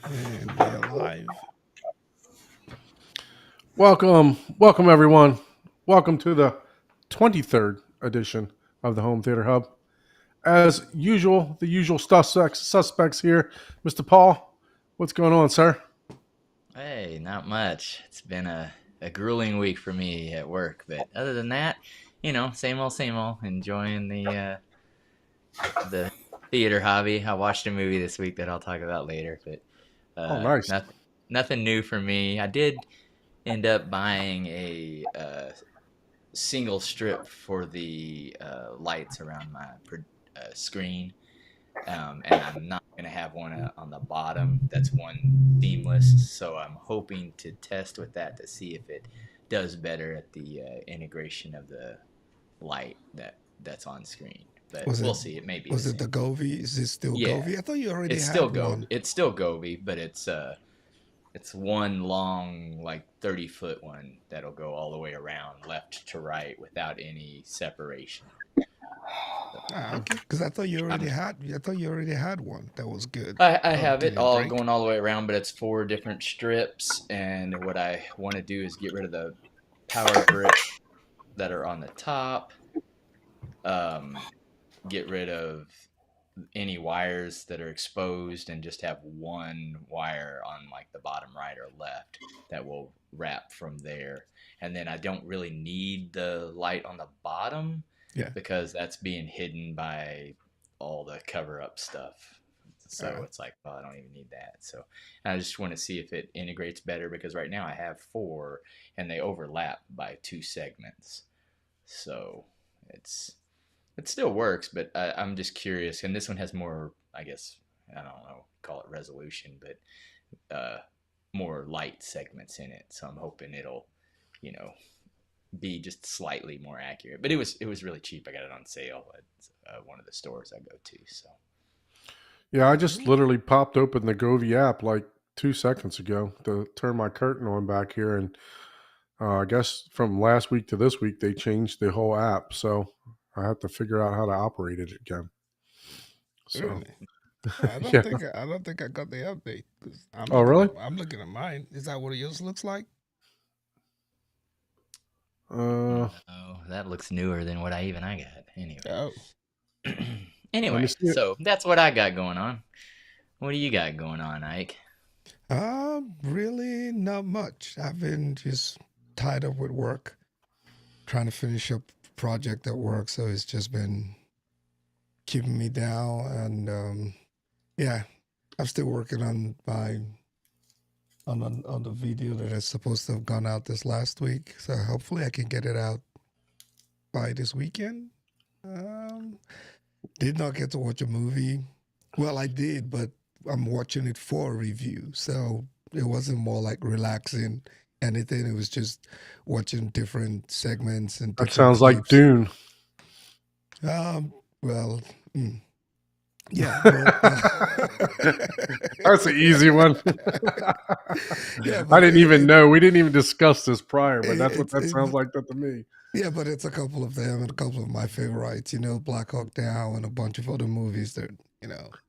And we are live. Welcome everyone. Welcome to the 23rd edition of the Home Theater Hub. As usual, the usual suspects here. Mr. Paul, what's going on, sir? Hey, not much. It's been a grueling week for me at work, but other than that, same old, same old. Enjoying the theater hobby. I watched a movie this week that I'll talk about later, but Oh, nice. nothing new for me. I did end up buying a single strip for the lights around my screen. And I'm not going to have one on the bottom that's one seamless. So I'm hoping to test with that to see if it does better at the integration of the light that's on screen. But Was we'll it see. It may be the was it the same. Govee? Is it still Yeah, Govee? I thought you already it's still had Go. one. It's still Govee, but it's one long, like 30-foot one that'll go all the way around left to right without any separation. Ah, okay. Because I thought you already I'm had. I thought you already had one that was good. I Oh, have did it it all break? going all the way around, but it's four different strips. And what I want to do is get rid of the power brick that are on the top, um, get rid of any wires that are exposed, and just have one wire on like the bottom right or left that will wrap from there. And then I don't really need the light on the bottom Yeah. because that's being hidden by all the cover up stuff. So Uh, it's like, well, I don't even need that. So I just want to see if it integrates better because right now I have four and they overlap by two segments. So it's it still works, but I'm just curious. And this one has more, I guess, I don't know, call it resolution, but more light segments in it. So I'm hoping it'll, you know, be just slightly more accurate. But it was really cheap. I got it on sale at one of the stores I go to. So Yeah, I just mhm. literally popped open the Govee app like 2 seconds ago to turn my curtain on back here, and I guess from last week to this week they changed the whole app, so I have to figure out how to operate it again. So, Really? I don't yeah. think I got the update because Oh, really? I'm looking at mine. Is that what yours looks like? Uh, no, that looks newer than what I got. Anyway, Oh. Let me anyway, see it. so that's what I got going on. What do you got going on, Ike? Really not much. I've been just tied up with work, trying to finish up a project at work, so it's just been keeping me down. And yeah, I'm still working on my on the video that is supposed to have gone out this last week. So hopefully I can get it out by this weekend. Um, did not get to watch a movie. Well, I did, but I'm watching it for a review. So it wasn't more like relaxing anything. It was just watching different segments and That different sounds like clips. Dune. Well, yeah, but That's an easy one. yeah, I but didn't even know. We didn't even discuss this prior, but that's what it's that sounds like that to me. yeah, but it's a couple of them and a couple of my favorites. Black Hawk Down and a bunch of other movies that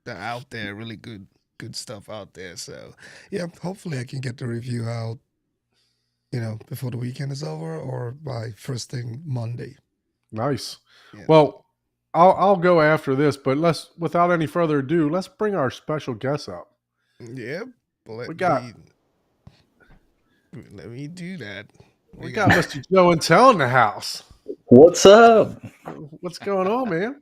they're out there, really good stuff out there. So yeah, hopefully I can get the review out, before the weekend is over or by first thing Monday. Nice. Yeah, Well, I'll go after this, but let's without any further ado, let's bring our special guest up. yeah. We Let got me let me do that. we We got got Mr. Joe and Tell in the house. What's up? What's going on, man?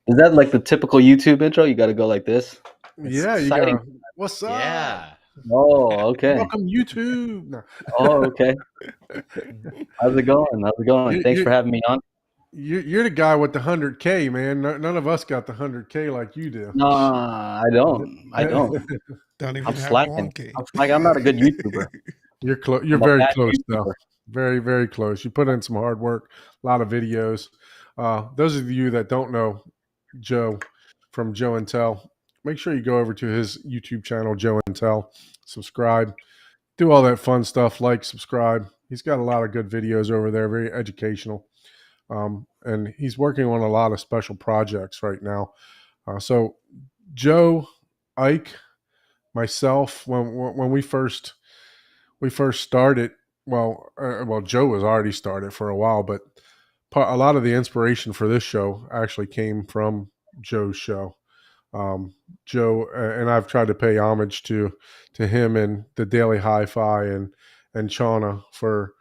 Is that like the typical YouTube intro? You got to go like this. It's Yeah, you exciting. gotta. What's up? Yeah. Oh, okay. Welcome YouTube. No. Oh, okay. How's it going? How's it going? you, Thanks for you, having me on. you're the guy with the 100K, man. None of us got the 100K like you do. No, I don't. I don't. don't I'm even have slacking. 1K. I'm slacking. I'm not a good YouTuber. You're close. You're I'm a very bad close, though. YouTuber. Very, very close. You put in some hard work, a lot of videos. Those of you that don't know Joe from Joe and Tell, make sure you go over to his YouTube channel, Joe and Tell. Subscribe, do all that fun stuff. Like, subscribe. He's got a lot of good videos over there, very educational. And he's working on a lot of special projects right now. So, Joe, Ike, myself, when we first started, well, Joe was already started for a while, but a lot of the inspiration for this show actually came from Joe's show. Um, Joe and I've tried to pay homage to him and the Daily Hi-Fi and Shauna for,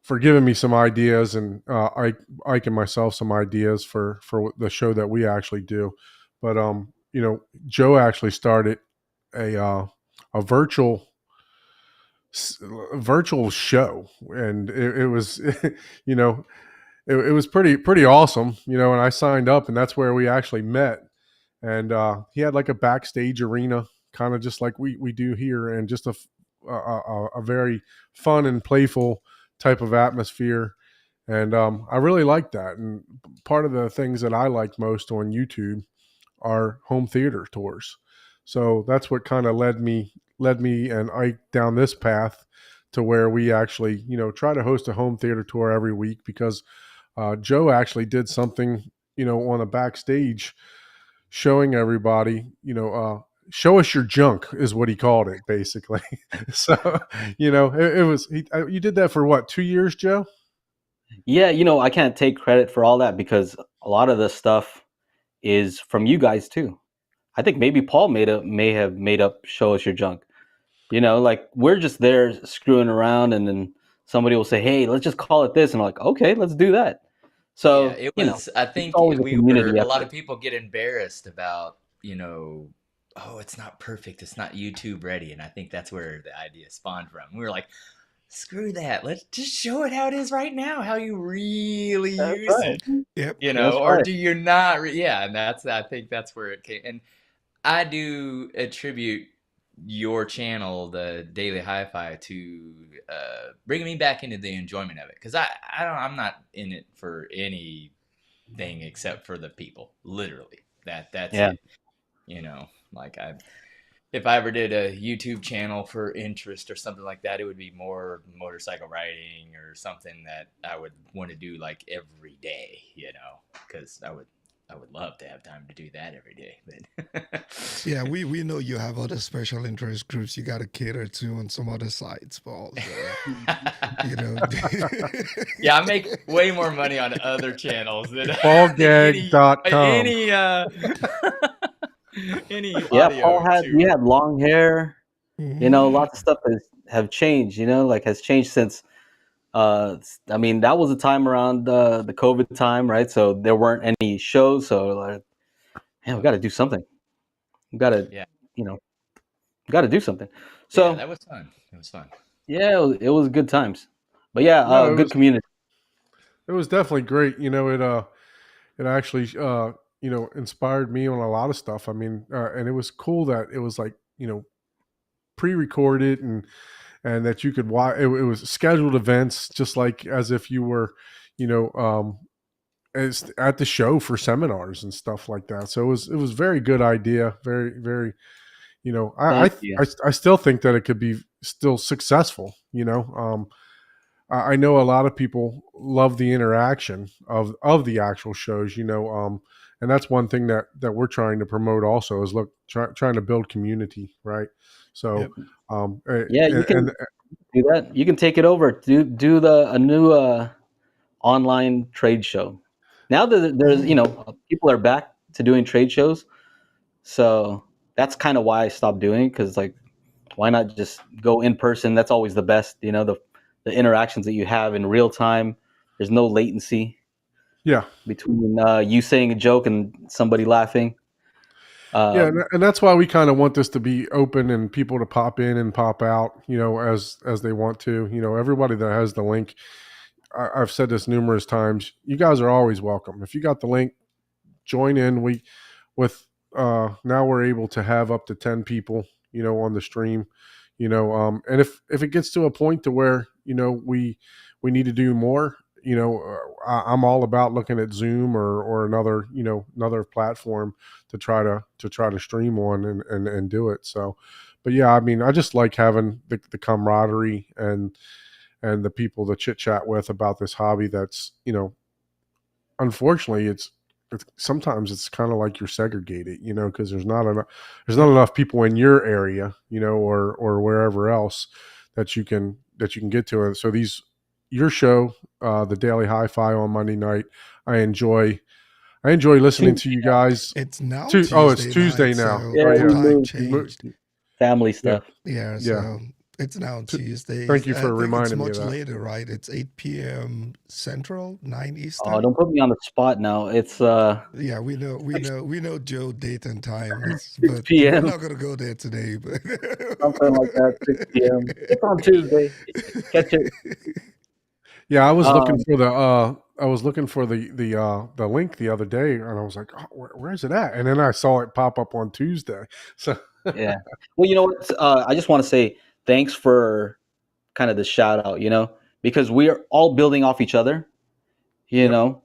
for giving me some ideas, and Ike and myself some ideas for the show that we actually do. But Joe actually started a a virtual virtual show, and it was it was pretty awesome, and I signed up, and that's where we actually met. And he had like a backstage arena, kind of just like we do here, and just a very fun and playful type of atmosphere. And I really like that. And part of the things that I like most on YouTube are home theater tours. So that's what kind of led me and Ike down this path to where we actually, try to host a home theater tour every week, because Joe actually did something, on a backstage, showing everybody, show us your junk is what he called it, basically. So, it was, you did that for what, 2 years, Joe? Yeah, I can't take credit for all that because a lot of the stuff is from you guys too. I think maybe Paul may have made up "Show Us Your Junk." Like we're just there screwing around, and then somebody will say, "Hey, let's just call it this," and I'm like, "Okay, let's do that." Yeah, So it was. I it's think always a we were. community A lot effort. of people get embarrassed about, oh, it's not perfect. It's not YouTube ready, and I think that's where the idea spawned from. We were like, screw that. Let's just show it how it is right now, how you really That's use right. it, Yep. That's or right. do you not? Yeah, and I think that's where it came. And I do attribute your channel, the Daily Hi-Fi, to bringing me back into the enjoyment of it, because I'm not in it for anything except for the people, literally. That's Yeah. it. Like if I ever did a YouTube channel for interest or something like that, it would be more motorcycle riding or something that I would want to do like every day, because I would love to have time to do that every day. But Yeah, we know you have other special interest groups you got to cater to on some other sites, Paul. So, you know, yeah, I make way more money on other channels than than Ballgag.com. any Yeah, audio Paul you tour. had long hair. Mhm. Lots of stuff have changed. Has changed since. I mean, that was a time around the COVID time, right? So there weren't any shows. So like, man, we got to do something. We got to, Yeah, you know, got to do something. yeah, So that was fun. It was fun. yeah, it was good times. But yeah, No, good community. it was definitely great. It actually, inspired me on a lot of stuff. I mean, and it was cool that it was like, pre-recorded, and that you could watch. It was scheduled events, just like as if you were, you know, as at the show for seminars and stuff like that. So it was very good idea. Very, very, Thank you. I still think that it could be still successful. I know a lot of people love the interaction of the actual shows, and that's one thing that we're trying to promote also, is trying to build community, right? So, Yep. Yeah, you and can do that. You can take it over. Do a new online trade show. Now that there's Mm. people are back to doing trade shows, so that's kind of why I stopped doing, because like, why not just go in person? That's always the best. The interactions that you have in real time. There's no latency yeah, between you saying a joke and somebody laughing. yeah, Um, and that's why we kind of want this to be open and people to pop in and pop out, as they want to. Everybody that has the link, I've said this numerous times. You guys are always welcome. If you got the link, join in. Now we're able to have up to 10 people, on the stream, and if it gets to a point to where, we need to do more, I'm all about looking at Zoom or another platform to try to stream on and do it. So, but yeah, I mean, I just like having the camaraderie and the people to chit chat with about this hobby. That's, unfortunately, sometimes it's kind of like you're segregated, because there's not enough people in your area, or wherever else that you can get to. And so your show, the Daily Hi-Fi on Monday night, I enjoy listening to you guys. It's now it's Tuesday Tuesday night, now. so Yeah, the we time moved. changed. Family stuff. Yeah, Yeah. so it's now Tuesdays. Thank you I for think reminding it's me of much that. later, right? It's 8 p.m. Central, 9 Eastern. Oh, don't put me on the spot now. It's Yeah, we know Joe date and time, 6 but we're p.m. not gonna go there today. But something like that. 6 p.m. It's on Tuesday. Catch it. Yeah, I was looking Um, for the link the other day, and I was like, oh, where's it at? And then I saw it pop up on Tuesday. So yeah. Well, you know what? I just want to say thanks for kind of the shout out. Because we are all building off each other. Yep.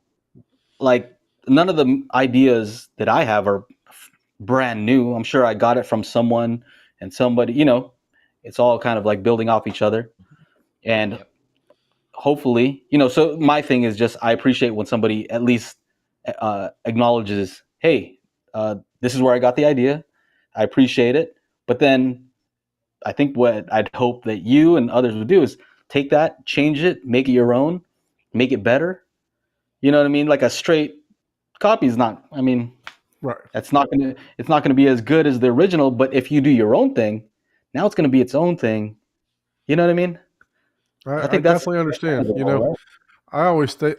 Like none of the ideas that I have are brand new. I'm sure I got it from someone and somebody. It's all kind of like building off each other, and Yep. hopefully, so my thing is just I appreciate when somebody at least acknowledges, hey, this is where I got the idea. I appreciate it. But then I think what I'd hope that you and others would do is take that, change it, make it your own, make it better. You know what I mean? Like a straight copy is not, right. it's not gonna be as good as the original, but if you do your own thing, now it's gonna be its own thing. You know what I mean? I think that's definitely understand. kind of the goal, right? I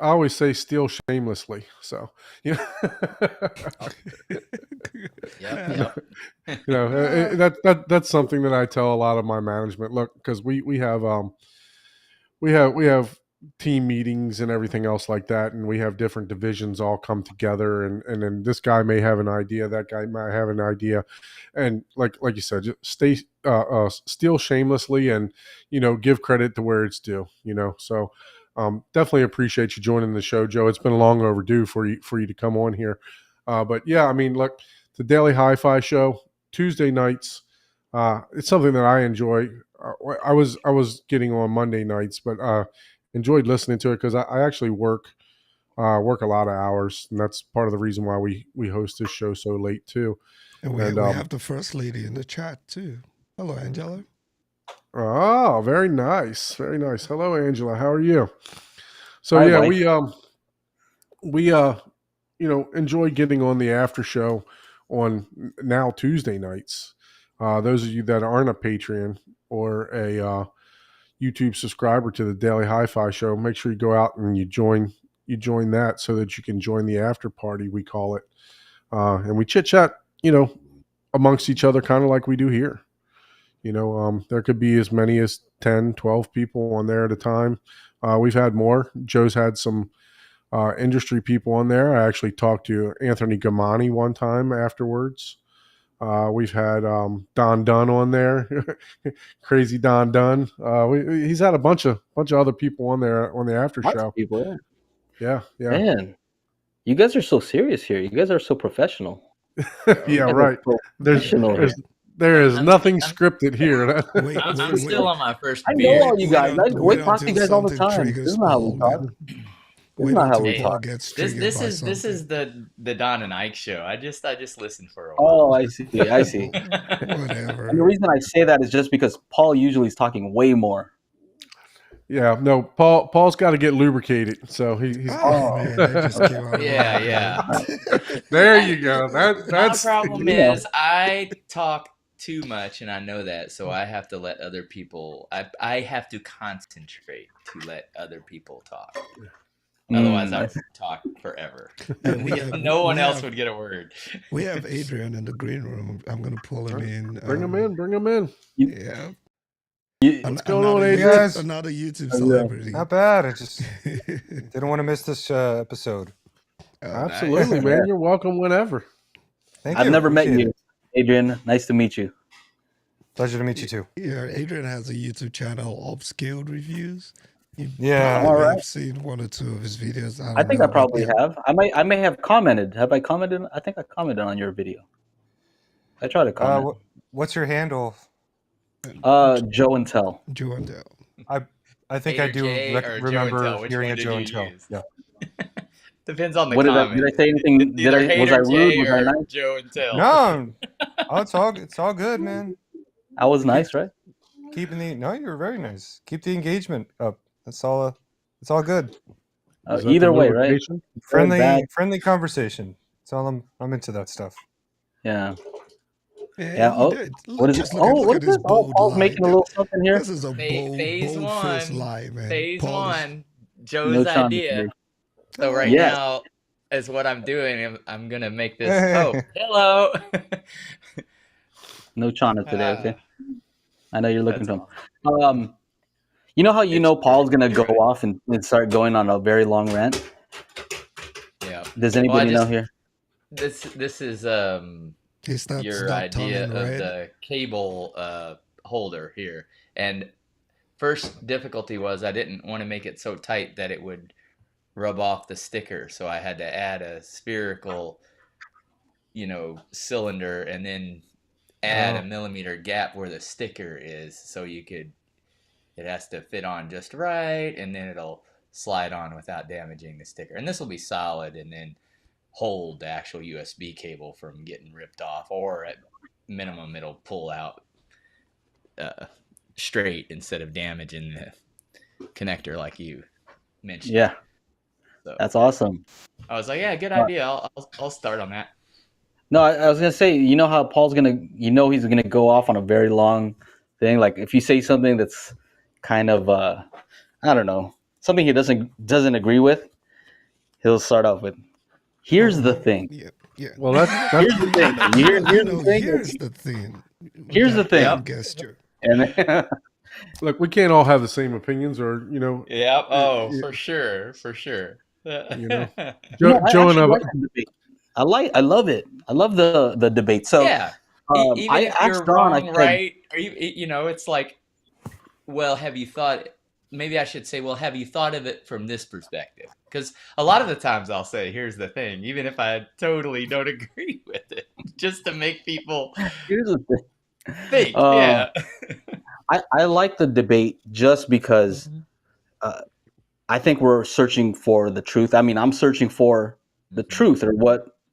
always say steal shamelessly. So Yep. that's something that I tell a lot of my management. Look, because we have team meetings and everything else like that, and we have different divisions all come together, and then this guy may have an idea, that guy might have an idea, and like you said, just steal shamelessly, and give credit to where it's due. So definitely appreciate you joining the show, Joe. It's been long overdue for you to come on here, but yeah, look, the Daily Hi-Fi show Tuesday nights. It's something that I enjoy. I was getting on Monday nights, but enjoyed listening to it because I actually work a lot of hours, and that's part of the reason why we host this show so late too. and we have the first lady in the chat too. Hello, Angela. Oh, very nice, very nice. Hello, Angela. How are you? So Hi, yeah, wife. we enjoy getting on the after show on now Tuesday nights. Those of you that aren't a Patreon or a YouTube subscriber to the Daily Hi-Fi show, make sure you go out and you join that so that you can join the after party, we call it, and we chit chat, amongst each other, kind of like we do here. There could be as many as 10, 12 people on there at a time. We've had more. Joe's had some industry people on there. I actually talked to Anthony Gamani one time afterwards. We've had Don Dunn on there, crazy Don Dunn. He's had a bunch of other people on there on the after Lots show. of people, Yeah. Man, you guys are so serious here. You guys are so professional. Yeah, right. There is nothing scripted here. I'm still on my first I know beer. all you guys. I talk to you guys all the time. This Triggers is not how we Paul, talk. man. This is not how we Hey, talk. Gets This triggered by is something. the Don and Ike show. I just listened for a while. Oh, I see. Whatever. And the reason I say that is just because Paul usually is talking way more. Yeah, no, Paul's got to get lubricated, so he's. Oh man, that just came out. Yeah. There you go. My problem is I talk too much, and I know that, so I have to let other people. I have to concentrate to let other people talk. Otherwise, I would talk forever. No one else would get a word. We have Adrian in the green room. I'm gonna pull him in. Bring him in. Yeah. What's going on, Adrian? Another YouTube celebrity. Not bad. I just didn't want to miss this episode. Absolutely, Nice. man. You're welcome whenever. Thank you. I've never met Appreciate you, it. Adrian. Nice to meet you. Pleasure to meet you too. Yeah, Adrian has a YouTube channel, Upscaled Reviews. Yeah. All right. I've seen one or two of his videos. I think I probably have. I may have commented. Have I commented? I think I commented on your video. I try to comment. What's your handle? Joe and Tell. Joe and Tell. I think I do remember hearing a Joe and Tell. Yeah. Depends on the What comment. did I say It's anything? either Was I Hater rude? Jay Was I or nice? Joe and Tell. No, oh, it's all good, man. I was nice, right? No, you're very nice. Keep the engagement up. That's all. It's all good. Is that the Either way, right? notification? Good, bad. Friendly conversation. That's all. I'm into that stuff. Yeah. Yeah, Yeah. he Oh, did. what is it? Just Oh, look what at is this this? Oh, bold Paul's lie. making a little something here. This is a Phase bold-faced one. lie, man. Phase Paul is- one. Joe's No Chan idea. today. So right Yes. now is what I'm doing. I'm gonna make this. Oh, hello. No Chana today, okay? I know you're looking That's for him. You know how you It's know Paul's pretty gonna go good. off and start going on a very long rant? Yeah. Does anybody know here? This is He stops your that idea tongue of red. the cable holder here. And first difficulty was I didn't want to make it so tight that it would rub off the sticker, so I had to add a spherical, cylinder and then add a millimeter gap where the sticker is, so it has to fit on just right, and then it'll slide on without damaging the sticker. And this will be solid and then hold the actual USB cable from getting ripped off, or at minimum it'll pull out straight instead of damaging the connector like you mentioned. Yeah. So That's awesome. I was like, yeah, good idea. I'll start on that. No, I was gonna say, you know how Paul's he's gonna go off on a very long thing. Like if you say something that's kind of I don't know, something he doesn't agree with, he'll start off with, "Here's the thing." Yeah. Well, that's Here's the thing. Here's the thing. Here's the thing. Hand gesture. And then, look. We can't all have the same opinions, or Yep. Oh, for sure. Joe, I Joe and actually I. like the debate. I love it. I love the debate. So yeah. Even I if asked you're Don, I wrong, said, right? Or it's like, well, have you thought? Maybe I should say, well, have you thought of it from this perspective? Because a lot of the times I'll say, here's the thing, even if I totally don't agree with it, just to make people here's the thing. think. Yeah. I like the debate just because I think we're searching for the truth. I mean, I'm searching for the truth, or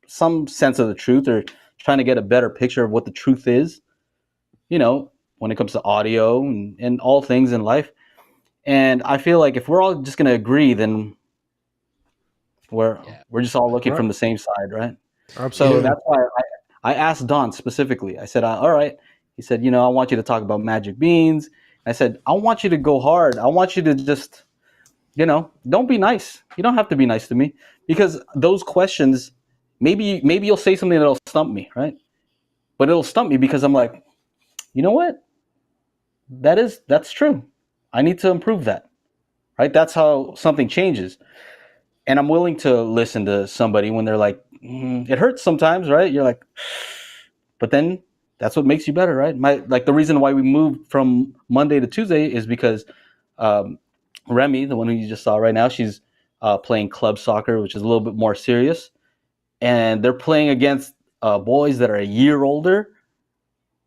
some sense of the truth, or trying to get a better picture of what the truth is, when it comes to audio and all things in life. And I feel like if we're all just going to agree, then we're just all looking from the same side, right? Absolutely. So that's why I asked Don specifically. I said, all right. He said, I want you to talk about magic beans. I said, I want you to go hard. I want you to just, don't be nice. You don't have to be nice to me, because those questions, maybe you'll say something that'll stump me, right? But it'll stump me because I'm like, you know what? That's true. I need to improve that, right? That's how something changes. And I'm willing to listen to somebody when they're like, it hurts sometimes, right? You're like, but then that's what makes you better, right? The reason why we moved from Monday to Tuesday is because Remy, the one who you just saw right now, she's playing club soccer, which is a little bit more serious, and they're playing against boys that are a year older,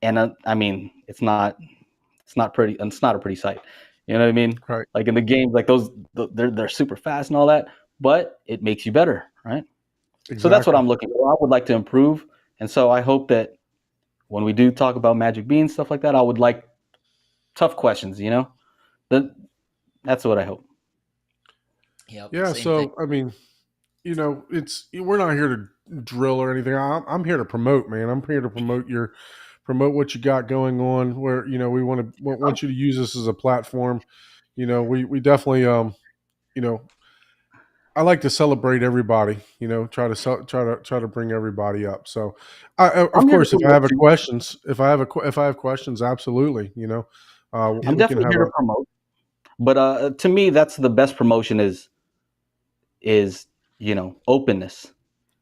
and I mean, it's not a pretty sight. You know what I mean? Right. Like in the games, like those, they're super fast and all that, but it makes you better, right? Exactly. So that's what I'm looking for. I would like to improve, and so I hope that when we do talk about magic beans, stuff like that, I would like tough questions. That's what I hope. Yep, Yeah. same So thing. I mean, we're not here to drill or anything. I'm here to promote, man. I'm here to promote what you got going on. Where we want you to use this as a platform. We definitely I like to celebrate everybody. Try to bring everybody up. So, of course, if I have questions, absolutely. I'm we definitely can here to promote. But to me, that's the best promotion is openness.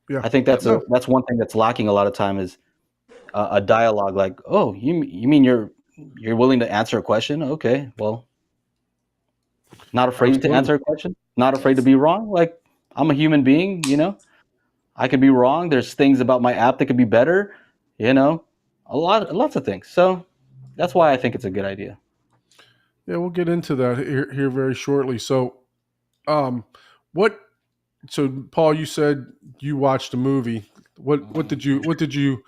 Yeah. I think that's one thing that's lacking a lot of time is a dialogue. Like, oh, you mean you're willing to answer a question? Okay, well, not afraid to answer a question, not afraid to be wrong. Like, I'm a human being, I could be wrong. There's things about my app that could be better, lots of things. So that's why I think it's a good idea. Yeah, we'll get into that here very shortly. So, what So, Paul, you said you watched a movie. What did you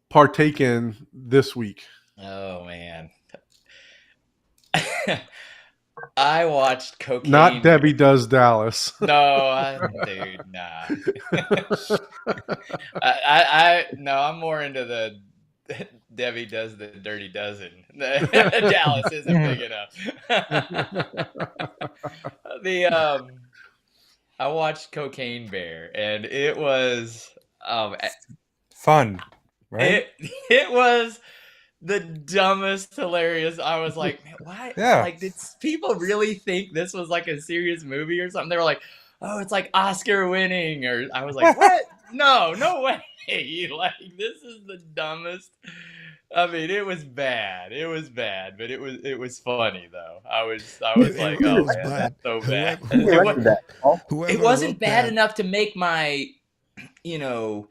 partake in this week? Oh man. I watched Not Cocaine Debbie Bear. Does Dallas. No, dude, nah. No, I'm more into the Debbie Does the Dirty Dozen. Dallas isn't big enough. the I watched Cocaine Bear, and it was Fun, right? it was the dumbest, hilarious. I was like, man, why? Yeah. Like, did people really think this was like a serious movie or something? They were like, oh, it's like Oscar winning, or I was like, what? No way. Like, this is the dumbest. I mean, it was bad. It was bad, but it was funny though. I was like, It oh was man, bad. that's so bad. Who directed that? Paul? Whoever It wasn't wrote bad that, enough to make my, you know,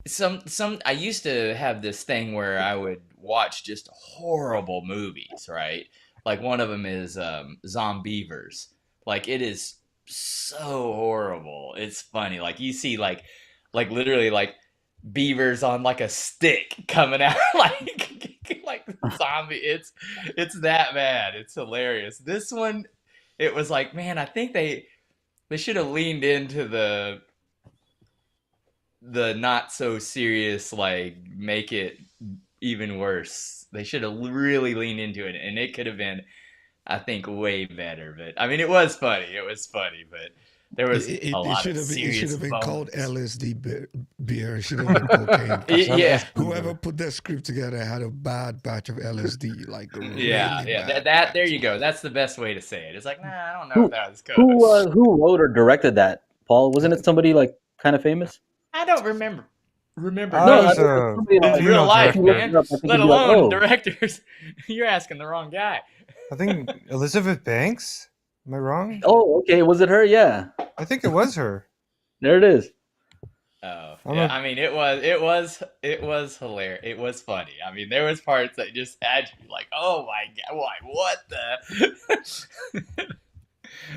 some I used to have this thing where I would watch just horrible movies, right? Like one of them is Zombievers. Like it is so horrible. It's funny. Like you see like literally like beavers on like a stick coming out like zombie. It's that bad. It's hilarious. This one it was like, man, I think they should have leaned into the not so serious, like make it even worse. They should have really leaned into it, and it could have been, I think, way better. But I mean, it was funny. It was funny, but there was a it lot should of have been serious called moments. LSD beer. It should have been cocaine. Yeah, Whoever put that script together had a bad batch of LSD, like yeah, really yeah. bad. That there you go. That's the best way to say it. It's like, nah, I don't know Who if that was good. who wrote or directed that? Paul, wasn't it somebody like kind of famous? I don't remember No, I He's mean, a somebody in like real female life, if you look director. it man. up, I think Let you'd be like, alone oh, directors. You're asking the wrong guy. I think Elizabeth Banks. Am I wrong? oh, okay, was it her? Yeah, I think it was her. there it is. Oh I'm yeah, a- I mean it was hilarious. It was funny. I mean there was parts that just had you like, oh my god, what the?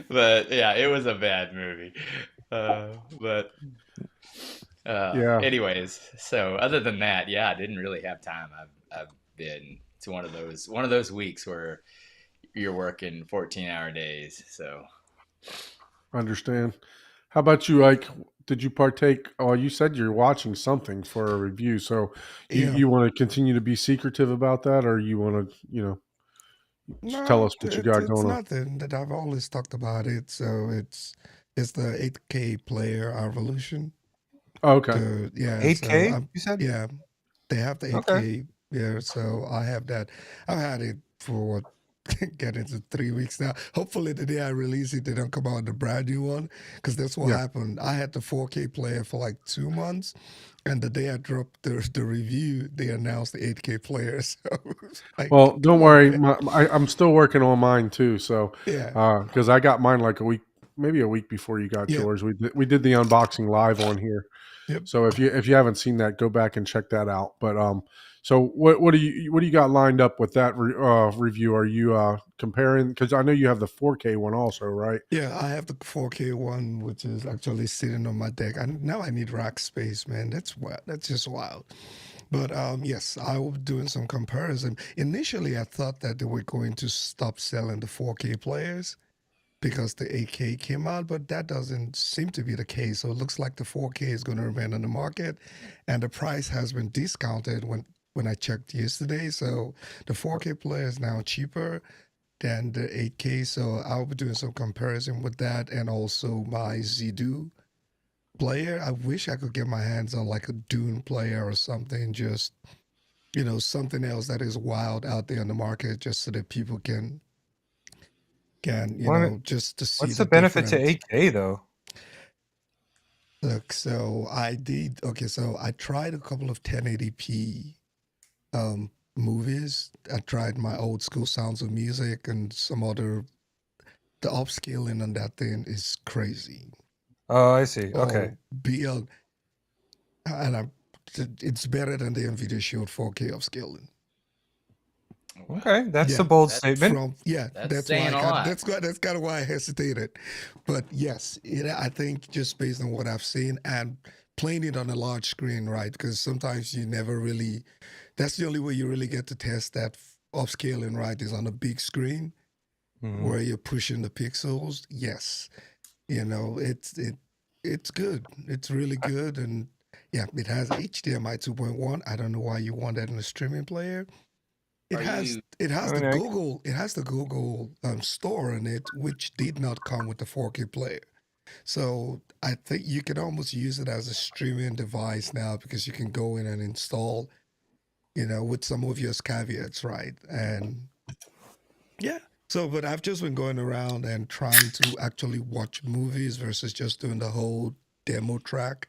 But yeah, it was a bad movie. But Yeah, anyways, so other than that, yeah, I didn't really have time. I've been to one of those weeks where you're working 14-hour days. So understand. How about you, Ike? Did you partake? Oh, you said you're watching something for a review. So Yeah. you want to continue to be secretive about that, or you want to, tell No, us what you got it's going on? nothing that I've always talked about it. So it's the 8K player Evolution. Oh, okay. Yeah, 8K, so you said? yeah, they have the Okay. 8K. Yeah, so I have that. I've had it for get into 3 weeks now. Hopefully, the day I release it, they don't come out with a brand new one because that's what Yeah. happened. I had the 4K player for like 2 months, and the day I dropped the review, they announced the 8K player. So, like, Well, don't come on, worry. man. I'm still working on mine too. So, Yeah, because I got mine like maybe a week before you got Yep. yours. We did the unboxing live on here. Yep. So if you haven't seen that, go back and check that out. But so what do you got lined up with that review? Are you comparing? Because I know you have the 4K one also, right? Yeah, I have the 4K one, which is actually sitting on my deck. Now I need rack space, man. That's wild. That's just wild. But yes, I was doing some comparison. Initially, I thought that they were going to stop selling the 4K players because the 8K came out, but that doesn't seem to be the case. So it looks like the 4K is going to remain on the market, and the price has been discounted when I checked yesterday. So the 4K player is now cheaper than the 8K. So I'll be doing some comparison with that, and also my Zidu player. I wish I could get my hands on like a Dune player or something, just something else that is wild out there in the market, just so that people can just to see What's the benefit to difference. 8K though? Look, so I tried a couple of 1080p movies. I tried my old school Sounds of Music and some other. The upscaling on that thing is crazy. Oh, I see. Okay. BL, and it's better than the NVIDIA Shield 4K upscaling. Wow. Okay, that's Yeah, a bold That's statement. that's that's why saying a lot. that's kind of why I hesitated. But yes, I think just based on what I've seen and playing it on a large screen, right? Because sometimes you never really. That's the only way you really get to test that upscaling, right? Is on a big screen Mhm. where you're pushing the pixels. Yes, it's good. It's really good, and yeah, it has HDMI 2.1. I don't know why you want that in a streaming player. Are you It has I the mean, Google store in it, which did not come with the 4K player. So I think you can almost use it as a streaming device now because you can go in and install, with some of your caveats, right? And yeah. So, but I've just been going around and trying to actually watch movies versus just doing the whole demo track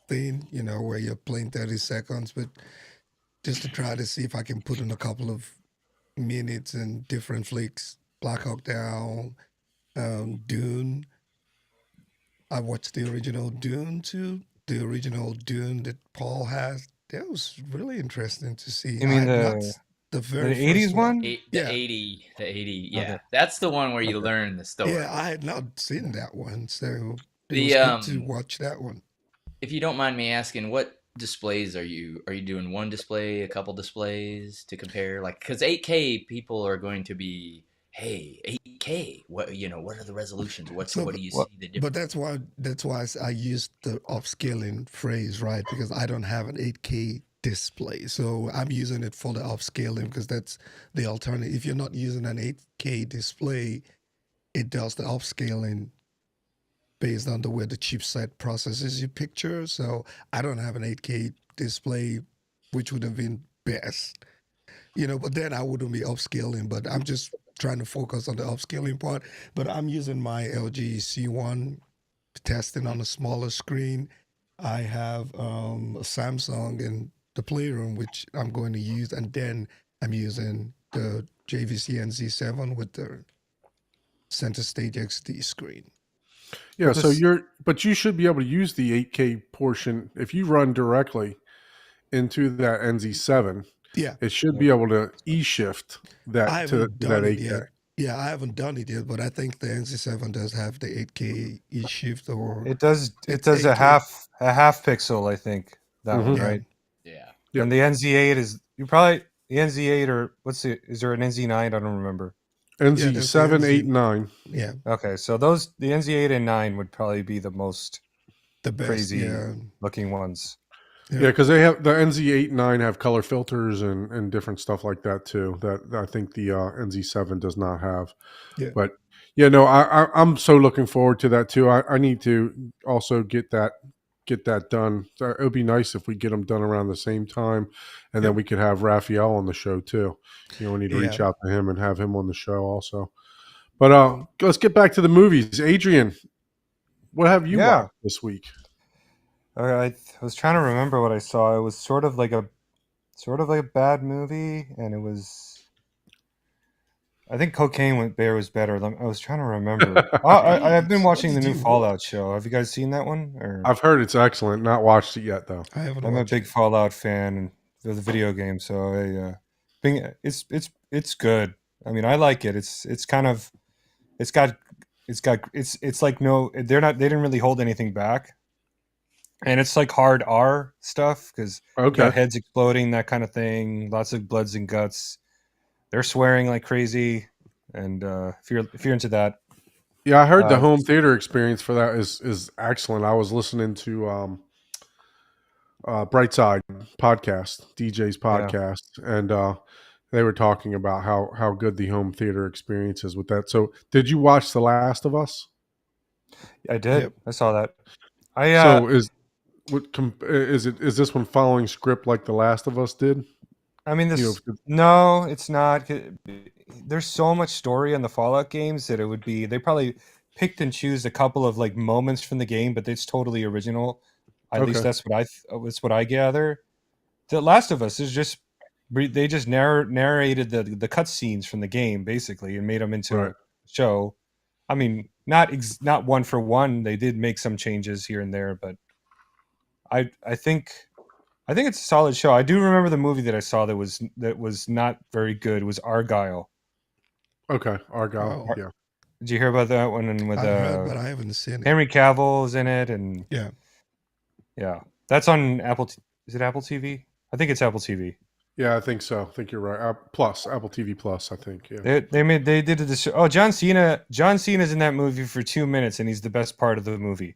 thing, where you're playing 30 seconds, but just to try to see if I can put in a couple of minutes and different flicks. Black Hawk Down, Dune. I watched the original Dune too. The original Dune that Paul has. That was really interesting to see. you I mean had not the the the very first '80s one. one? the Yeah, 80? Okay, Yeah, that's the one where you okay. learn the yeah, story. I had not seen that one, so it was The good to watch that one. if you don't mind me asking, what displays are you doing? One display, a couple displays to compare? Like, because 8K people are going to be, hey, 8K. What are the resolutions? So, What do you What? see the but difference? that's why I used the upscaling phrase, right? Because I don't have an 8K display, so I'm using it for the upscaling because that's the alternative. If you're not using an 8K display, it does the upscaling based on the way the chipset processes your picture. So I don't have an 8K display, which would have been best, but then I wouldn't be upscaling. But I'm just trying to focus on the upscaling part. But I'm using my LG C1 testing on a smaller screen. I have a Samsung in the playroom, which I'm going to use, and then I'm using the JVC NZ7 with the center stage XD screen. Yeah, But so this, but you should be able to use the 8K portion if you run directly into that NZ7. Yeah, It should yeah. be able to e-shift I that haven't to that done it 8K. yet. Yeah, I haven't done it yet, but I think the NC7 does have the 8K e shift, or It does. It it's does 8K. a half pixel, I think. That one, Mm-hmm. Yeah, right? Yeah. Yep. And the NZ8 is you probably the NZ8 or what's it? Is there an NZ9? I don't remember. yeah, that's the NZ7, 8, NZ. 9. Yeah, Okay, so the NZ8 and 9 would probably be the most the best. crazy Yeah, looking ones. Yeah, yeah, because they have the NZ8 and 9 have color filters and different stuff like that too. That I think the NZ7 does not have. yeah, But yeah, no, I'm so looking forward to that too. I need to also get that done. So it would be nice if we get them done around the same time, and then yep, we could have Raphael on the show too. We need to yeah. reach out to him and have him on the show also. But let's get back to the movies. Adrian, what have you Yeah. watched this week? I was trying to remember what I saw. It was sort of like a bad movie, and it was. I think Bear was better. I was trying to remember. I've been Jeez, what watching the did new you Fallout watch? show. Have you guys seen that one? Or I've heard it's excellent. Not watched it yet though. I haven't I'm a watched big it. Fallout fan of the video game, so it's good. I mean, I like it. It's kind of it's got it's like no, they didn't really hold anything back, and it's like hard R stuff because you got Okay. heads exploding, that kind of thing, lots of bloods and guts. They're swearing like crazy, and if you're into that, Yeah, I heard the uh, home theater experience for that is excellent. I was listening to Brightside podcast, DJ's yeah, podcast, and they were talking about how good the home theater experience is with that. So, did you watch The Last of Us? I did. Yep. I saw that. I So is this one following script like The Last of Us did? I mean, You no, it's not. There's so much story in the Fallout games that it would be. They probably picked and choose a couple of like moments from the game, but it's totally original. At least okay, that's what I gather. The Last of Us is just they just narrated the cutscenes from the game basically and made them into a right? show. I mean, not one for one. They did make some changes here and there, but I think I think it's a solid show. I do remember the movie that I saw that was not very good. It was Argyle. Okay, Argyle. Oh. Yeah. Did you hear about that one? And with I've heard, but I haven't seen it. Henry Cavill is in it, and Yeah. that's on Apple. Is it Apple TV? I think it's Apple TV. Yeah, I think so. I think you're right. Plus Apple TV Plus. I think. Yeah. They did this. Oh, John Cena's in that movie for 2 minutes, and he's the best part of the movie.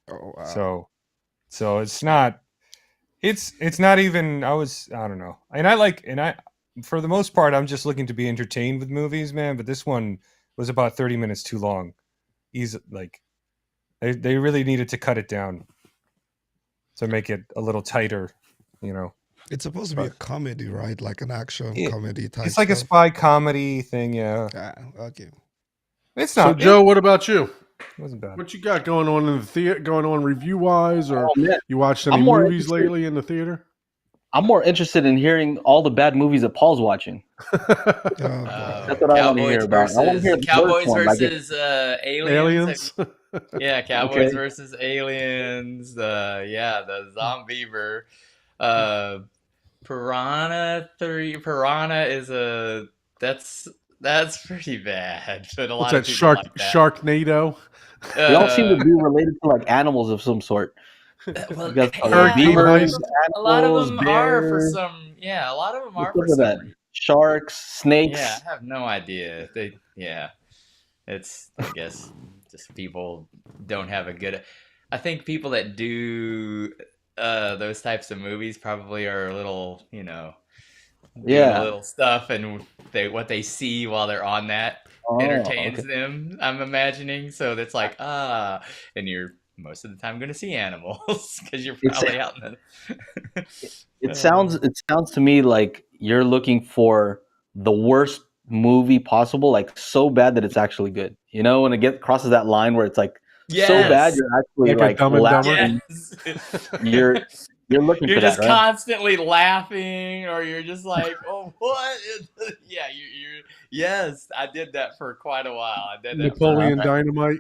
Oh wow. So it's not. It's not even. I don't know. And for the most part, I'm just looking to be entertained with movies, man. But this one was about 30 minutes too long. He's like, they really needed to cut it down to make it a little tighter, you know. It's supposed to be a comedy, right? Like an action comedy type. It's like a spy comedy thing, yeah. Okay. It's So not. Joe, what about you? It wasn't bad. What you got going on in the theater? Going on review wise, or man. you watched any I'm more movies interested- lately in the theater? I'm more interested in hearing all the bad movies that Paul's watching. That's what I want to hear about. I want to hear the Cowboys first one, like versus aliens. Yeah, Cowboys Okay. versus aliens. The Zombiever. Piranha 3. Piranha is that's pretty bad. But a What's lot of that? people like that. Sharknado. They all seem to be related to like animals of some sort. Well, You guys call it Hurricane beavers, Heist. a lot of animals, them are for bears. some. Yeah, a lot of them are What's for up with some that? reason. Sharks, snakes. Yeah, I have no idea. It's I guess just people don't have a good. I think people that do those types of movies probably are a little, doing Yeah. a little stuff, and what they see while they're on that Oh, entertains okay. them. I'm imagining, so that's like and you're most of the time going to see animals because you're It's- probably out in the. It sounds to me like you're looking for the worst movie possible, like so bad that it's actually good. You know, when it crosses that line where it's like so bad Yes. you're actually Like a like Dumb and Dumber? laughing. Yes. You're looking You're for just that, right? constantly laughing, or you're just like, "Oh, what?" Yeah, yes, I did that for quite a while. I did that. Napoleon Dynamite.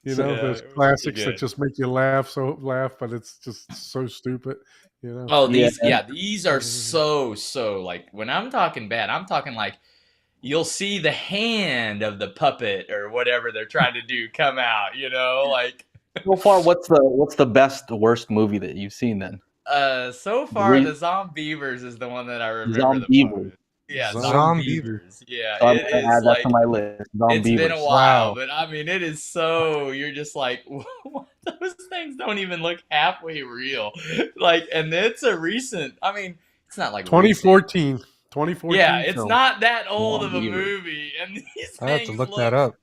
You know, Yeah, those it was classics pretty that good. just make you laugh, but it's just so stupid. You know. Oh, Yeah. these are so like when I'm talking bad, I'm talking like you'll see the hand of the puppet or whatever they're trying to do come out. Like. So far, what's the worst movie that you've seen then? So far, Re- the Zombievers is the one that I remember the Zombievers. most. Yeah, Zombievers. Zombievers. Yeah, So I'm it gonna is add that like to my list. it's been a Zombievers. while, Wow. but I mean, it is so you're just like, what? Those things don't even look halfway real. Like, and it's a recent. I mean, it's not like recent. 2014. Yeah, it's film. not that old of a Zombievers. movie, and these I have to things look that up.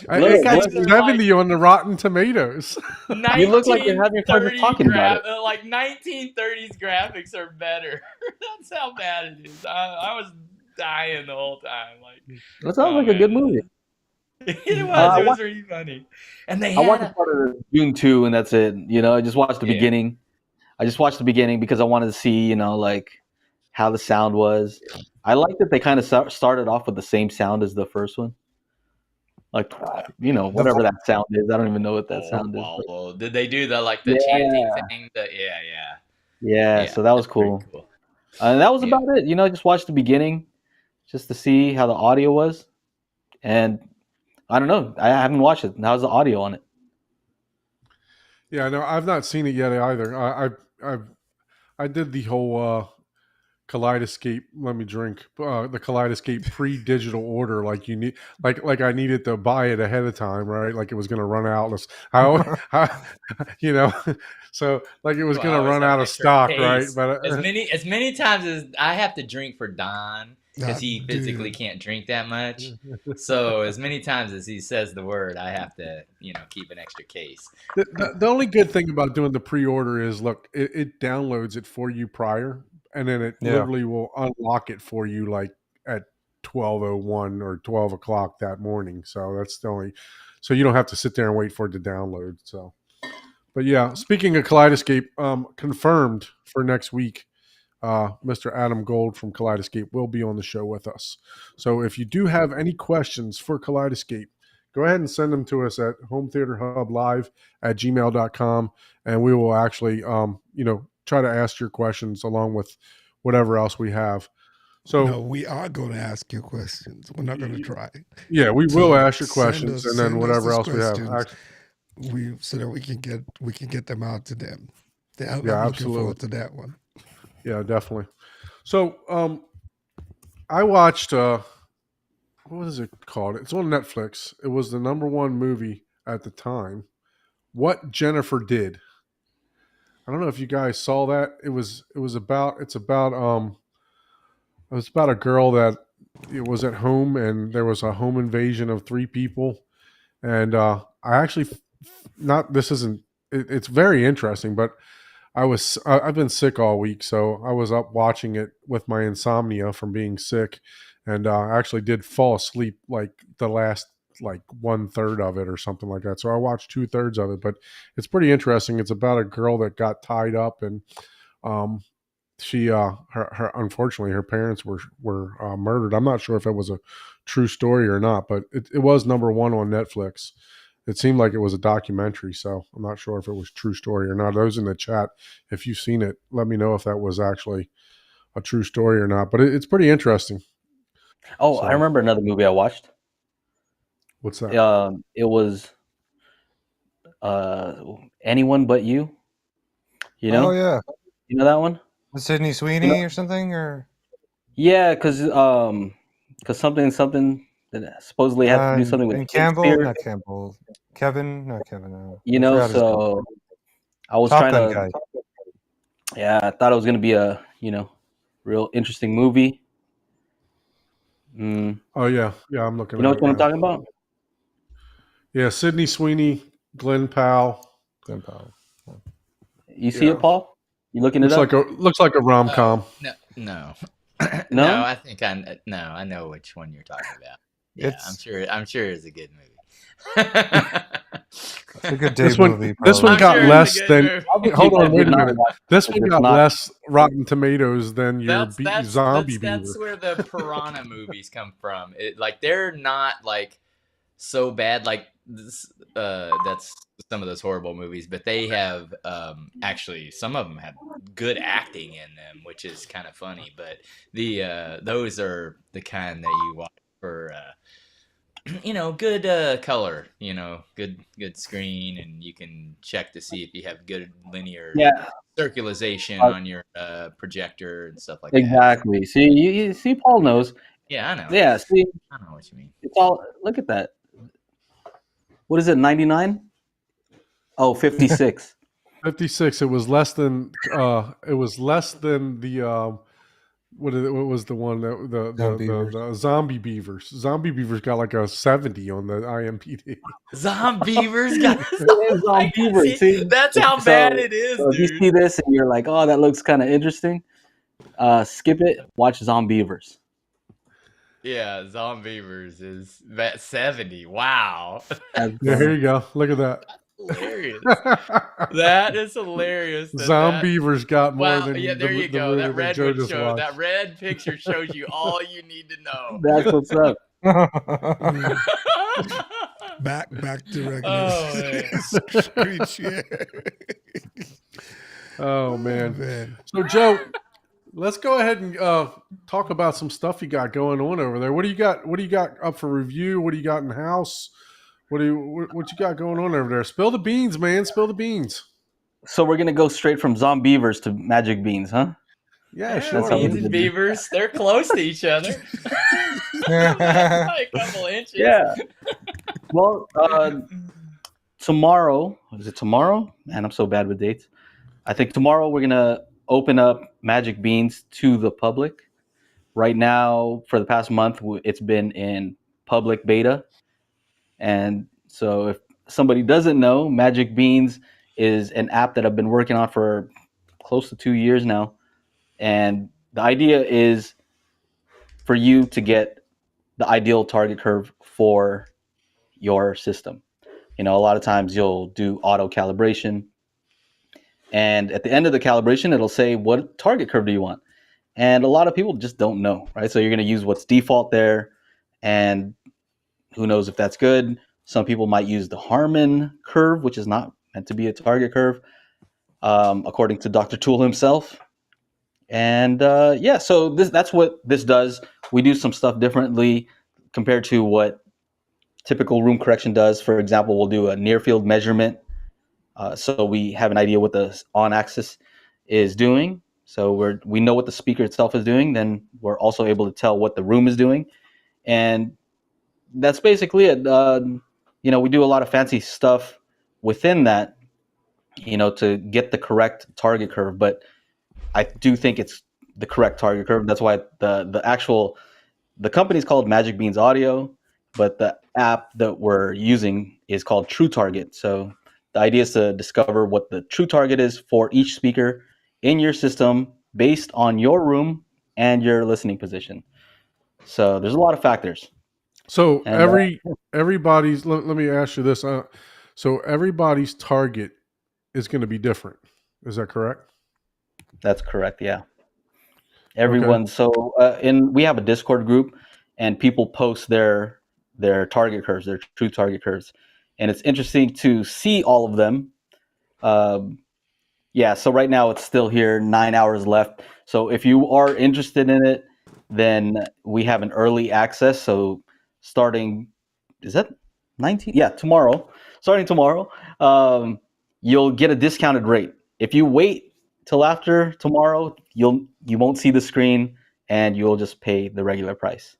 It got these are 70 on the Rotten Tomatoes. You look like you're having fun just talking about it. Like 1930s graphics are better. That's how bad it is. I was dying the whole time. Like That sounds like a good movie. It I was really funny. And they I had watched part of June 2 and that's it. You know, I just watched the Yeah. beginning. I just watched the beginning because I wanted to see, like how the sound was. I like that they kind of started off with the same sound as the first one. Like, whatever that sound is. I don't even know what that sound is. But well, did they do the Yeah. chanting thing? yeah, so that was that's pretty cool. And that was Yeah. about it. Just watch the beginning just to see how the audio was. And I don't know. I haven't watched it. How's the audio on it? Yeah, no, I've not seen it yet either. I did the whole Kaleidoscape. Let me drink. The Kaleidoscape pre-digital order, like you need, like I needed to buy it ahead of time, right? Like it was going to run out. So like it was going to run out of stock, right? But as many times as I have to drink for Don because he Dude. physically can't drink that much. So as many times as he says the word, I have to, keep an extra case. the only good thing about doing the pre-order is, look, it downloads it for you prior, and then it literally will unlock it for you like at 12:01 or 12 o'clock that morning. So that's the only. So you don't have to sit there and wait for it to download. So, but yeah, speaking of Kaleidoscape, confirmed for next week. Mr. Adam Gold from Kaleidoscape will be on the show with us. So if you do have any questions for Kaleidoscape, go ahead and send them to us at hometheaterhublive@gmail.com, and we will actually, try to ask your questions along with whatever else we have. So No, we are going to ask you questions. We're not going to try. yeah, we will So ask your questions, and then whatever those else we have. questions. So that we can get them out to them. I'm Yeah, looking absolutely. forward to that one. Yeah, definitely. So I watched what is it called? It's on Netflix. It was the #1 movie at the time. What Jennifer Did. I don't know if you guys saw that. It was about a girl that it was at home and there was a home invasion of 3 people. And I actually not this isn't it's very interesting, but I've been sick all week, so I was up watching it with my insomnia from being sick, and I actually did fall asleep like the last like 1/3 of it or something like that. So I watched 2/3 of it, but it's pretty interesting. It's about a girl that got tied up, and um, she her unfortunately her parents were murdered. I'm not sure if it was a true story or not, but it was #1 on Netflix. It seemed like it was a documentary, so I'm not sure if it was a true story or not. Those in the chat, if you've seen it, let me know if that was actually a true story or not. But it's pretty interesting. Oh, So I remember another movie I watched. what's that? It was Anyone But You. You know? Oh yeah, You know that one? Sydney Sweeney or something, or Yeah, because something that supposedly had to do something with and Campbell, Shakespeare. not Campbell, Kevin, not Kevin. You I know, forgot his name. so I was Top trying Gun to. guy. Yeah, I thought it was gonna be a real interesting movie. Mm. Oh yeah, I'm looking You know at which it one I'm now. talking about? Yeah, Sydney Sweeney, Glenn Powell. Glenn Powell. You see Yeah, it, Paul? You looking it looks up? like a rom com. No, no, No? no. I think I know which one you're talking about. Yeah, It's I'm sure it's a good movie. a good day This one, movie, this probably. one I'm got sure it's a less good than. movie. Obviously, Hold you on, guys wait did a not minute. watch it This because one it's got not. less Rotten Tomatoes than your Zombie Beaver. That's where the piranha movies come from. Like they're not like so bad like this, that's some of those horrible movies, but they have actually some of them have good acting in them, which is kind of funny. But the those are the kind that you watch for good color, good screen, and you can check to see if you have good linear Yeah, circulation on your projector and stuff like that. exactly. See, you see, Paul knows. Yeah, I know. Yeah, see, I know what you mean. it's all. Look at that. What is it? 99? Oh, 56. 56. It was less than. It was less than the. What was the one that the Zombie Beavers? Zombie Beavers got like a 70 on the IMDb. Zombievers, guys. It is on Beaver. See, That's how bad it is, so if you dude. see this and you're like, "Oh, that looks kind of interesting," skip it. Watch Zombievers. Yeah, Zombievers is at 70. Wow. That's Yeah, here you go. Look at that. Hilarious. That is hilarious. Zombievers got more Wow. than Yeah, there you the go. movie That that red Joe one just watched. that red picture shows you all you need to know. That's what's up. Back to regular Oh, man. screech. Yeah. Oh man. So Joe, let's go ahead and talk about some stuff you got going on over there. What do you got? What do you got up for review? What do you got in the house? What you got going on over there? Spill the beans, man. Spill the beans. So we're gonna go straight from Zombievers to Magic Beans, huh? Yeah, Yeah, sure. beans and beavers, they're close to each other. A couple inches. Yeah. Well, tomorrow, is it tomorrow? Man, I'm so bad with dates. I think tomorrow we're gonna open up Magic Beans to the public. Right now, for the past month, it's been in public beta. And so if somebody doesn't know, Magic Beans is an app that I've been working on for close to 2 years now. And the idea is for you to get the ideal target curve for your system. A lot of times you'll do auto calibration. And at the end of the calibration, it'll say, what target curve do you want? And a lot of people just don't know, right? So you're going to use what's default there. And who knows if that's good. Some people might use the Harman curve, which is not meant to be a target curve. according to Dr. Tool himself. And yeah, so that's what this does. We do some stuff differently compared to what typical room correction does. For example, we'll do a near field measurement. So we have an idea what the on axis is doing. So we know what the speaker itself is doing. Then we're also able to tell what the room is doing. And that's basically it. We do a lot of fancy stuff within that, to get the correct target curve. But I do think it's the correct target curve. That's why the company is called Magic Beans Audio, but the app that we're using is called True Target. So the idea is to discover what the true target is for each speaker in your system based on your room and your listening position. So there's a lot of factors. So And everybody's. Let me ask you this. So everybody's target is going to be different. Is that correct? that's correct. Yeah. Okay. Everyone. So we have a Discord group, and people post their target curves, their true target curves, and it's interesting to see all of them. Yeah. So right now it's still here, 9 hours left. So if you are interested in it, then we have an early access. So starting, is that 19? Yeah, tomorrow. Starting tomorrow, you'll get a discounted rate. If you wait till after tomorrow, you won't see the screen, and you'll just pay the regular price.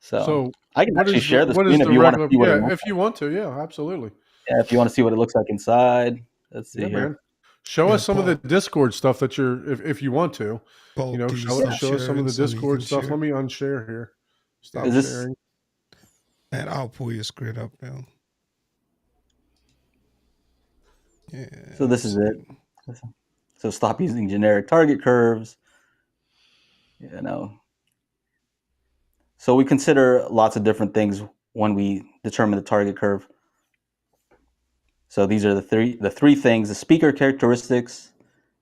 So I can actually share the what is screen if the you want to regular? see what it Yeah, looks if you want to, yeah, absolutely. Yeah, if you want to see what it looks like inside. Let's see Yeah, here. man. Show Yeah, us some of the Paul. Discord stuff that if you want to. Paul, can you Show stop us some of sharing the so that you can Discord stuff. share? Let me unshare here. Stop Is this sharing. And I'll pull your screen up now. Yeah. so? This let's is see. it. So stop using generic target curves. So we consider lots of different things when we determine the target curve. So these are the three things: the speaker characteristics,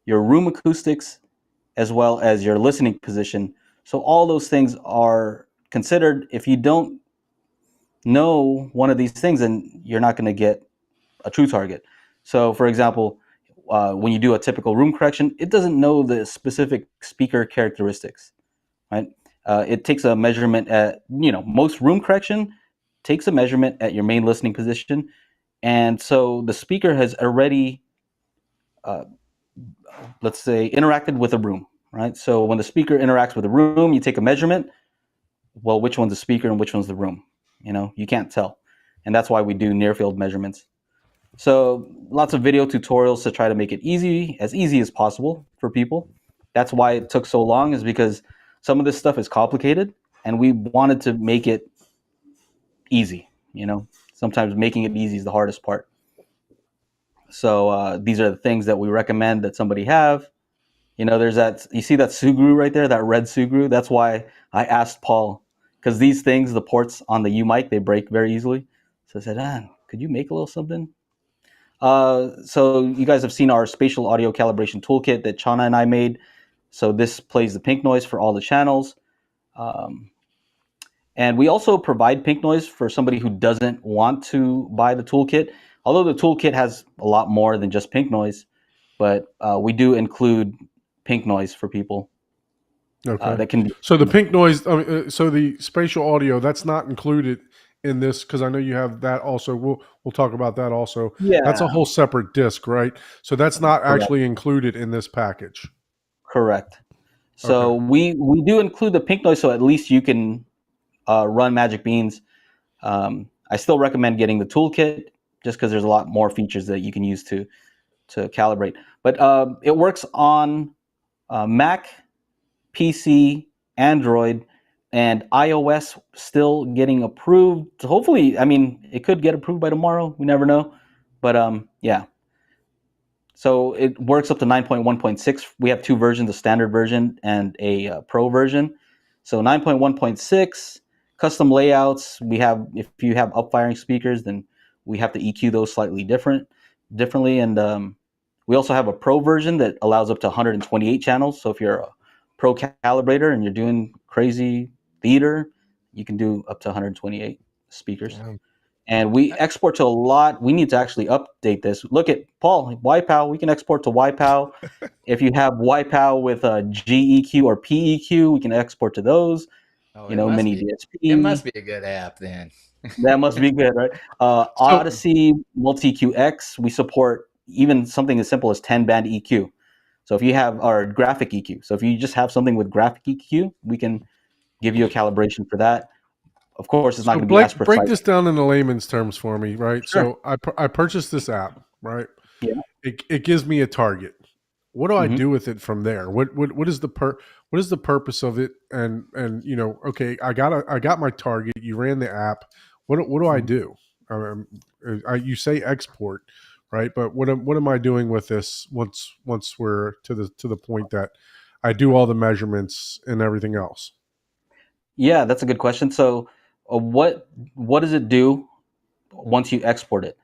your room acoustics, as well as your listening position. So all those things are considered. If you don't know one of these things, then you're not going to get a true target. So for example, when you do a typical room correction, it doesn't know the specific speaker characteristics, right? It takes a measurement at, most room correction takes a measurement at your main listening position. And so the speaker has already, let's say, interacted with a room, right? So when the speaker interacts with a room, you take a measurement. Well, which one's the speaker and which one's the room? You can't tell. And that's why we do near field measurements. So lots of video tutorials to try to make it easy as possible for people. That's why it took so long, is because some of this stuff is complicated and we wanted to make it easy. Sometimes making it easy is the hardest part. So these are the things that we recommend that somebody have. There's you see that Sugru right there, that red Sugru. That's why I asked Paul, because these things, the ports on the U mic, they break very easily. So I said, could you make a little something? So you guys have seen our spatial audio calibration toolkit that Chana and I made. So this plays the pink noise for all the channels. And we also provide pink noise for somebody who doesn't want to buy the toolkit. Although the toolkit has a lot more than just pink noise, but we do include pink noise for people. Okay. That can be. So the pink noise. So the spatial audio, that's not included in this, because I know you have that also. We'll talk about that also. Yeah. That's a whole separate disc, right? So that's not Correct. actually included in this package. Correct. So we do include the pink noise, so at least you can run Magic Beans. I still recommend getting the toolkit just because there's a lot more features that you can use to calibrate. But it works on Mac, PC, Android, and iOS still getting approved. Hopefully, it could get approved by tomorrow. We never know. But yeah. So it works up to 9.1.6. We have two versions, a standard version and a pro version. So 9.1.6, custom layouts. If you have up-firing speakers, then we have to EQ those slightly differently. And we also have a pro version that allows up to 128 channels. So if you're a pro calibrator and you're doing crazy theater, you can do up to 128 speakers. Damn. And we export to a lot. We need to actually update this. Look at Paul, YPOW. We can export to YPOW. If you have YPOW with a GEQ or PEQ, we can export to those. Oh, You know, mini it must DSP. be a good app then. That must be good, right? So Odyssey Multi-QX, we support even something as simple as 10-band EQ. So if you have our graphic EQ, so if you just have something with graphic EQ, we can give you a calibration for that. Of course, it's not so going to be as break precise. this down into layman's terms for me, right? Sure. So I purchased this app, right? Yeah. It gives me a target. What do I Mhm. do with it from there? What is what is the purpose of it? And you know, okay, I got my target. You ran the app. What do I Mhm. do? You say export, right? But what am I doing with this once we're to the point that I do all the measurements and everything else? Yeah, that's a good question. So, what does it do once you export it?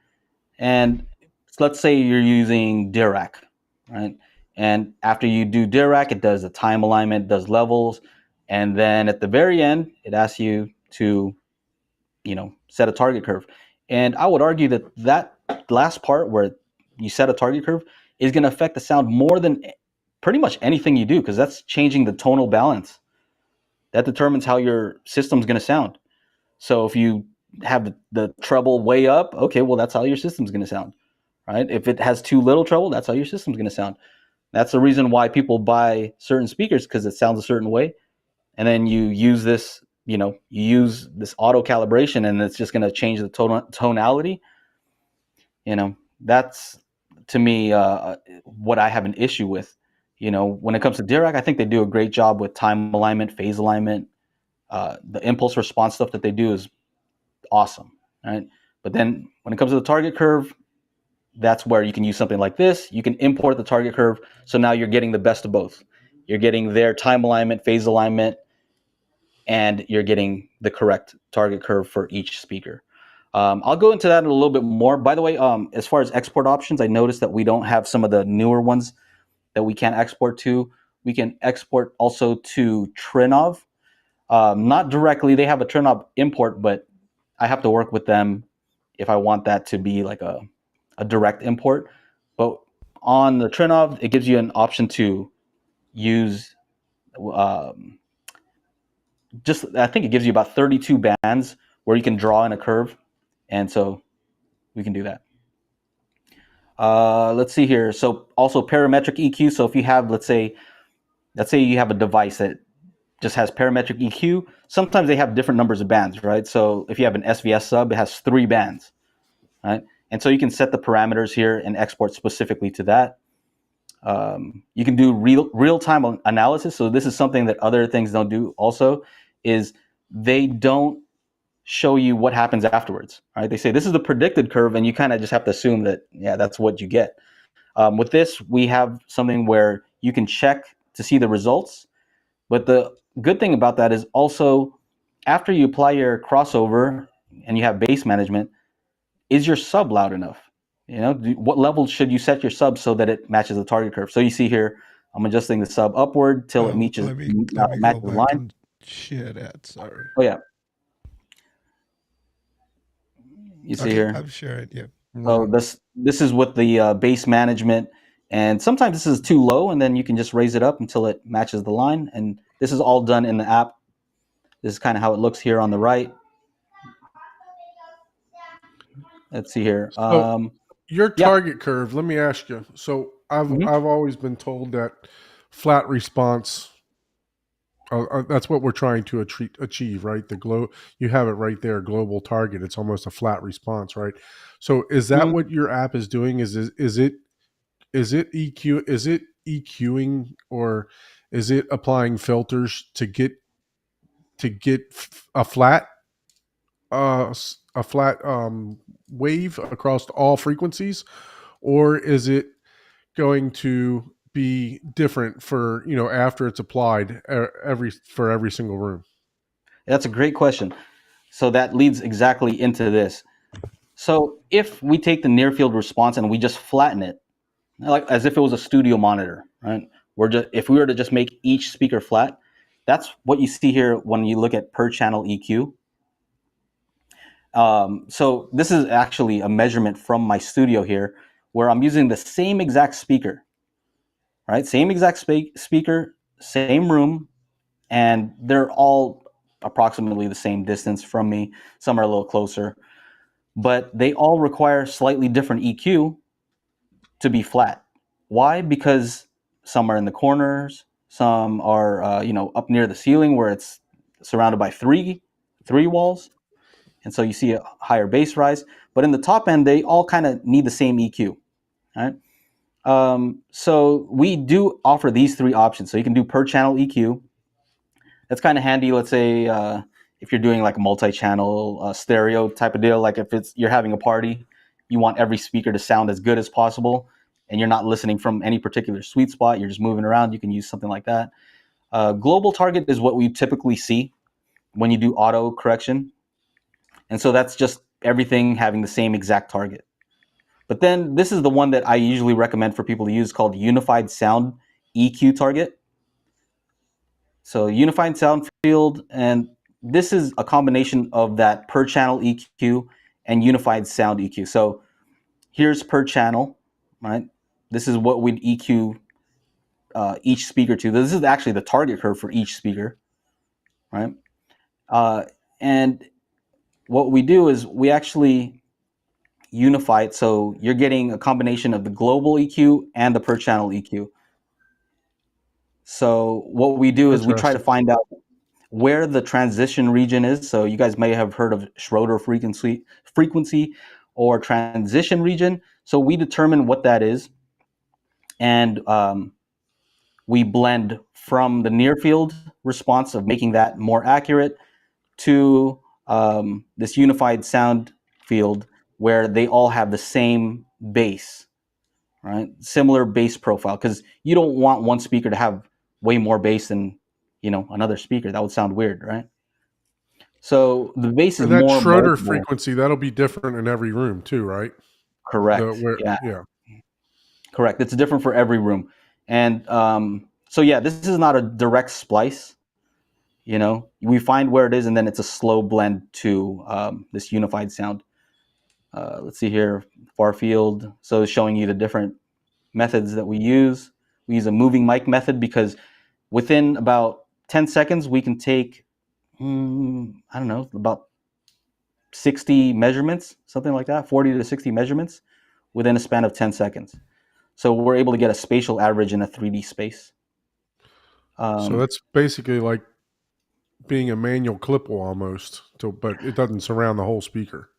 And let's say you're using Dirac, right? And after you do Dirac, it does the time alignment, does levels, and then at the very end, it asks you to, set a target curve. And I would argue that that last part where you set a target curve is going to affect the sound more than pretty much anything you do, because that's changing the tonal balance. That determines how your system's going to sound. So if you have the treble way up, okay, well, that's how your system's going to sound, right? If it has too little treble, that's how your system's going to sound. That's the reason why people buy certain speakers, because it sounds a certain way. And then you use this, you use this auto calibration, and it's just going to change the tonality. That's to me what I have an issue with. When it comes to Dirac, I think they do a great job with time alignment, phase alignment. The impulse response stuff that they do is awesome, right? But then when it comes to the target curve, that's where you can use something like this. You can import the target curve, so now you're getting the best of both. You're getting their time alignment, phase alignment, and you're getting the correct target curve for each speaker. I'll go into that in a little bit more. By the way, as far as export options, I noticed that we don't have some of the newer ones that we can export to. We can export also to Trinov. Not directly, they have a Trinov import, but I have to work with them if I want that to be like a direct import. But on the Trinov, it gives you an option to use um, I think it gives you about 32 bands where you can draw in a curve. And so we can do that. Let's see here. So also parametric EQ. So if you have, let's say you have a device that just has parametric EQ. Sometimes they have different numbers of bands, right? So if you have an SVS sub, it has 3 bands, right? And so you can set the parameters here and export specifically to that. You can do real-time analysis. So this is something that other things don't do also, is they don't show you what happens afterwards, right? They say this is the predicted curve, and you kind of just have to assume that, yeah, that's what you get. With this, we have something where you can check to see the results. But the good thing about that is also after you apply your crossover and you have bass management, is your sub loud enough? What level should you set your sub so that it matches the target curve? So you see here, I'm adjusting the sub upward till it Let me go matches the back line. and share that. Sorry. Oh yeah, you see Okay, here. I'm sharing. Yeah. So this is with the base management, and sometimes this is too low, and then you can just raise it up until it matches the line. And this is all done in the app. This is kind of how it looks here on the right. Let's see here. So your Yeah. target curve, let me ask you. So Mhm. I've always been told that flat response, that's what we're trying to achieve, right? You have it right there, global target. It's almost a flat response, right? So is that Mhm. what your app is doing? Is it EQing, or is it applying filters to get a flat wave across all frequencies, or is it going to be different for after it's applied for every single room? That's a great question. So that leads exactly into this. So if we take the near field response and we just flatten it, like as if it was a studio monitor, right? If we were to just make each speaker flat, that's what you see here when you look at per channel EQ. So this is actually a measurement from my studio here, where I'm using the same exact speaker, right? Same exact speaker, same room, and they're all approximately the same distance from me. Some are a little closer, but they all require slightly different EQ to be flat. Why? Because some are in the corners, some are up near the ceiling where it's surrounded by three walls, and so you see a higher bass rise. But in the top end, they all kind of need the same EQ, right? So we do offer these three options. So you can do per channel EQ. That's kind of handy. Let's say if you're doing like a multi-channel stereo type of deal, like if you're having a party, you want every speaker to sound as good as possible, and you're not listening from any particular sweet spot. You're just moving around. You can use something like that. Global target is what we typically see when you do auto correction, and so that's just everything having the same exact target. But then this is the one that I usually recommend for people to use, called Unified Sound EQ Target. So Unified Sound Field, and this is a combination of that per channel EQ and Unified Sound EQ. So here's per channel, right? This is what we'd EQ each speaker to. This is actually the target curve for each speaker, right? And what we do is we actually unify it, so you're getting a combination of the global EQ and the per channel EQ. So what we do is we try to find out where the transition region is. So you guys may have heard of Schroeder frequency or transition region. So we determine what that is, and we blend from the near field response of making that more accurate to this unified sound field where they all have the same bass, right? Similar bass profile, because you don't want one speaker to have way more bass than another speaker. That would sound weird, right? So the bass is And that more Schroeder moldable. frequency, that'll be different in every room too, right? Correct. Yeah. Correct. It's different for every room. And so yeah, this is not a direct splice. We find where it is, and then it's a slow blend to this unified sound. Let's see here, far field. So it's showing you the different methods that we use. We use a moving mic method because within about 10 seconds, we can take, I don't know, about 60 measurements, something like that, 40 to 60 measurements within a span of 10 seconds. So we're able to get a spatial average in a 3D space. So that's basically like being a manual clipple almost, but it doesn't surround the whole speaker.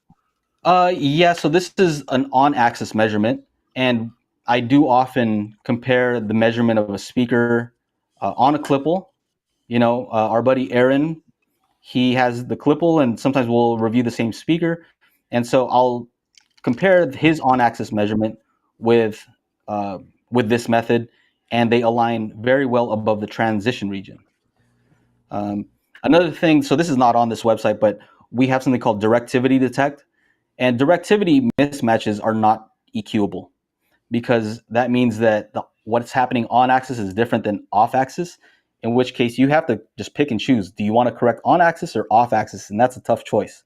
Yeah, so this is an on-axis measurement, and I do often compare the measurement of a speaker on a clipple. Our buddy Aaron, he has the clipple, and sometimes we'll review the same speaker, and so I'll compare his on-axis measurement with this method, and they align very well above the transition region. Another thing, so this is not on this website, but we have something called directivity detect, and directivity mismatches are not EQable because that means that what's happening on axis is different than off axis, in which case you have to just pick and choose. Do you want to correct on axis or off axis? And that's a tough choice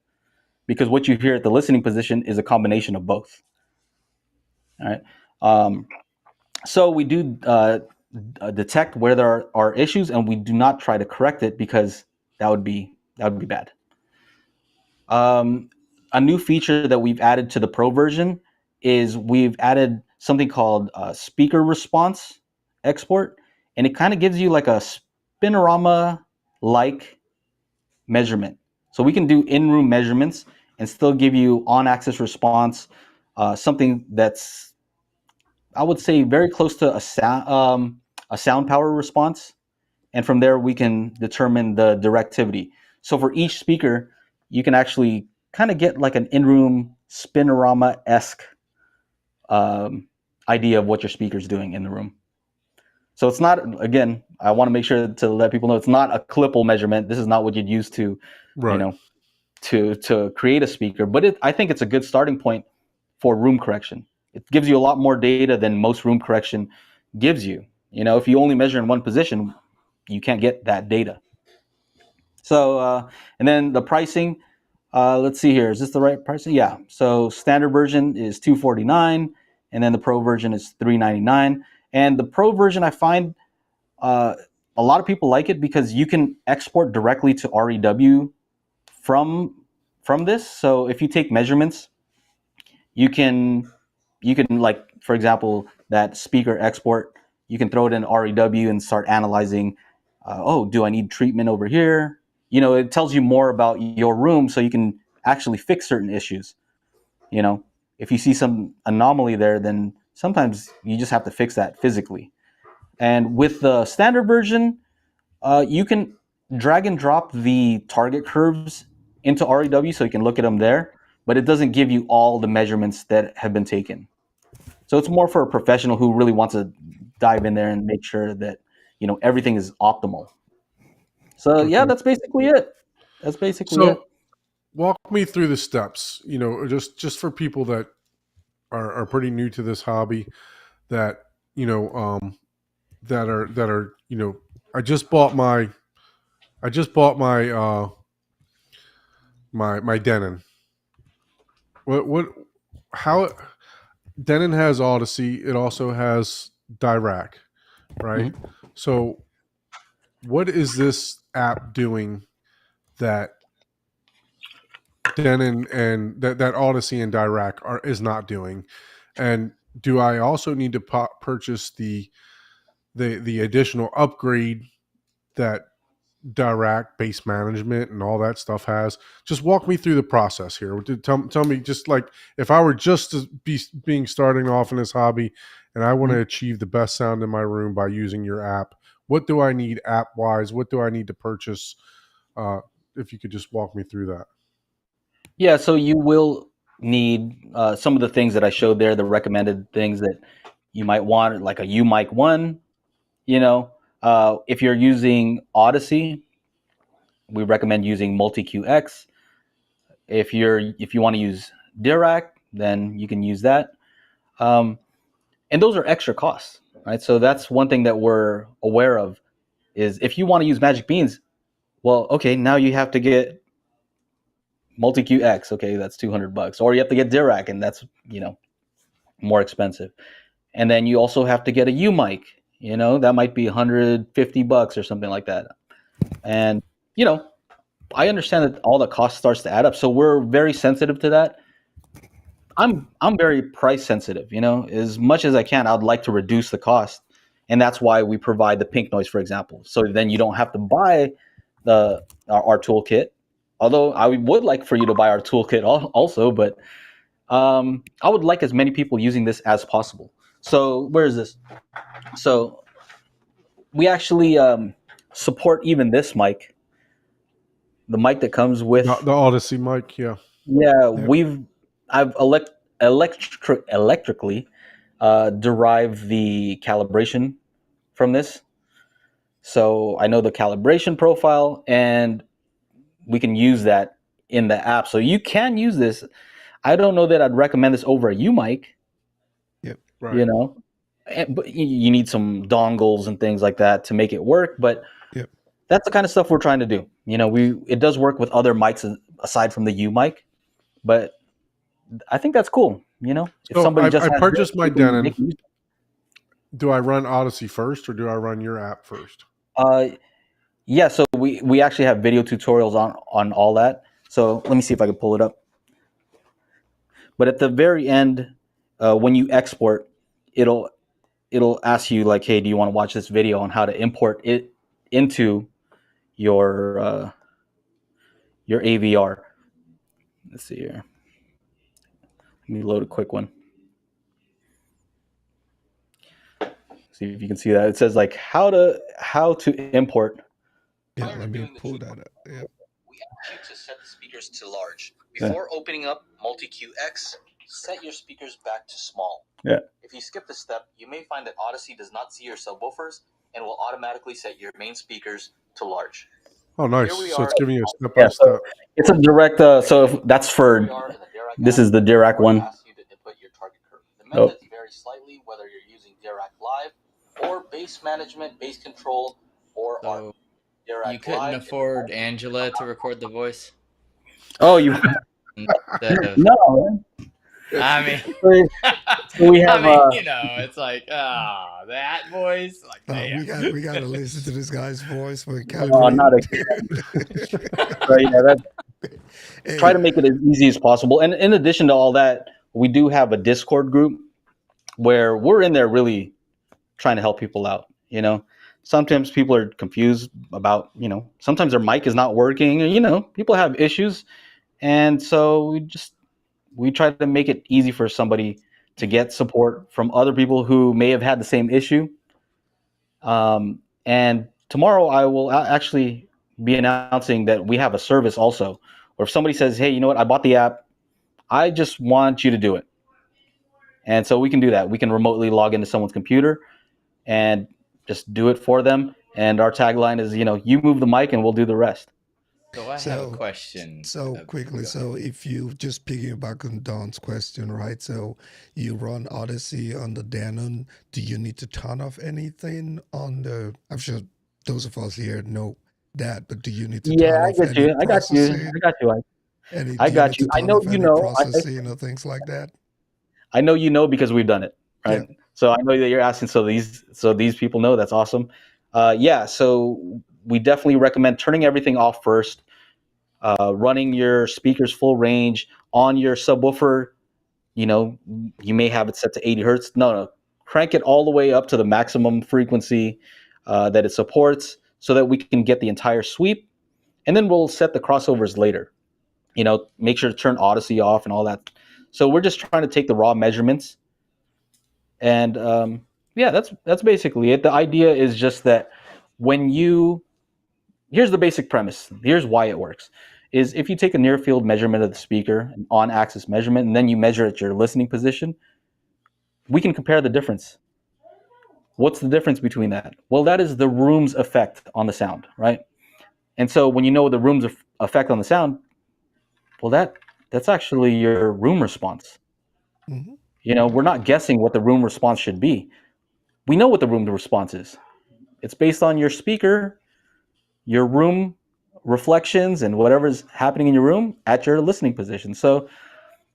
because what you hear at the listening position is a combination of both. All right. So we do detect where there are issues, and we do not try to correct it because that would be bad. A new feature that we've added to the Pro version is we've added something called speaker response export, and it kind of gives you like a spinorama-like measurement. So we can do in-room measurements and still give you on-axis response, something that's, I would say, very close to a sound power response. And from there, we can determine the directivity. So for each speaker, you can actually kind of get like an in-room spinorama-esque idea of what your speaker's doing in the room. So it's not, again, I want to make sure to let people know it's not a clipple measurement. This is not what you'd use to, Right. To create a speaker. But I think it's a good starting point for room correction. It gives you a lot more data than most room correction gives you. If you only measure in one position, you can't get that data. So, and then the pricing, Let's see here. Is this the right pricing? Yeah. So standard version is $249, and then the pro version is $399. And the pro version, I find uh, a lot of people like it because you can export directly to REW from this. So if you take measurements, you can like, for example, that speaker export, you can throw it in REW and start analyzing. Oh, do I need treatment over here? You know, it tells you more about your room, so you can actually fix certain issues. You know, if you see some anomaly there, then sometimes you just have to fix that physically. And with the standard version, you can drag and drop the target curves into REW, so you can look at them there, but it doesn't give you all the measurements that have been taken. So it's more for a professional who really wants to dive in there and make sure that, you know, everything is optimal. So yeah, Okay. that's basically it. That's basically it. So walk me through the steps, you know, just for people that are pretty new to this hobby, that, you know, that are, you know, I just bought my my Denon. What how Denon has Odyssey, it also has Dirac, right? Mhm. So what is this app doing that Denon and that Odyssey and Dirac is not doing? And do I also need to purchase the additional upgrade that Dirac base management and all that stuff has? Just walk me through the process here. Tell me, just like, if I were just to being starting off in this hobby and I want to achieve the best sound in my room by using your app, what do I need app wise? What do I need to purchase? If you could just walk me through that. Yeah, so you will need some of the things that I showed there, the recommended things that you might want, like a U mic 1. You know, if you're using Odyssey, we recommend using Multi-QX. If you want to use Dirac, then you can use that. Um, and those are extra costs, right? So that's one thing that we're aware of, is if you want to use Magic Beans, well, okay, now you have to get Multi-QX. Okay, that's $200, or you have to get Dirac, and that's, you know, more expensive. And then you also have to get a U mic. You know, that might be $150 or something like that. And you know, I understand that all the cost starts to add up, so we're very sensitive to that. I'm very price sensitive. You know, as much as I can, I'd like to reduce the cost, and that's why we provide the pink noise, for example. So then you don't have to buy our toolkit. Although I would like for you to buy our toolkit also, but I would like as many people using this as possible. So where is this? So we actually support even this mic, the mic that comes with. The Odyssey mic, yeah. Yeah, Yep. I've electrically derived the calibration from this, so I know the calibration profile, and we can use that in the app. So you can use this. I don't know that I'd recommend this over a U mic. Yep. Right. You know, but you need some dongles and things like that to make it work. But Yep. that's the kind of stuff we're trying to do. You know, it does work with other mics aside from the U mic, but I think that's cool. You know, if So somebody just I has this, purchased my they Denon. can use it. Do I run Odyssey first, or do I run your app first? Yeah. So we actually have video tutorials on all that. So let me see if I can pull it up. But at the very end, when you export, it'll ask you like, hey, do you want to watch this video on how to import it into your AVR? Let's see here. Let me load a quick one. See if you can see that. It says like how to import. Yeah, let me pull that up. Yep. We ask you to set the speakers to large. Before opening up Multi-QX, set your speakers back to small. Yeah. If you skip this step, you may find that Odyssey does not see your subwoofers and will automatically set your main speakers to large. Oh, nice. Here we So are. it's giving you a step Yeah, by so step. it's a direct. So if that's for. This is the Dirac one. Asks you to input your target curve. The methods vary slightly whether you're using Dirac Live or base management, base control, or So Dirac you couldn't Live. afford Angela to record the voice? Oh, you Instead of, no. I mean, So we have it's like, that voice, like, We damn. got to listen to this guy's voice for not calibrating. so yeah, that try Hey, to make it as easy as possible. And in addition to all that, we do have a Discord group where we're in there really trying to help people out. Sometimes people are confused about, sometimes their mic is not working, people have issues. And so we try to make it easy for somebody to get support from other people who may have had the same issue. And tomorrow I will actually be announcing that we have a service also, where if somebody says, hey, you know what, I bought the app, I just want you to do it. And so we can do that. We can remotely log into someone's computer and just do it for them. And our tagline is, you move the mic and we'll do the rest. So I have a question. So quickly, so if you just piggyback on Don's question, right? So you run Odyssey on the Denon. Do you need to turn off anything on the? I'm sure those of us here know that, but do you need to Yeah, turn I off get any you. I got you. processing? I got you. I Do you need got to you. I turn know off you any know. processing or things like that? I know you know because we've done it, right? Yeah. So I know that you're asking. So these people know. That's awesome. Yeah. So we definitely recommend turning everything off first. Running your speakers full range on your subwoofer. You may have it set to 80 hertz. No, crank it all the way up to the maximum frequency that it supports, so that we can get the entire sweep, and then we'll set the crossovers later. Make sure to turn Odyssey off and all that. So we're just trying to take the raw measurements, and yeah, that's basically it. The idea is just that when you here's the basic premise. Here's why it works. Is if you take a near field measurement of the speaker, an on axis measurement, and then you measure at your listening position, we can compare the difference. What's the difference between that? Well, that is the room's effect on the sound, right? And so when you know the room's effect on the sound, well, that's actually your room response. Hmm. We're not guessing what the room response should be. We know what the room response is. It's based on your speaker, your room reflections, and whatever's happening in your room at your listening position. So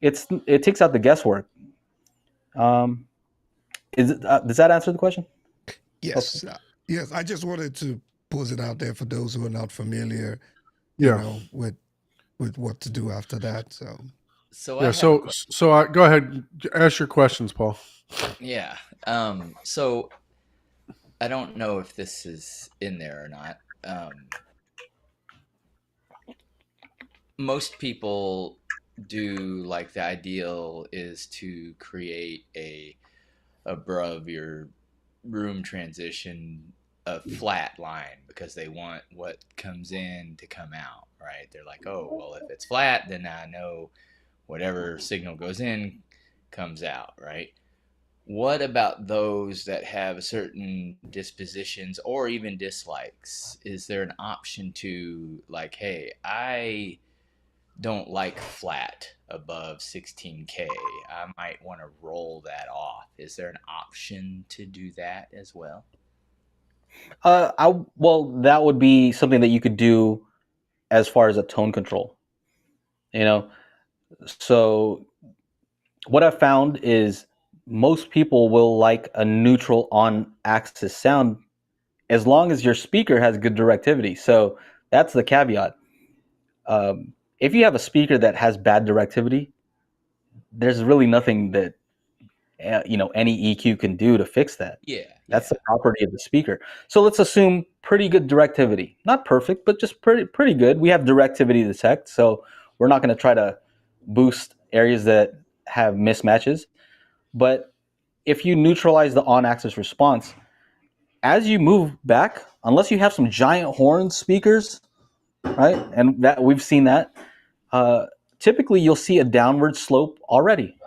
it takes out the guesswork. Um, does that answer the question? Yes. Hopefully. Yes. I just wanted to put it out there for those who are not familiar, Yeah. with what to do after that. So So Yeah. I have a So go ahead. Ask your questions, Paul. yeah. So I don't know if this is in there or not. Most people do, like, the ideal is to create a above your room transition a flat line, because they want what comes in to come out, right? They're like, oh, well, if it's flat, then I know whatever signal goes in comes out, right? What about those that have certain dispositions or even dislikes? Is there an option to, like, hey, I don't like flat above 16K. I might want to roll that off. Is there an option to do that as well? Well, that would be something that you could do as far as a tone control. So what I've found is most people will like a neutral on axis sound as long as your speaker has good directivity. So that's the caveat. If you have a speaker that has bad directivity, there's really nothing that any EQ can do to fix that. Yeah, That's yeah. the property of the speaker. So let's assume pretty good directivity, not perfect, but just pretty good. We have directivity detect, so we're not going to try to boost areas that have mismatches. But if you neutralize the on-axis response, as you move back, unless you have some giant horn speakers, right? And that we've seen that. Typically, you'll see a downward slope already.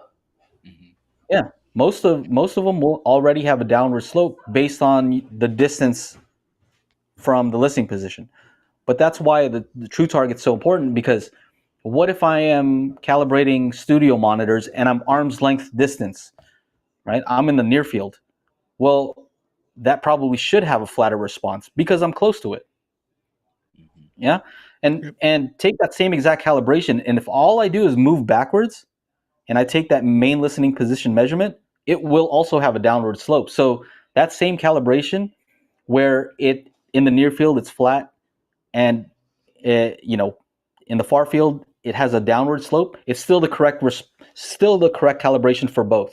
Mm-hmm. Yeah, most of them will already have a downward slope based on the distance from the listening position. But that's why the true target's so important, because what if I am calibrating studio monitors and I'm arm's length distance, right? I'm in the near field. Well, that probably should have a flatter response because I'm close to it. Mm-hmm. Yeah. Yep. And take that same exact calibration, and if all I do is move backwards and I take that main listening position measurement, it will also have a downward slope. So that same calibration where it in the near field it's flat, and in the far field it has a downward slope, it's still still the correct calibration for both.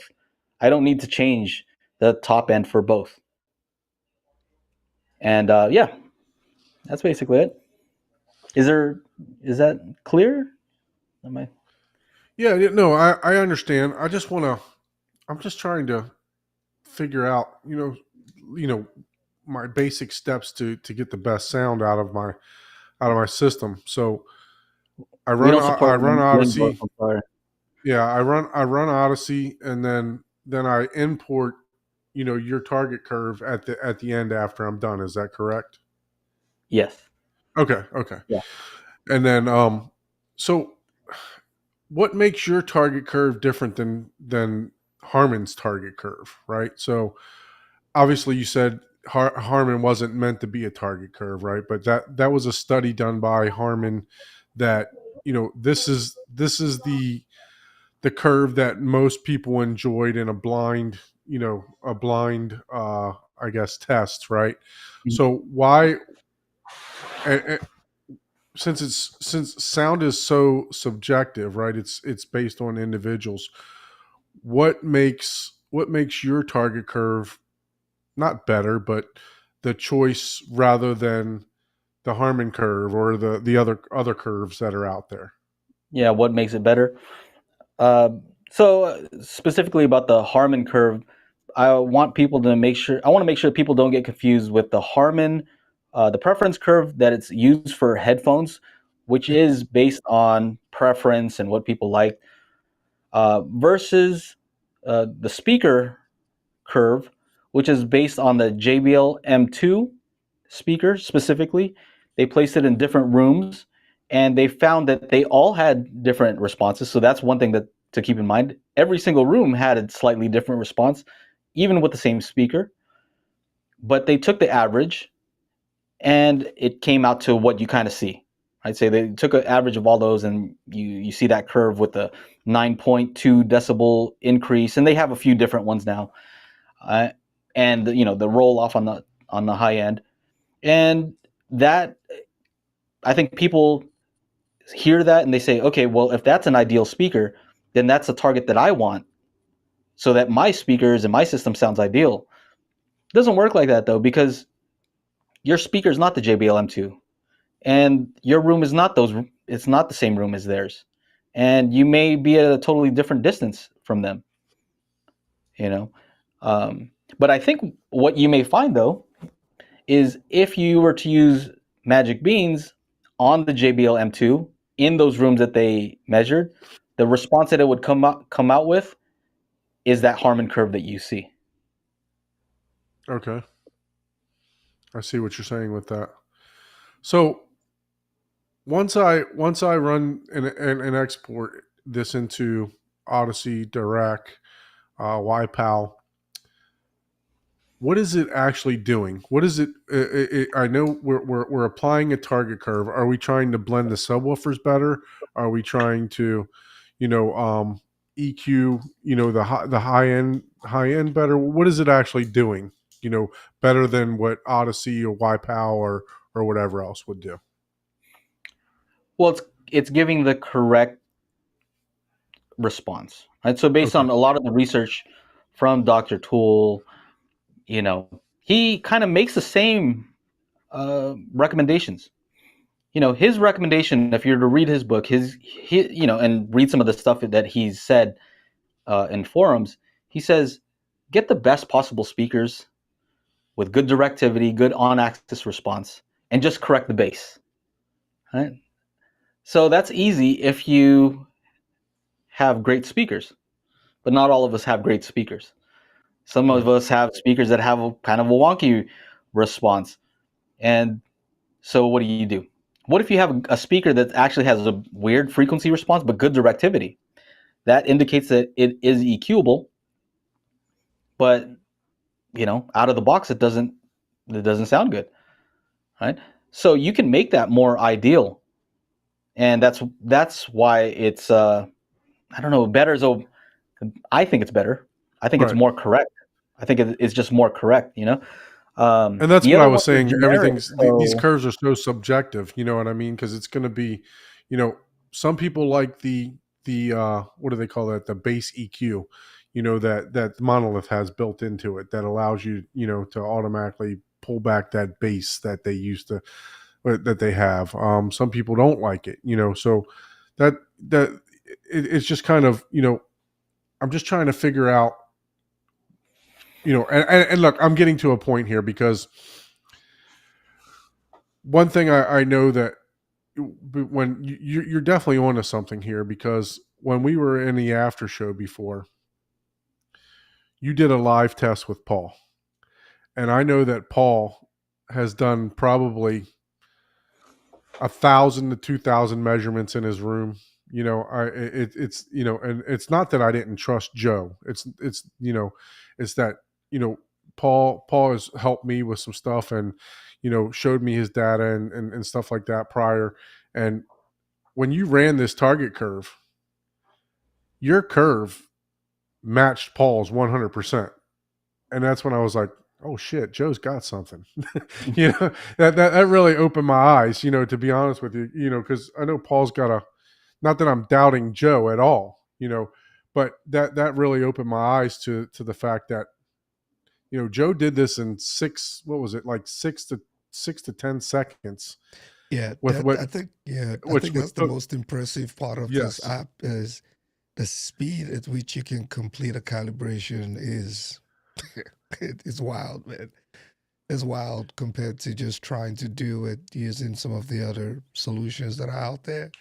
I don't need to change the top end for both. And yeah, that's basically it. Is that clear? Am I? Yeah, no, I understand. I'm just trying to figure out, my basic steps to get the best sound out of my system. So We don't I support run wind both. Odyssey. I'm sorry. Yeah, I run Odyssey, and then I import, your target curve at the end after I'm done. Is that correct? Yes. Okay, okay. Yeah. And then so what makes your target curve different than Harman's target curve, right? So obviously you said Harman wasn't meant to be a target curve, right? But that was a study done by Harman that, this is the curve that most people enjoyed in a blind I guess test, right? So why, and since sound is so subjective, right? It's based on individuals. What makes your target curve not better, but the choice rather than the Harman curve or the other curves that are out there? Yeah. What makes it better? So specifically about the Harman curve, I want to make sure people don't get confused with the Harman, the preference curve that it's used for headphones, which is based on preference and what people like, versus the speaker curve, which is based on the JBL M2 speaker specifically. They placed it in different rooms, and they found that they all had different responses. So that's one thing to keep in mind. Every single room had a slightly different response, even with the same speaker. But they took the average, and it came out to what you kind of see. I'd say they took an average of all those, and you see that curve with the 9.2 decibel increase, and they have a few different ones now, uh, and the roll off on the high end, and that I think people hear that and they say, okay, well, if that's an ideal speaker, then that's a target that I want, so that my speakers and my system sounds ideal. It doesn't work like that though, because your speaker is not the JBL M2, and your room is not those. It's not the same room as theirs, and you may be at a totally different distance from them. You know, but I think what you may find though is if you were to use magic beans on the JBL M2 in those rooms that they measured, the response that it would come out with is that Harman curve that you see. Okay, I see what you're saying with that. So once I run and export this into Odyssey, Dirac, YPAL, what is it actually doing? What is it? I know we're applying a target curve. Are we trying to blend the subwoofers better? Are we trying to, EQ, the high end better? What is it actually doing? Better than what Odyssey or YPAL or whatever else would do. Well, it's giving the correct response, right? So based Okay. on a lot of the research from Dr. Toole, he kind of makes the same recommendations. His recommendation, if you're to read his book, and read some of the stuff that he's said in forums, he says, get the best possible speakers with good directivity, good on-axis response, and just correct the bass. Right? So that's easy if you have great speakers, but not all of us have great speakers. Some of us have speakers that have kind of a wonky response. And so what do? What if you have a speaker that actually has a weird frequency response but good directivity? That indicates that it is EQable, but out of the box it doesn't sound good, right? So you can make that more ideal, and that's why it's I don't know, better is I think it's better. I think it's Right. more correct. I think it's just more correct, you know. And that's The what I other was ones are saying. generic, Everything's these so curves are so subjective. You know what I mean? Because it's going to be, you know, some people like the what do they call that? The base EQ. You know that Monolith has built into it that allows you, you know, to automatically pull back that bass that they used to that they have. Some people don't like it. You know, so that it's just kind of, you know, I'm just trying to figure out, you know, and look, I'm getting to a point here because one thing I know that when you're definitely onto something here, because when we were in the after show before, you did a live test with Paul, and I know that Paul has done probably 1,000 to 2,000 measurements in his room. You know, it's you know, and it's not that I didn't trust Joe. It's you know, it's that, you know, Paul has helped me with some stuff, and, you know, showed me his data and stuff like that prior. And when you ran this target curve, your curve matched Paul's 100%. And that's when I was like, oh shit, Joe's got something. You know, that really opened my eyes, you know, to be honest with you, you know, because I know Paul's got a, not that I'm doubting Joe at all, you know, but that really opened my eyes to the fact that, you know, Joe did this in what was it, like 6 to 10 seconds Yeah, with what, I think which that's the took, most impressive part of this yes. app is the speed at which you can complete a calibration is it is wild, man. It's wild compared to just trying to do it using some of the other solutions that are out there.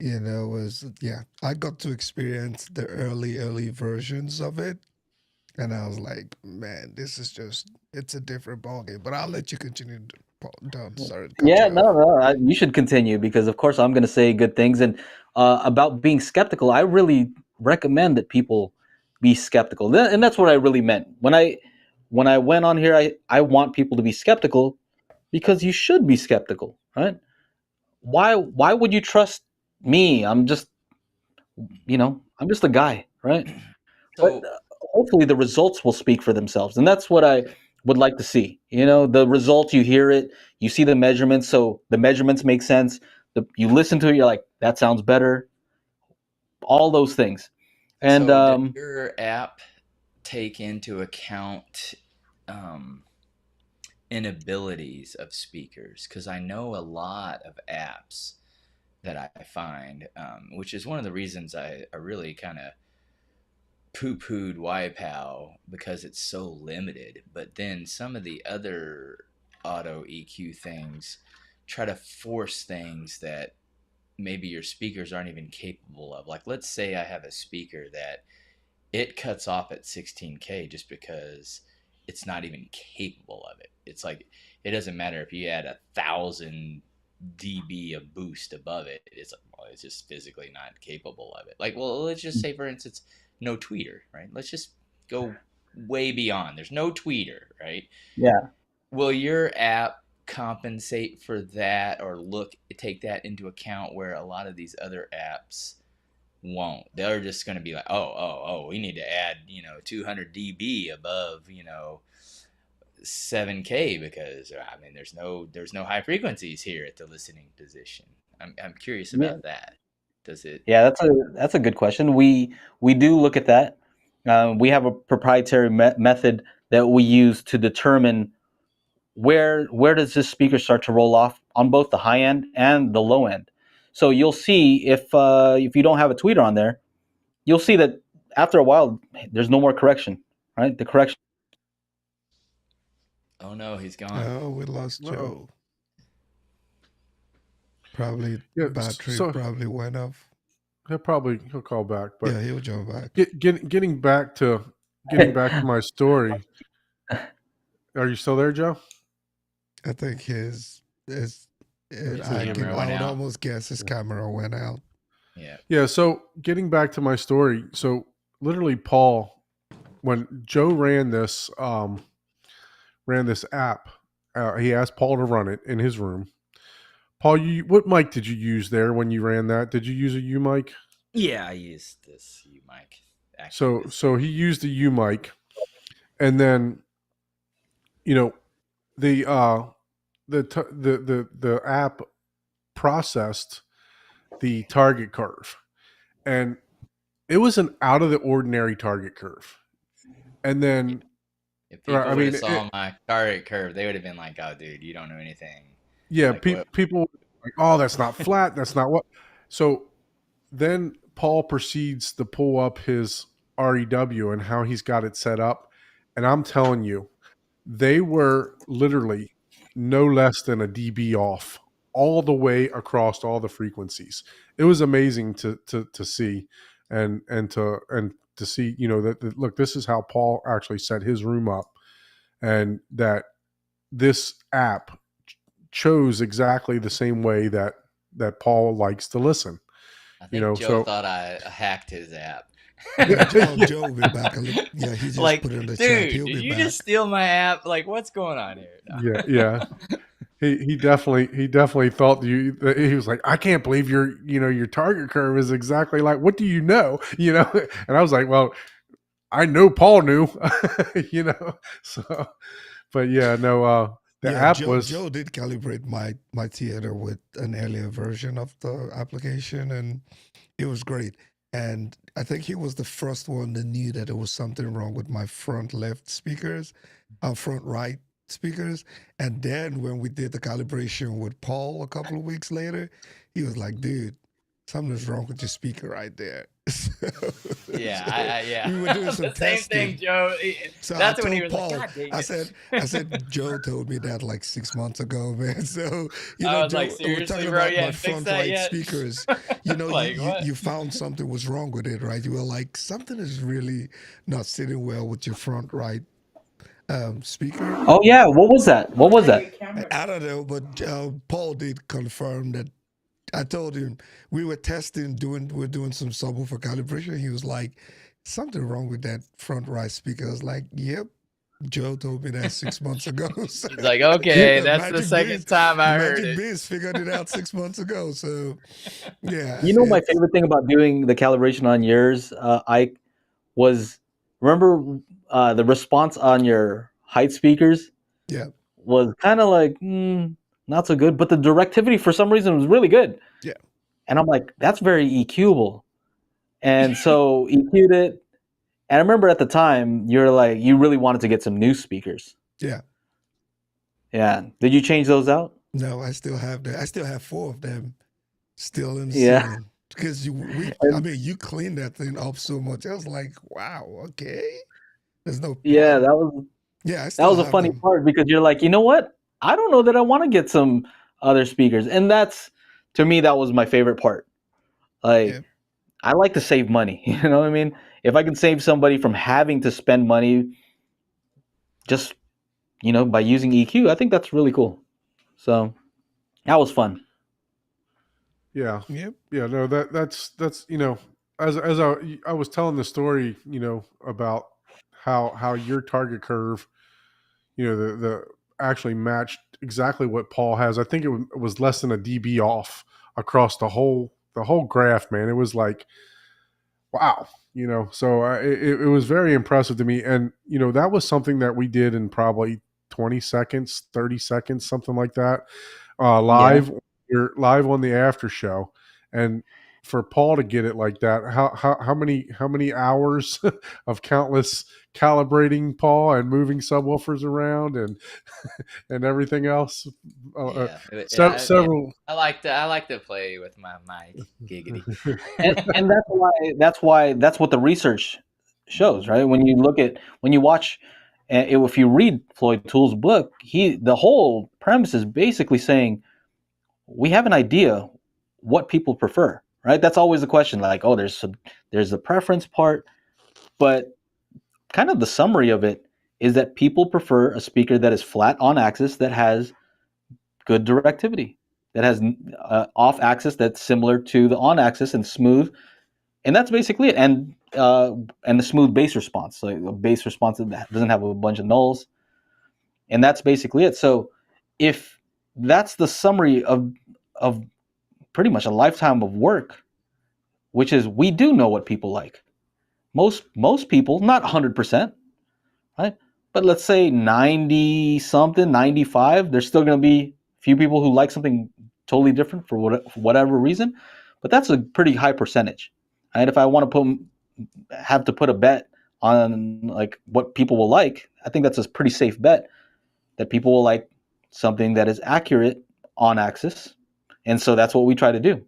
You know, was yeah, I got to experience the early versions of it, and I was like, man, this is just it's a different ballgame. But I'll let you continue. Don't sorry to cut yeah, you off. you should continue because, of course, I'm going to say good things. And about being skeptical, I really recommend that people be skeptical, and that's what I really meant when I went on here. I want people to be skeptical because you should be skeptical, right? Why would you trust me? I'm just, I'm just a guy, right? But So hopefully the results will speak for themselves, and that's what I would like to see. The results, you hear it, you see the measurements, so the measurements make sense. You listen to it, you're like, that sounds better. All those things, and so does your app take into account um, inabilities of speakers? Because I know a lot of apps that I find, which is one of the reasons I really kind of poo-pooed YPOW because it's so limited. But then some of the other auto EQ things try to force things that maybe your speakers aren't even capable of. Like, let's say I have a speaker that it cuts off at 16K just because it's not even capable of it. It's like it doesn't matter if you add 1,000 dB of boost above it. It's like, well, it's just physically not capable of it. Like, well, let's just say, for instance, no tweeter, right? Let's just go way beyond. There's no tweeter, right? yeah, Will your app compensate for that or take that into account where a lot of these other apps won't? They're just going to be like, oh, we need to add 200 dB above 7K because I mean there's no high frequencies here at the listening position. I'm curious yeah, about that. Does it? yeah. That's a good question. We do look at that. We have a proprietary method that we use to determine where does this speaker start to roll off on both the high end and the low end. So you'll see if you don't have a tweeter on there, you'll see that after a while there's no more correction, right? The correction. Oh no, he's gone. Oh, we lost Uh-oh. Joe. Probably Yeah. battery So probably went off. he'll call back, but Yeah, he'll jump back. getting back to my story. Are you still there, Joe? I think his His I camera went would out. almost guess his camera went out. Yeah. Yeah. So getting back to my story. So literally, Paul, when Joe ran this app, he asked Paul to run it in his room. Paul, what mic did you use there when you ran that? Did you use a U mic? Yeah, I used this U mic. Actually, So he used a U mic, and then the the app processed the target curve, and it was an out of the ordinary target curve. And then, if people I would mean, have saw my target curve, they would have been like, "Oh, dude, you don't know anything." yeah, Like, what? people were like, oh, that's not flat. That's not what. So then Paul proceeds to pull up his REW and how he's got it set up. And I'm telling you, they were literally no less than a dB off all the way across all the frequencies. It was amazing to see and to see, that look, this is how Paul actually set his room up, and that this app chose exactly the same way that Paul likes to listen. I think Joe So thought I hacked his app. Yeah, Joe will be back. Yeah, he just Like, put it in the chat. dude, He'll did be you back. just steal my app? Like, what's going on here? No. yeah. He definitely thought he was like, I can't believe your target curve is exactly like, what do you know? And I was like, well, I know Paul knew, so, but yeah, no, the Yeah, app was, Joe did calibrate my theater with an earlier version of the application, and it was great. And I think he was the first one that knew that there was something wrong with my front left speakers, front right speakers. And then when we did the calibration with Paul a couple of weeks later, he was like, "Dude, something's wrong with your speaker right there." Yeah, yeah. We were doing some the same testing. thing, Joe. So That's I when he told was Paul, like, "God dang it!" I said, Joe told me that like 6 months ago, man. So I was Joe, like, we're "Seriously, talking bro? about You my hadn't fixed front that right yet?" speakers. Like, what? You found something was wrong with it, right? You were like, something is really not sitting well with your front right speaker. Oh yeah, what was that? What was that? I don't know, but Paul did confirm that. I told him we were testing, we're doing some subwoofer calibration. He was like, something wrong with that front right speaker. I was like, yep. Joe told me that 6 months ago. So, He's like, "Okay, yeah, that's the second time I heard Magic it." Biz figured it out 6 months ago. So, yeah. You know, my favorite thing about doing the calibration on yours, Ike, was remember the response on your height speakers Yeah. was kind of like not so good, but the directivity for some reason was really good. Yeah. And I'm like, that's very EQable. And so EQ'd it. And I remember at the time you're like, you really wanted to get some new speakers. Yeah. Yeah. Did you change those out? No, I still have that. I still have 4 of them still in the Yeah. ceiling. Because you cleaned that thing up so much. I was like, wow, okay. There's no Yeah, problem. that I was still a have funny them. part because you're like, you know what? I don't know that I want to get some other speakers. And that's, to me, that was my favorite part. Like, Yeah. I like to save money. You know what I mean? If I can save somebody from having to spend money just, by using EQ, I think that's really cool. So that was fun. yeah, Yep. yeah, no, that's as I was telling the story, about how your target curve, the actually matched exactly what Paul has. I think it was less than a dB off across the whole graph, man. It was like, wow, so it was very impressive to me. And that was something that we did in probably 20 seconds, 30 seconds, something like that, live. You're live on the after show. And for Paul to get it like that, how many hours of countless calibrating, Paul, and moving subwoofers around and everything else. Several. I like to play with my mic. Giggity. And that's what the research shows, right? When you watch, if you read Floyd Toole's book, the whole premise is basically saying we have an idea what people prefer, right? That's always the question. Like, oh, there's the preference part, but kind of the summary of it is that people prefer a speaker that is flat on axis, that has good directivity, that has off axis that's similar to the on axis and smooth, and that's basically it. And the smooth bass response, like a bass response that doesn't have a bunch of nulls, and that's basically it. So if that's the summary of pretty much a lifetime of work, which is we do know what people like. Most people, not 100%, right? But let's say 90 something, 95, there's still going to be a few people who like something totally different for whatever reason, but that's a pretty high percentage. Right? If I want to have to put a bet on like what people will like, I think that's a pretty safe bet that people will like something that is accurate on axis. And so that's what we try to do.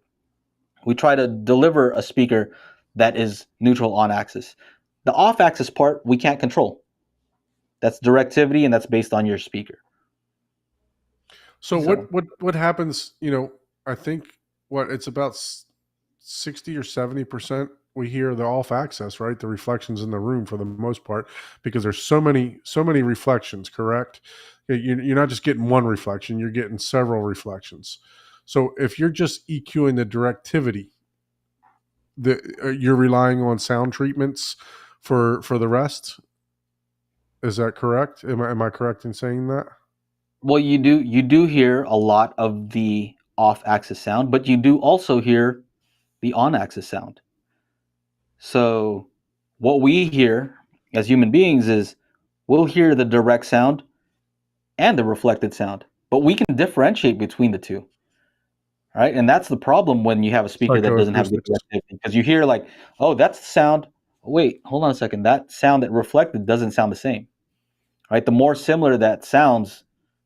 We try to deliver a speaker that is neutral on axis. The off axis part we can't control. That's directivity, and that's based on your speaker. So what happens? I think it's about 60 or 70% we hear the off axis, right? The reflections in the room for the most part, because there's so many reflections. Correct? You're not just getting one reflection; you're getting several reflections. So if you're just EQing the directivity, you're relying on sound treatments for the rest. Is that correct? Am I correct in saying that? Well, you do hear a lot of the off-axis sound, but you do also hear the on-axis sound. So what we hear as human beings is we'll hear the direct sound and the reflected sound, but we can differentiate between the two. Right? And that's the problem when you have a speaker that doesn't have good Psychoacoustics. directivity, because you hear like, oh, that's the sound. Wait, hold on a second. That sound that reflected doesn't sound the same. Right? The more similar that sounds,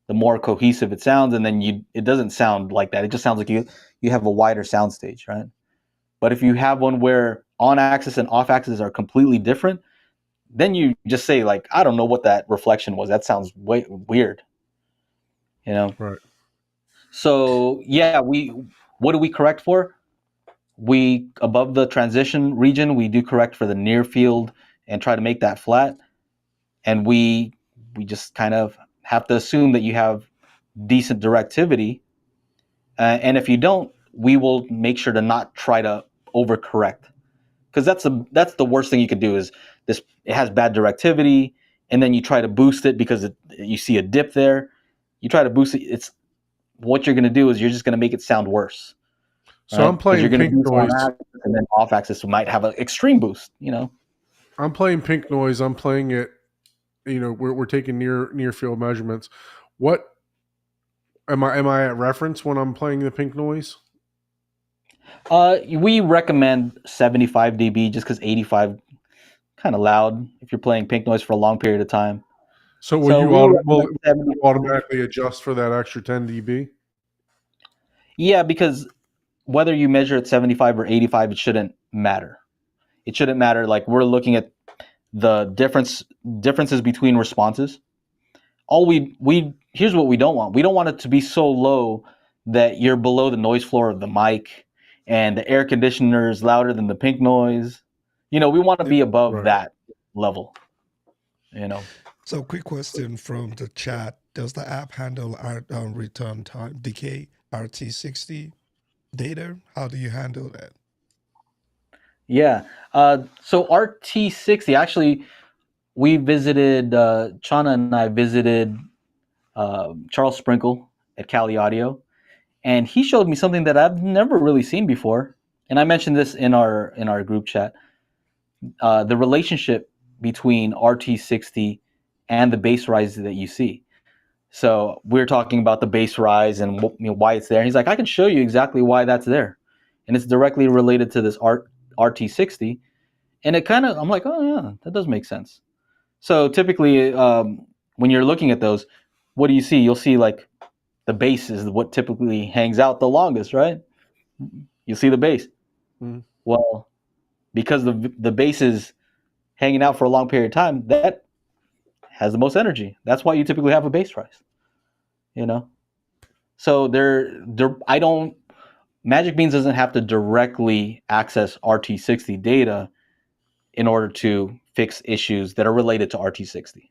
the more cohesive it sounds, and then it doesn't sound like that. It just sounds like you have a wider sound stage, right? But if you have one where on axis and off axis are completely different, then you just say like, I don't know what that reflection was. That sounds way weird. Right. So yeah, what do we correct for? We above the transition region, we do correct for the near field and try to make that flat. And we just kind of have to assume that you have decent directivity. And if you don't, we will make sure to not try to overcorrect, because that's the worst thing you could do is this. It has bad directivity, and then you try to boost it because you see a dip there. You try to boost it. It's what you're going to do is you're just going to make it sound worse. So right? I'm playing you're pink boost on noise. axis, and then off axis might have an extreme boost. I'm playing pink noise. I'm playing it. We're taking near field measurements. What am I at reference when I'm playing the pink noise? We recommend 75 dB just because 85 kind of loud if you're playing pink noise for a long period of time. So So will we you recommend 75. automatically adjust for that extra 10 dB? Yeah, because whether you measure at 75 or 85, it shouldn't matter. It shouldn't matter. Like, we're looking at the differences between responses. Here's what we don't want. We don't want it to be so low that you're below the noise floor of the mic and the air conditioner is louder than the pink noise. We want to be above Right. that level. So, quick question from the chat: does the app handle our return time decay RT60 data? How do you handle that? Yeah. So RT60, actually, we visited, Chana and I visited Charles Sprinkle at Cali Audio, and he showed me something that I've never really seen before. And I mentioned this in our group chat. The relationship between RT60 and the bass rise that you see. So we're talking about the bass rise and why it's there. And he's like, I can show you exactly why that's there, and it's directly related to this RT60. And I'm like, oh yeah, that does make sense. So typically, when you're looking at those, what do you see? You'll see like the bass is what typically hangs out the longest, right? You see the bass. Mhm. Well, because the bass is hanging out for a long period of time, that has the most energy. That's why you typically have a bass rise. So Magic Beans doesn't have to directly access RT60 data in order to fix issues that are related to RT60.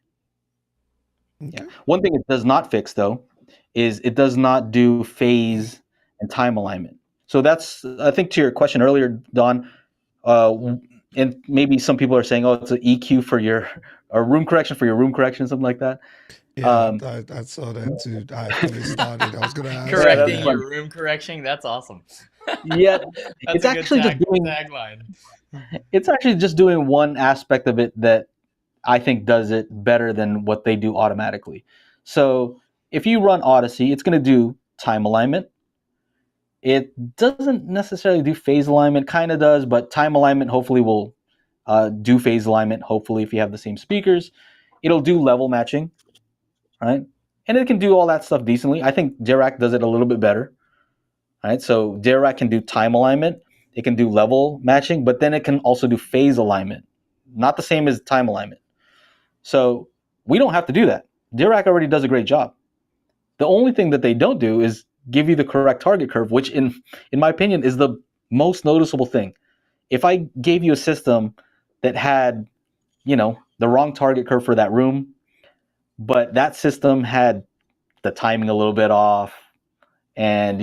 Okay. Yeah. One thing it does not fix, though, is it does not do phase and time alignment. So that's, I think, to your question earlier, Don, and maybe some people are saying, oh, it's an EQ for your or room correction for your room correction, something like that. Yeah, I saw that too after we started. I was gonna ask you that's Correcting that. fun. your room correction. That's awesome. Yeah, That's it's a good actually just doing. tagline. It's actually just doing one aspect of it that I think does it better than what they do automatically. So if you run Odyssey, it's going to do time alignment. It doesn't necessarily do phase alignment, kind of does, but time alignment hopefully will do phase alignment. Hopefully, if you have the same speakers, it'll do level matching, right? And it can do all that stuff decently. I think Dirac does it a little bit better, right? So Dirac can do time alignment, it can do level matching, but then it can also do phase alignment. Not the same as time alignment. So we don't have to do that. Dirac already does a great job. The only thing that they don't do is give you the correct target curve, which in my opinion is the most noticeable thing. If I gave you a system that had, the wrong target curve for that room, but that system had the timing a little bit off and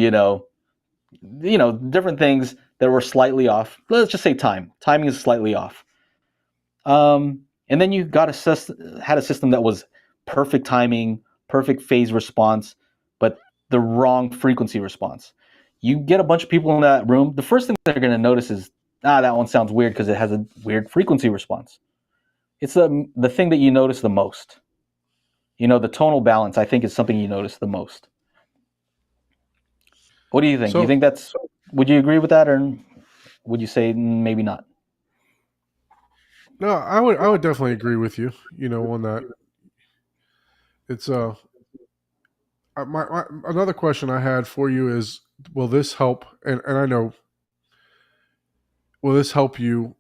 different things that were slightly off. Let's just say timing is slightly off. And then you had a system that was perfect timing, perfect phase response, but the wrong frequency response. You get a bunch of people in that room. The first thing they're going to notice is, that one sounds weird because it has a weird frequency response. It's the thing that you notice the most. The tonal balance, I think, is something you notice the most. What do you think? Do you So think would you agree with that, or would you say maybe not? no, I would definitely agree with you. On that. It's another question I had for you is, will this help? And I know, will this help you?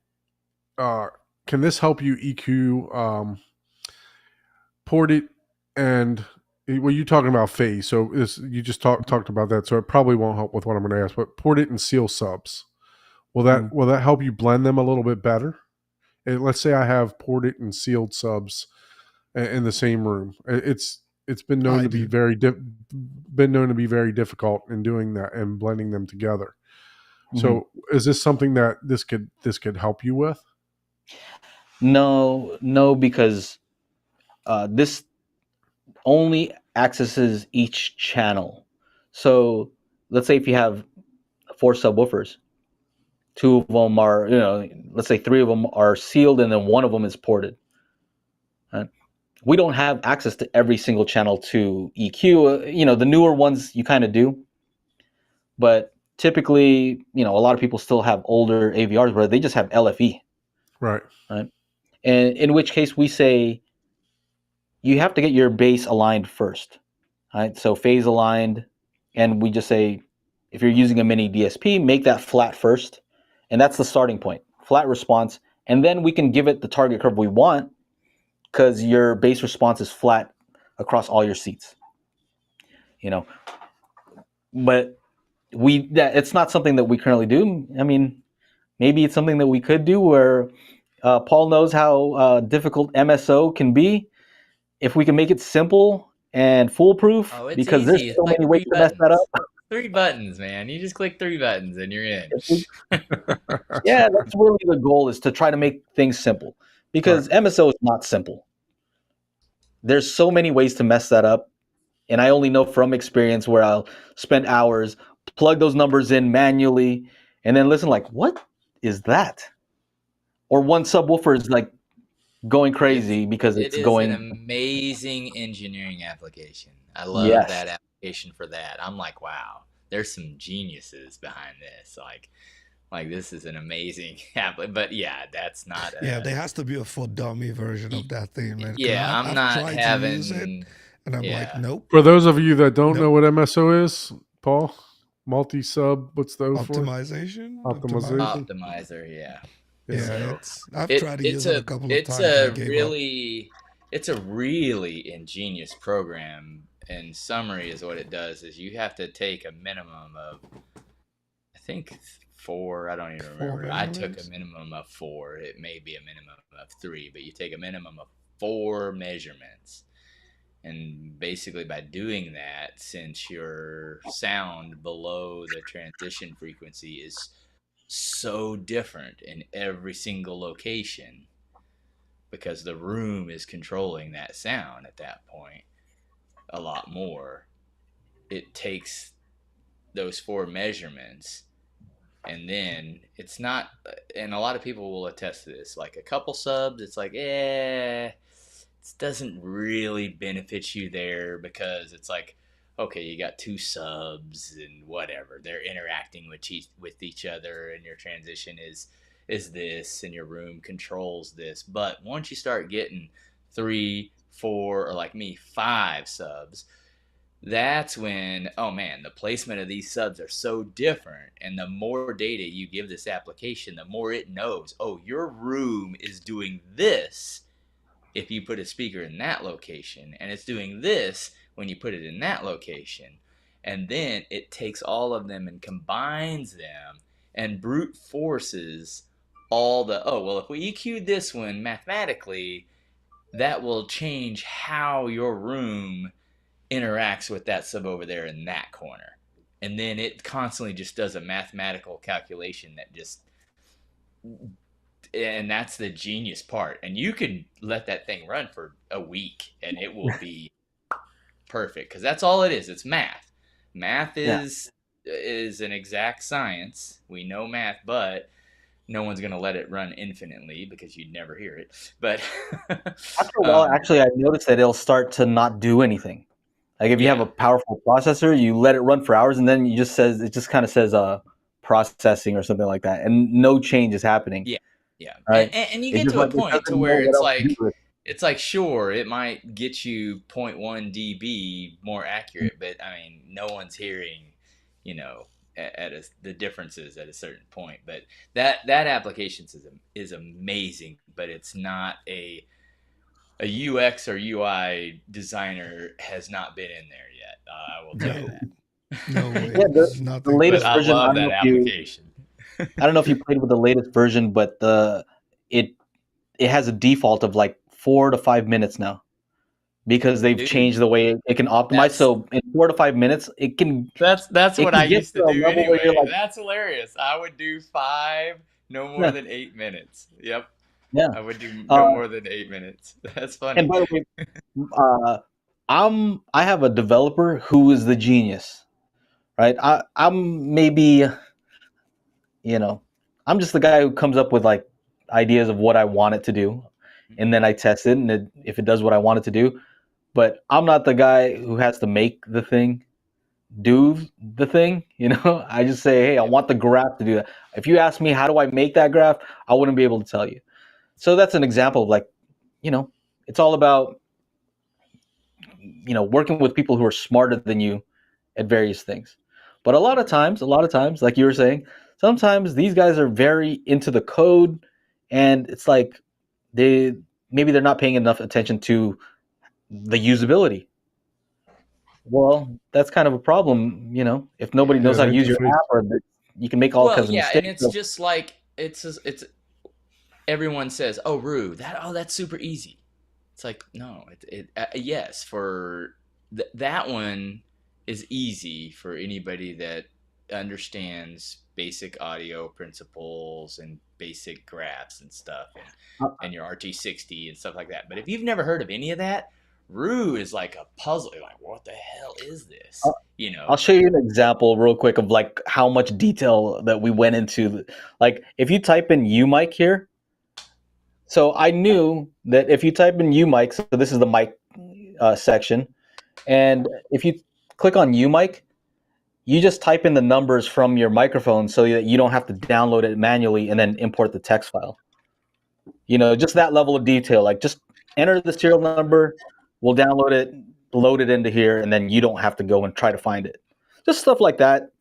Uh, can this help you EQ port it and well, you talking about phase? So you just talked about that, so it probably won't help with what I'm going to ask. But port it and seal subs. Will that help you blend them a little bit better? And let's say I have ported and sealed subs in the same room. It's been known I to be do. very difficult in doing that and blending them together. Mm-hmm. So is this something that this could help you with? No, because this only accesses each channel. So let's say if you have 4 subwoofers, 2 of them are, let's say 3 of them are sealed and then 1 of them is ported. Right? We don't have access to every single channel to EQ. The newer ones you kind of do, but typically, a lot of people still have older AVRs where they just have LFE. Right. Right. And in which case we say you have to get your base aligned first. Right? So phase aligned, and we just say if you're using a mini DSP, make that flat first, and that's the starting point, flat response, and then we can give it the target curve we want because your base response is flat across all your seats. But it's not something that we currently do. I mean, maybe it's something that we could do where Paul knows how difficult MSO can be. If we can make it simple and foolproof, Oh, it's because there's easy. It's so like many ways 3 to mess that buttons. up. 3 buttons, man. You just click 3 buttons and you're in. Yeah, that's really the goal, is to try to make things simple, because Right. MSO is not simple. There's so many ways to mess that up, and I only know from experience where I'll spend hours, plug those numbers in manually, and then listen like, what is that? Or one subwoofer is like going crazy because It it's is an going. amazing engineering application. I love Yes. that application for that. I'm like, wow, there's some geniuses behind this. Like this is an amazing app. But yeah, that's not Yeah, a. there has to be a full dummy version of that thing, man. Because Yeah, I'm I've not tried to use it, having. and I'm like, Yeah, nope, For those of you that don't know nope. what MSO is, Paul, multi sub, what's the O for? Optimization, Optimization. optimizer. Yeah. Yeah. Yeah, So I've tried to use it a couple of it's times and I a gave up. really it's a really ingenious program. In summary, is what it does is you have to take a minimum of, I think, 4. I don't even 4 remember. I took a measurements. minimum of 4. It may be a minimum of 3, but you take a minimum of 4 measurements. And basically, by doing that, since your sound below the transition frequency is so different in every single location because the room is controlling that sound at that point a lot more. It takes those 4 measurements, and then it's not, and a lot of people will attest to this, like a couple subs, it's like, it doesn't really benefit you there because it's like, okay, you got 2 subs and whatever, they're interacting with each other, and your transition is this, and your room controls this. But once you start getting 3, 4, or like me, 5 subs, that's when, oh man, the placement of these subs are so different. And the more data you give this application, the more it knows, oh, your room is doing this if you put a speaker in that location, and it's doing this when you put it in that location. And then it takes all of them and combines them and brute forces all the, oh, well, if we EQ'd this one mathematically, that will change how your room interacts with that sub over there in that corner. And then it constantly just does a mathematical calculation that just, and that's the genius part. And you can let that thing run for a week and it will be perfect, because that's all it is. It's math. Math is an exact science. We know math, but no one's going to let it run infinitely because you'd never hear it. But After a while, actually, I noticed that it'll start to not do anything. Like if you have a powerful processor, you let it run for hours, and then it just kind of says processing or something like that, and no change is happening. Yeah. Right? And you get to a point to where it's like, sure, it might get you 0.1 dB more accurate, but I mean, no one's hearing, the differences at a certain point. But that application is amazing, but it's not a UX or UI designer has not been in there yet. I will tell you that. No way. Yeah, There's the nothing. latest But I version. love that application. I don't know if you played with the latest version, but it has a default of like 4 to 5 minutes now, because they've Dude, changed the way it can optimize. that's So in 4 to 5 minutes, it can that's it what can I get used to to a do level where you're anyway. like, That's hilarious. I would do 5, no more yeah, than 8 minutes. Yep, yeah. I would do no more than 8 minutes. That's funny. And by the way, uh, I have a developer who is the genius, right? I'm maybe, I'm just the guy who comes up with like ideas of what I want it to do, and then I test it, and if it does what I want it to do. But I'm not the guy who has to make the thing do the thing. I just say, hey, I want the graph to do that. If you ask me how do I make that graph, I wouldn't be able to tell you. So that's an example of like, it's all about working with people who are smarter than you at various things. But a lot of times, like you were saying, sometimes these guys are very into the code, and it's like they're not paying enough attention to the usability. Well, that's kind of a problem, if nobody knows how Yeah, to the use your interface. app, or you can make all Well, kinds of yeah, and mistakes. it's just like it's everyone says, "Oh, Rue, that's super easy." It's like, no, yes, for that one is easy for anybody that understands basic audio principles and basic graphs and stuff, and your RT60 and stuff like that. But if you've never heard of any of that, Rue is like a puzzle. You're like, what the hell is this? I'll show you an example real quick of like how much detail that we went into. Like if you type in UMic here, so I knew that if you type in UMic, so this is the mic section, and if you click on UMic, you just type in the numbers from your microphone so that you don't have to download it manually and then import the text file. Just that level of detail. Like just enter the serial number, we'll download it, load it into here, and then you don't have to go and try to find it. Just stuff like that.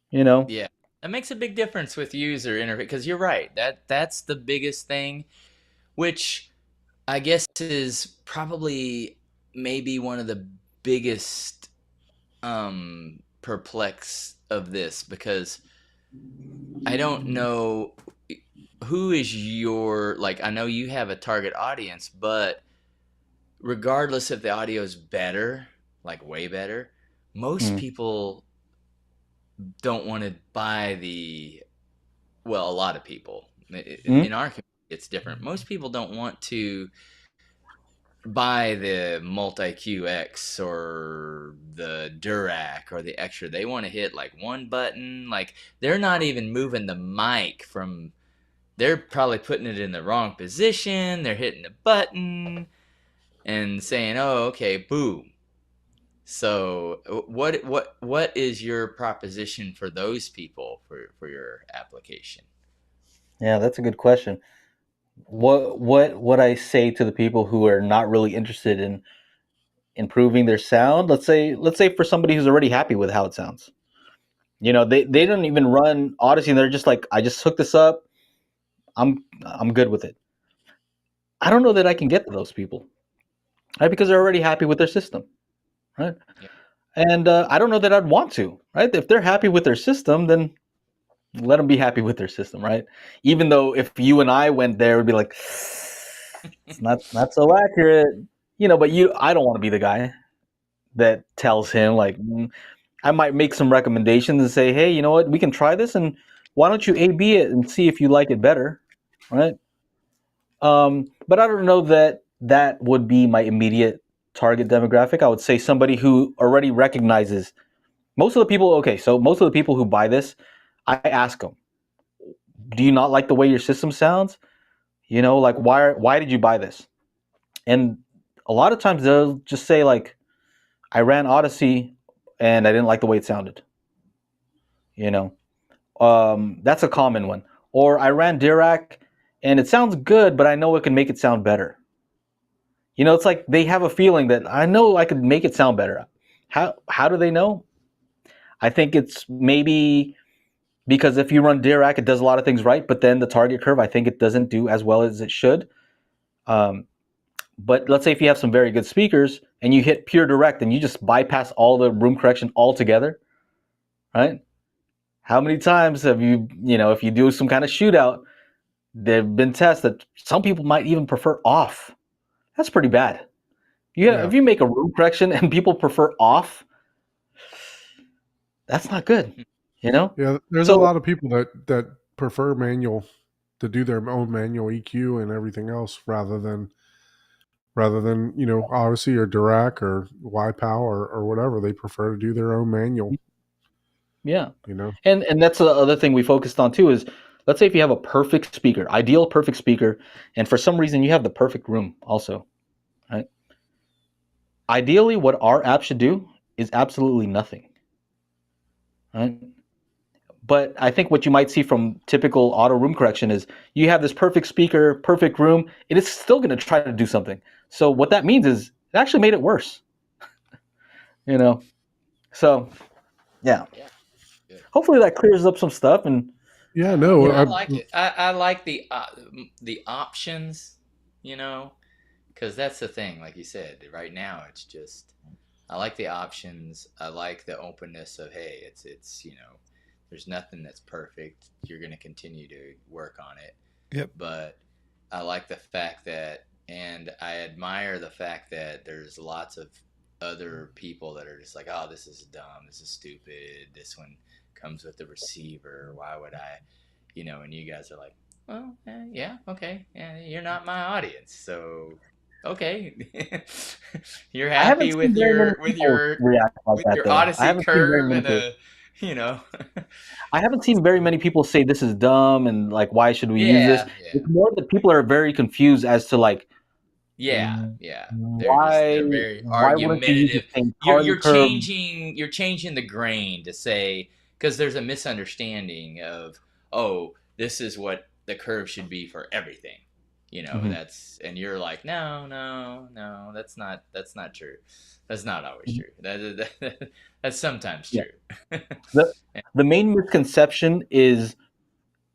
Yeah, that makes a big difference with user interface, because you're right. That's the biggest thing, which I guess is probably maybe one of the biggest perplex of this, because I don't know who is your, like, I know you have a target audience, but regardless if the audio is better, like way better, most people don't want to buy the well, a lot of people Hmm? in our community, it's different. Most people don't want to buy the multi QX or the Durac or the extra. They want to hit like one button. Like they're not even moving the mic from. They're probably putting it in the wrong position. They're hitting the button and saying, "Oh, okay, boom." So, what is your proposition for those people for your application? Yeah, that's a good question. What I say to the people who are not really interested in improving their sound? Let's say for somebody who's already happy with how it sounds. They don't even run Odyssey, and they're just like, I just hooked this up. I'm good with it. I don't know that I can get to those people, right? Because they're already happy with their system, right? Yeah. And I don't know that I'd want to, right? If they're happy with their system, then let them be happy with their system, right? Even though if you and I went there, it'd be like, it's not so accurate, But I don't want to be the guy that tells him like, I might make some recommendations and say, hey, you know what, we can try this, and why don't you A/B it and see if you like it better, right? But I don't know that that would be my immediate target demographic. I would say somebody who already recognizes most of the people. Okay, so most of the people who buy this, I ask them, do you not like the way your system sounds? Like why did you buy this? And a lot of times they'll just say like, I ran Odyssey and I didn't like the way it sounded. That's a common one. Or I ran Dirac and it sounds good, but I know it can make it sound better. It's like they have a feeling that I know I could make it sound better. How do they know? I think it's maybe because if you run Dirac, it does a lot of things right, but then the target curve, I think it doesn't do as well as it should. But let's say if you have some very good speakers and you hit pure direct and you just bypass all the room correction altogether, right? How many times have if you do some kind of shootout, there've been tests that some people might even prefer off. That's pretty bad. Yeah. If you make a room correction and people prefer off, that's not good. Yeah, there's a So lot of people that prefer manual to do their own manual EQ and everything else rather than Odyssey or Dirac or YPow or whatever. They prefer to do their own manual. yeah, You know. and that's the other thing we focused on too is, let's say if you have a perfect speaker, ideal perfect speaker, and for some reason you have the perfect room also, right? Ideally, what our app should do is absolutely nothing, right? But I think what you might see from typical auto room correction is you have this perfect speaker, perfect room, it is still going to try to do something. So what that means is it actually made it worse. So yeah. Good. Hopefully that clears up some stuff. And Yeah, no, I like it. I like the options, because that's the thing. Like you said, right now it's just I like the options. I like the openness of, hey, it's there's nothing that's perfect. You're going to continue to work on it. Yep. But I like the fact that, and I admire the fact that there's lots of other people that are just like, oh, this is dumb, this is stupid, this one comes with the receiver, why would I, and you guys are like, well, yeah, okay, yeah, you're not my audience, so okay. You're I haven't happy seen very many with people your react like that though. I Odyssey haven't seen very curve many and people. you know. I haven't seen very many people say this is dumb and like, why should we use this? Yeah. It's more that people are very confused as to like, Yeah. They're why very wouldn't you use the argumentative. same You're target curve? changing the grain to say, because there's a misunderstanding of, oh, this is what the curve should be for everything. Mhm. And you're like, no, that's not true. That's not always true. That's sometimes Yeah. true. The main misconception is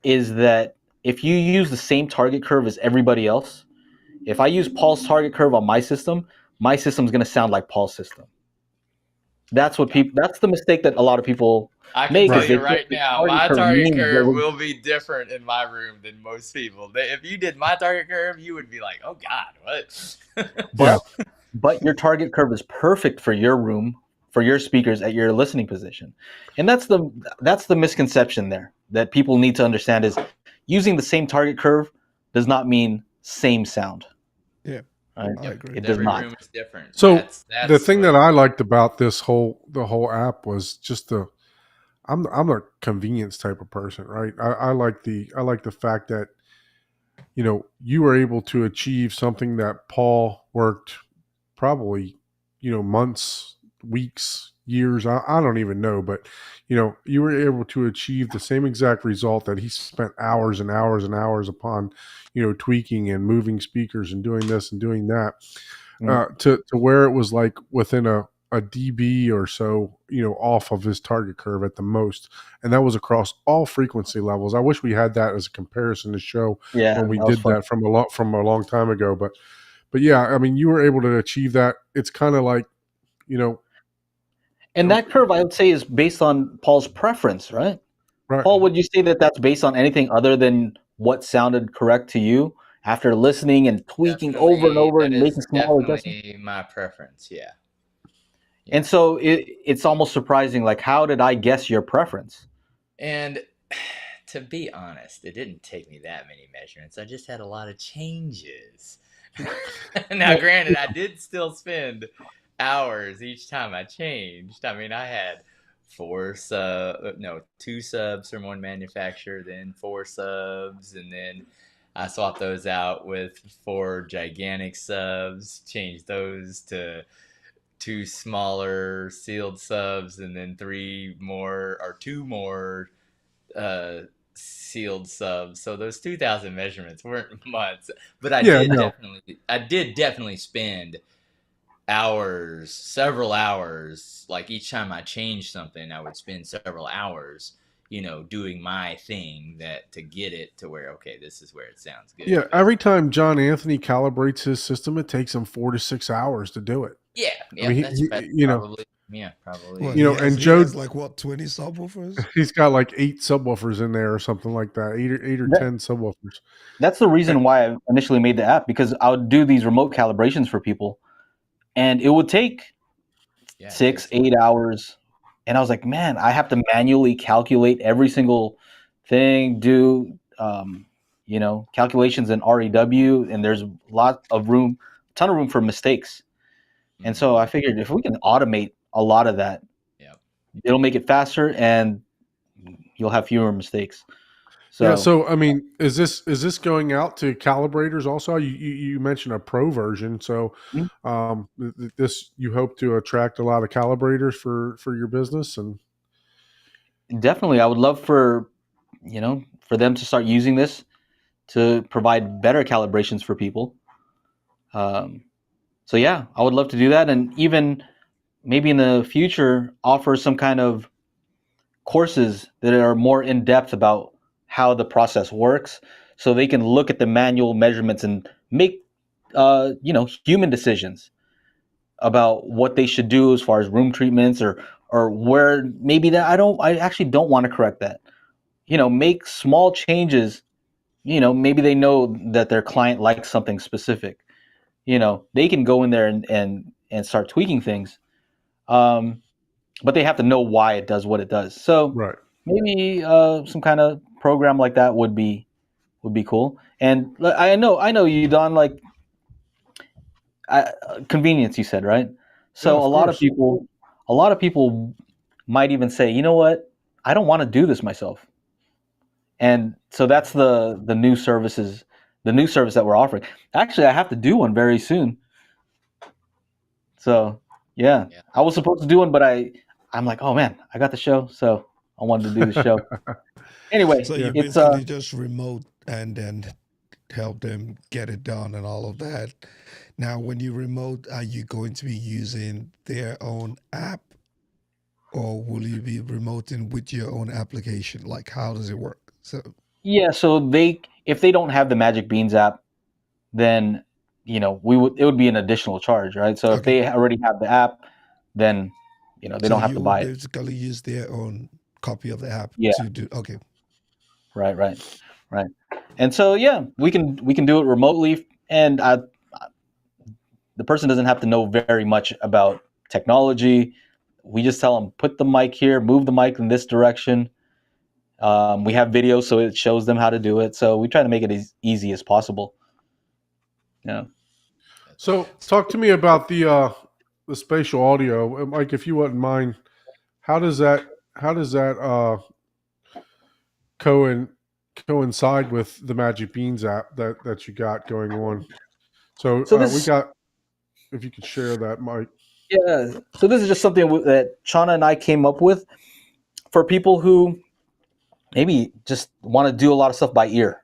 that if you use the same target curve as everybody else, if I use Paul's target curve on my system's going to sound like Paul's system. That's what people. That's the mistake that a lot of people I can make. tell Is they you think right the now, target my curve target means curve will be different in my room than most people. If you did my target curve, you would be like, "Oh God, what?" But your target curve is perfect for your room, for your speakers at your listening position. And that's the misconception there that people need to understand is using the same target curve does not mean same sound. Yeah, Right? I agree. It does Every not. room is different. So the That's thing that what. I liked about the whole app was just I'm a convenience type of person, right? I like the fact that you were able to achieve something that Paul worked probably months, weeks, years. I don't even know, but you were able to achieve the same exact result that he spent hours and hours and hours upon tweaking and moving speakers and doing this and doing that to where it was like within a dB or so, off of his target curve at the most. And that was across all frequency levels. I wish we had that as a comparison to show Yeah, when we that was did fun. that from a long time ago. But yeah, I mean, you were able to achieve that. It's kind of like, And that curve, I would say, is based on Paul's preference, right? right. Paul, would you say that that's based on anything other than what sounded correct to you after listening and tweaking over and over That and is making small adjustments? definitely my preference. Yeah. And so it's almost surprising. Like, how did I guess your preference? And to be honest, it didn't take me that many measurements. I just had a lot of changes. Now, granted, I did still spend hours each time I changed. I mean, I had two subs from one manufacturer, then 4 subs, and then I swapped those out with 4 gigantic subs, changed those to 2 smaller sealed subs, and then 2 more sealed subs. So those 2,000 measurements weren't months, but I Yeah, did no. definitely spend hours, several hours. Like each time I changed something, I would spend several hours, doing my thing to get it to where, okay, this is where it sounds good. Yeah, every time John Anthony calibrates his system, it takes him 4 to 6 hours to do it. Yeah, I mean, that's probably. Yeah, probably. Well, and he Joe, has like what, 20 subwoofers? he's got like 8 subwoofers in there or something like that, 8 or That- 10 subwoofers. That's the reason why I initially made the app, because I would do these remote calibrations for people, and it would take Yeah, 6-8 hours. And I was like, man, I have to manually calculate every single thing, do calculations in REW, and there's a ton of room for mistakes. And so I figured if we can automate a lot of that, it'll make it faster and you'll have fewer mistakes. So Yeah, so I mean, is this going out to calibrators also? You mentioned a pro version, so this you hope to attract a lot of calibrators for your business, and definitely, I would love for them to start using this to provide better calibrations for people. So yeah, I would love to do that, and even maybe in the future offer some kind of courses that are more in depth about how the process works, so they can look at the manual measurements and make human decisions about what they should do as far as room treatments or where maybe that I actually don't want to correct that. Make small changes. Maybe they know that their client likes something specific. They can go in there and start tweaking things. But they have to know why it does what it does. So right. maybe some kind of program like that would be cool. And I know you, Don, like convenience, you said, right? So Yeah, a of lot of course. people might even say, you know what, I don't want to do this myself. And so that's the new service that we're offering. Actually, I have to do one very soon. So yeah. I was supposed to do one, but I'm like, oh man, I got the show, so I wanted to do the show. Anyway, So you it's basically just remote and then help them get it done and all of that. Now, when you remote, are you going to be using their own app, or will you be remoting with your own application? Like, how does it work? So, yeah. So if they don't have the Magic Beans app, then it would be an additional charge, right? So if okay. they already have the app, then they So don't have you to will buy it. basically use their own copy of the app Yeah. to do. Okay. Right. And so yeah, we can do it remotely, and the person doesn't have to know very much about technology. we just tell them, put the mic here, move the mic in this direction. We have videos, so it shows them how to do it. So we try to make it as easy as possible. Yeah. So talk to me about the spatial audio, Mike, if you wouldn't mind. How does that coincide with the Magic Beans app that you got going on? So we got, if you could share that, Mike. Yeah. So this is just something that Chana and I came up with for people who maybe just want to do a lot of stuff by ear.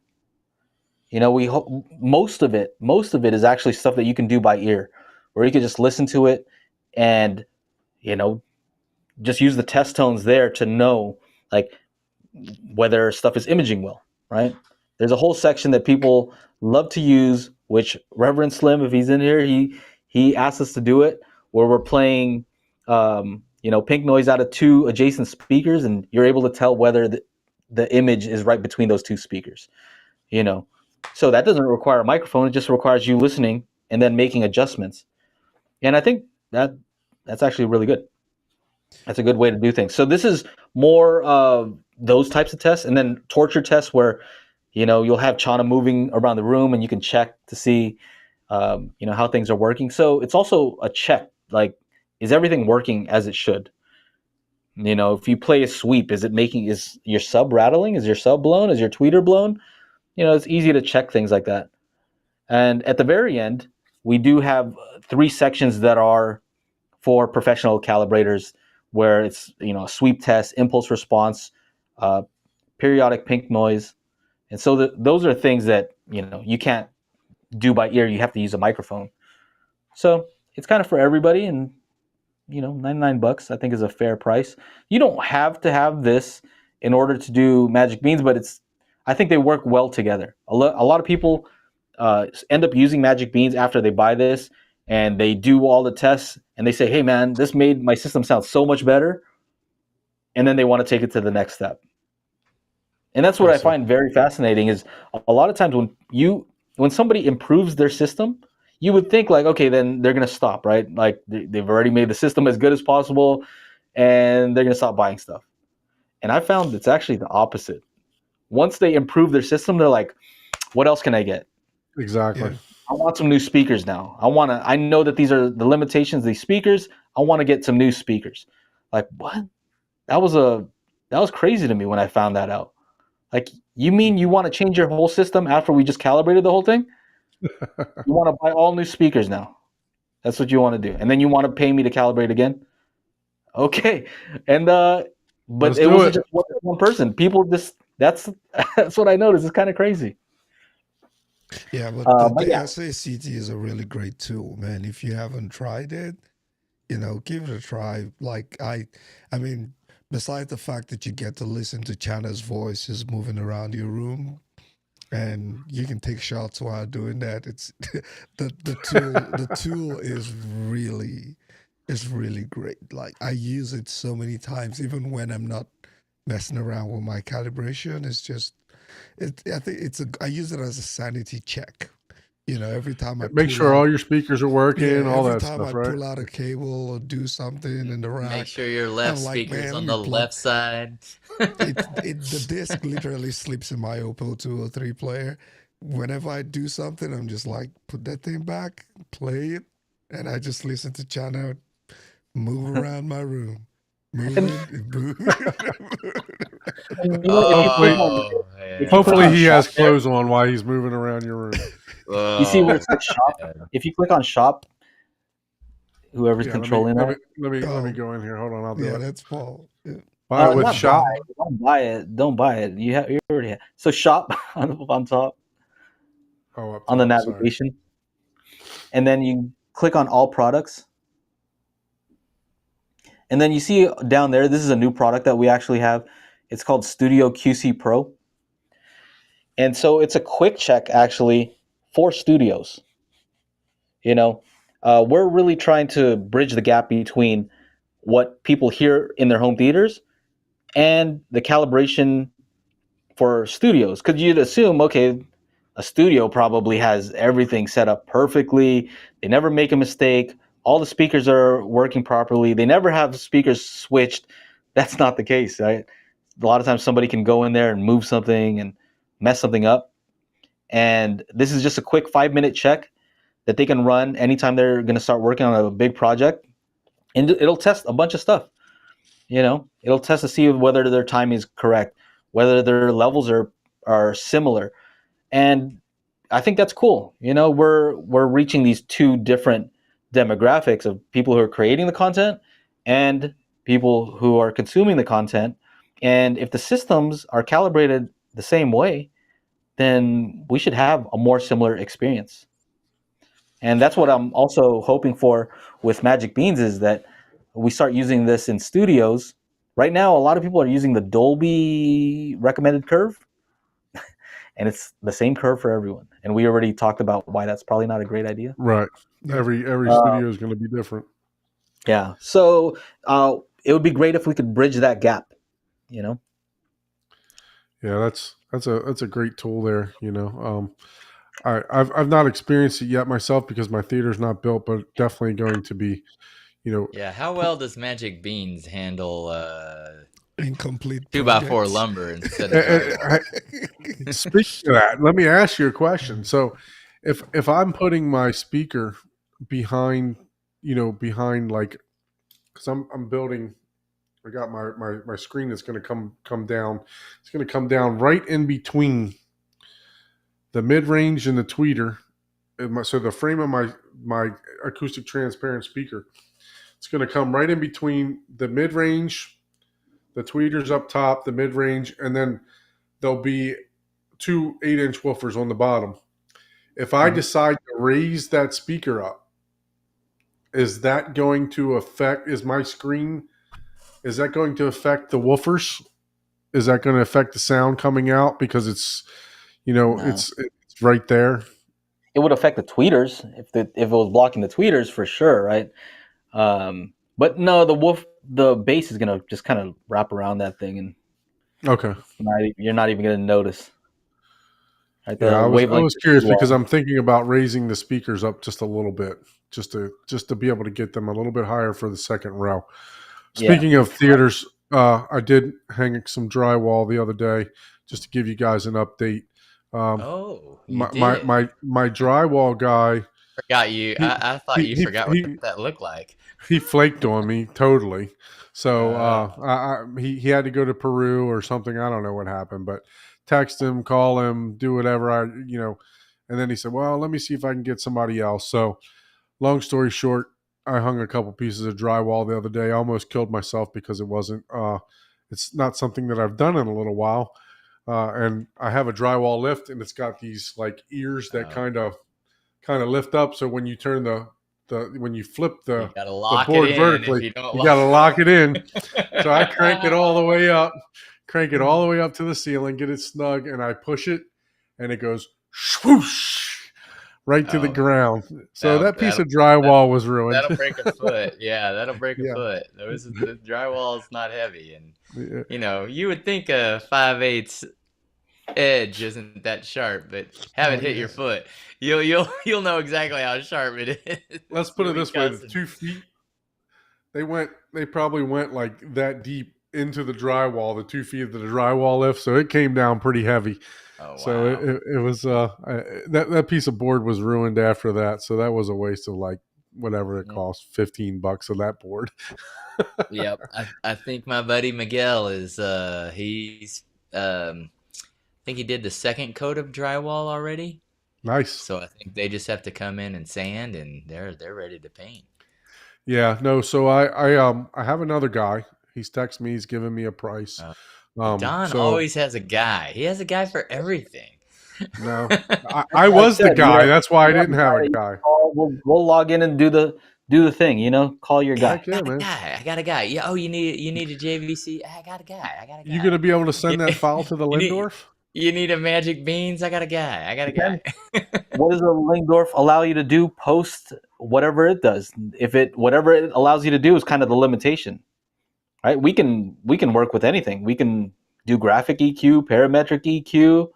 You know, most of it is actually stuff that you can do by ear, where you can just listen to it and, you know, just use the test tones there to know like whether stuff is imaging well, right? There's a whole section that people love to use, which Reverend Slim, if he's in here, he asked us to do it, where we're playing pink noise out of two adjacent speakers, and you're able to tell whether the image is right between those two speakers. You know, so that doesn't require a microphone; it just requires you listening and then making adjustments. And I think that's actually really good. That's a good way to do things. So this is more of those types of tests, and then torture tests where, you know, you'll have Chana moving around the room and you can check to see, how things are working. So it's also a check, like, is everything working as it should? You know, if you play a sweep, is your sub rattling? Is your sub blown? Is your tweeter blown? You know, it's easy to check things like that. And at the very end, we do have 3 sections that are for professional calibrators, where it's, you know, a sweep test, impulse response, periodic pink noise. And so those are things that, you know, you can't do by ear. You have to use a microphone. So it's kind of for everybody. And, you know, $99 I think is a fair price. You don't have to have this in order to do Magic Beans, but I think they work well together. A lot of people end up using Magic Beans after they buy this, and they do all the tests and they say, hey man, this made my system sound so much better. And then they want to take it to the next step. And that's what I find very fascinating is a lot of times when somebody improves their system, you would think like, okay, then they're going to stop, right? Like they've already made the system as good as possible and they're going to stop buying stuff. And I found it's actually the opposite. Once they improve their system, they're like, what else can I get? Exactly. Yeah. I want some new speakers now. I know that these are the limitations of these speakers. I want to get some new speakers. Like, what? That was crazy to me when I found that out. Like, you mean you want to change your whole system after we just calibrated the whole thing? You want to buy all new speakers now. That's what you want to do. And then you want to pay me to calibrate again? Okay. And but it wasn't just one person. People just that's what I noticed. It's kind of crazy. Yeah, but the SACT is a really great tool, man. If you haven't tried it, you know, give it a try. Like I mean, besides the fact that you get to listen to Chana's voices moving around your room, and you can take shots while doing that. It's the tool is really great. Like I use it so many times, even when I'm not messing around with my calibration. It's just I think I use it as a sanity check. You know, every time I make sure all your speakers are working, all that stuff, every time I right? pull out a cable or do something in the rack, Make sure your left speaker's on the left side. The disc literally sleeps in my Oppo 203 player. Whenever I do something, I'm just like, put that thing back, play it, and I just listen to Chana move around my room. Hopefully he has clothes on while he's moving around your room. You see where it says shop? If you click on shop, whoever's controlling that. Let me go in here. Hold on, I'll do it. Yeah, that's Paul. Yeah. Buy it with shop. Don't buy it. You already have. So shop on top. Oh, up top, on the navigation. Sorry. And then you click on all products. And then you see down there, this is a new product that we actually have. It's called Studio QC Pro. And so it's a quick check actually for studios. You know, we're really trying to bridge the gap between what people hear in their home theaters and the calibration for studios. Because you'd assume, okay, a studio probably has everything set up perfectly. They never make a mistake. all the speakers are working properly. They never have speakers switched. That's not the case, right? A lot of times somebody can go in there and move something and mess something up. And this is just a quick 5-minute check that they can run anytime they're going to start working on a big project. And it'll test a bunch of stuff. It'll test to see whether their timing is correct, whether their levels are similar. And I think that's cool. We're reaching these two different demographics of people who are creating the content and people who are consuming the content. And if the systems are calibrated the same way, then we should have a more similar experience. And that's what I'm also hoping for with Magic Beans, is that we start using this in studios. Right now, a lot of people are using the Dolby recommended curve, and it's the same curve for everyone. And we already talked about why that's probably not a great idea. Right. Yeah. Every studio is going to be different. Yeah. So it would be great if we could bridge that gap. Yeah, that's a great tool there. I've not experienced it yet myself because my theater's not built, but definitely going to be. Yeah, how well does Magic Beans handle Incomplete 2x4 projects. lumber instead of drywall? Speaking of that, let me ask you a question. So, if I'm putting my speaker behind like, because I'm building, I got my screen that's going to come down. It's going to come down right in between the mid range and the tweeter. So the frame of my acoustic transparent speaker, it's going to come right in between the mid range, the tweeters up top, the mid range, and then there'll be 2 8-inch woofers on the bottom. If I decide to raise that speaker up, is that going to affect? Is my screen? Is that going to affect the woofers? Is that going to affect the sound coming out because it's, No. it's right there? It would affect the tweeters if it was blocking the tweeters for sure, right? But no, the bass is gonna just kind of wrap around that thing, and Okay. you're not even gonna notice. Right? The Yeah, I wavelength was is curious too because long. I'm thinking about raising the speakers up just a little bit, just to be able to get them a little bit higher for the second row. Yeah. Speaking of theaters, I did hang some drywall the other day just to give you guys an update. Oh, you my did. my drywall guy, Forgot you. I thought you forgot what that looked like. he flaked on me totally. So he had to go to Peru or something. I don't know what happened, but text him, call him, do whatever and then he said, "Well, let me see if I can get somebody else." So, long story short, I hung a couple pieces of drywall the other day. I almost killed myself because it wasn't. It's not something that I've done in a little while, and I have a drywall lift, and it's got these like ears that kind of lift up. So when you turn when you flip You the gotta lock it board in. vertically, If you don't you got to lock it in. So I crank it all the way up, to the ceiling, get it snug, and I push it, and it goes swoosh right to the Oh, ground. So that piece that'll of drywall was ruined. that'll break a foot. Yeah, that'll break a Yeah. foot. The drywall is not heavy, and Yeah. you would think a 5/8 edge isn't that sharp, but have it hit your foot, you'll know exactly how sharp it is. Let's put it You'll be this way: the cussing. 2 feet, they probably went like that deep into the drywall, the 2 feet of the drywall lift, so it came down pretty heavy. Oh, wow. So it was that piece of board was ruined after that. So that was a waste of like whatever it cost, $15 of that board. Yep. I think my buddy Miguel is he's I think he did the second coat of drywall already. Nice. So I think they just have to come in and sand, and they're ready to paint. Yeah, no. So I have another guy. He's texted me. He's giving me a price. Don always has a guy. He has a guy for everything. No, I was the guy. That's why I didn't have a guy. We'll log in and do the thing. Call your guy. I got a guy. Yeah. Oh, you need a JVC. I got a guy. You gonna be able to send that file to the Lindorf? You need a Magic Beans. I got a guy. What does a Lingdorf allow you to do post whatever it does? Whatever it allows you to do is kind of the limitation, right? We can work with anything. We can do graphic EQ, parametric EQ,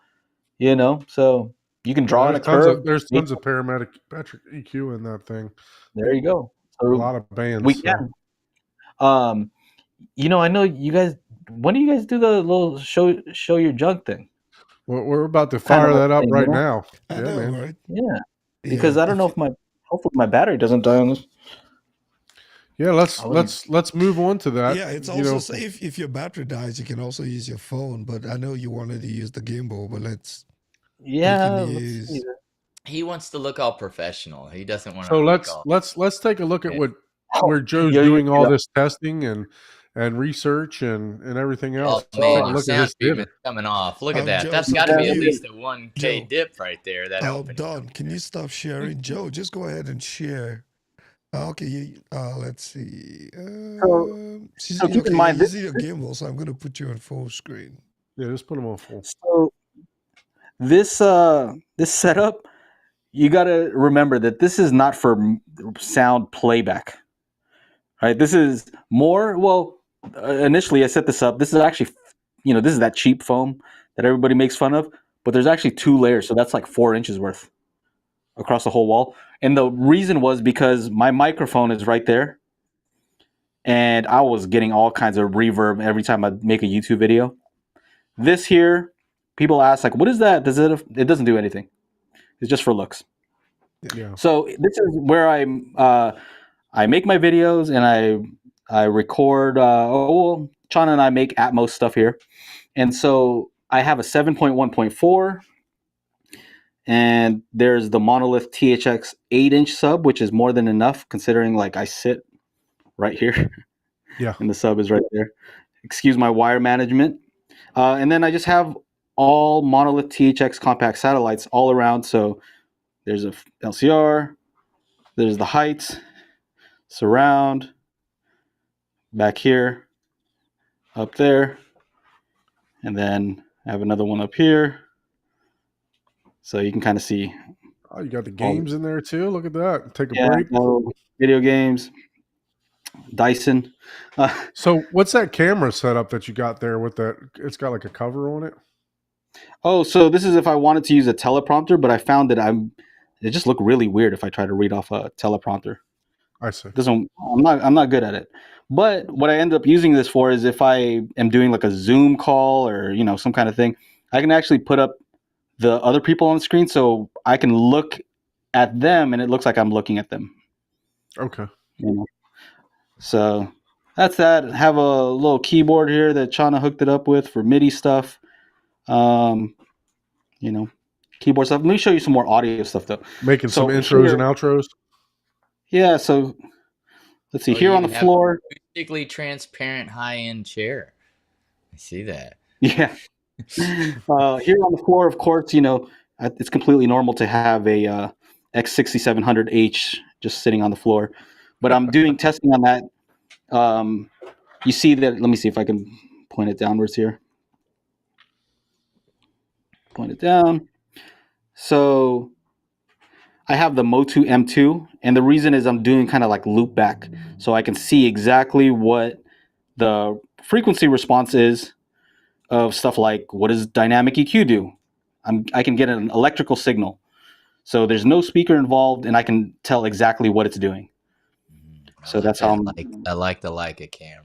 so you can draw in a curve. There's tons of parametric EQ in that thing. There you go. A lot of bands. We so. can. I know you guys. When do you guys do the little show your junk thing? We're about to Kind of fire like that up thing, right now. I Yeah, know, man. right? Yeah, Yeah, because I don't know if hopefully my battery doesn't die on this. Yeah, let's move on to that. yeah, it's also safe if your battery dies. You can also use your phone. But I know you wanted to use the gimbal, but let's use. He wants to look all professional. He doesn't want So to look all. let's take a look at Yeah. where Joe's Yo, doing all this testing and research and everything Oh else. man, Take a your look at sound his treatment's dinner. coming off. Look at that. Joe, That's so got to can be at you- least a 1K Joe, dip right there. That opening. Don, can you stop sharing? Joe, just go ahead and share. Okay, let's see. So keep in mind you're using your gimbal, so I'm going to put you on full screen. Yeah, just put them on full. So this setup, you got to remember that this is not for sound playback. Right? This is more. Well, initially I set this up. This is actually, this is that cheap foam that everybody makes fun of. But there's actually 2 layers, so that's like 4 inches worth across the whole wall. And the reason was because my microphone is right there, and I was getting all kinds of reverb every time I make a YouTube video. This here, people ask like, "What is that? Does it? It doesn't do anything. It's just for looks." Yeah. So this is where I make my videos and I record. Chana and I make Atmos stuff here, and so I have a 7.1.4. And there's the Monolith THX 8-inch sub, which is more than enough considering like I sit right here. Yeah. And the sub is right there. Excuse my wire management. And then I just have all Monolith THX compact satellites all around. So there's a LCR, there's the heights, surround, back here, up there, and then I have another one up here. So you can kind of see. Oh, you got the games in there too. Look at that. Take a break. Video games, Dyson. So what's that camera setup that you got there with that? It's got like a cover on it. Oh, so this is if I wanted to use a teleprompter, but I found that it just looked really weird if I try to read off a teleprompter. I see. I'm not good at it. But what I end up using this for is if I am doing like a Zoom call or some kind of thing, I can actually put up the other people on the screen so I can look at them and it looks like I'm looking at them. Okay. So that's that. I have a little keyboard here that Chana hooked it up with for MIDI stuff. Keyboard stuff. Let me show you some more audio stuff though. Making some intros and outros. Yeah, so let's see. Here on the floor. Acoustically transparent high-end chair. I see that. Yeah. Here on the floor, of course, it's completely normal to have a X6700H just sitting on the floor. But I'm doing testing on that. You see that? Let me see if I can point it downwards here. Point it down. So I have the Motu M2, and the reason is I'm doing kind of like loop back, so I can see exactly what the frequency response is of stuff like what does dynamic EQ do? I can get an electrical signal, so there's no speaker involved, and I can tell exactly what it's doing. So that's how I like the Leica camera.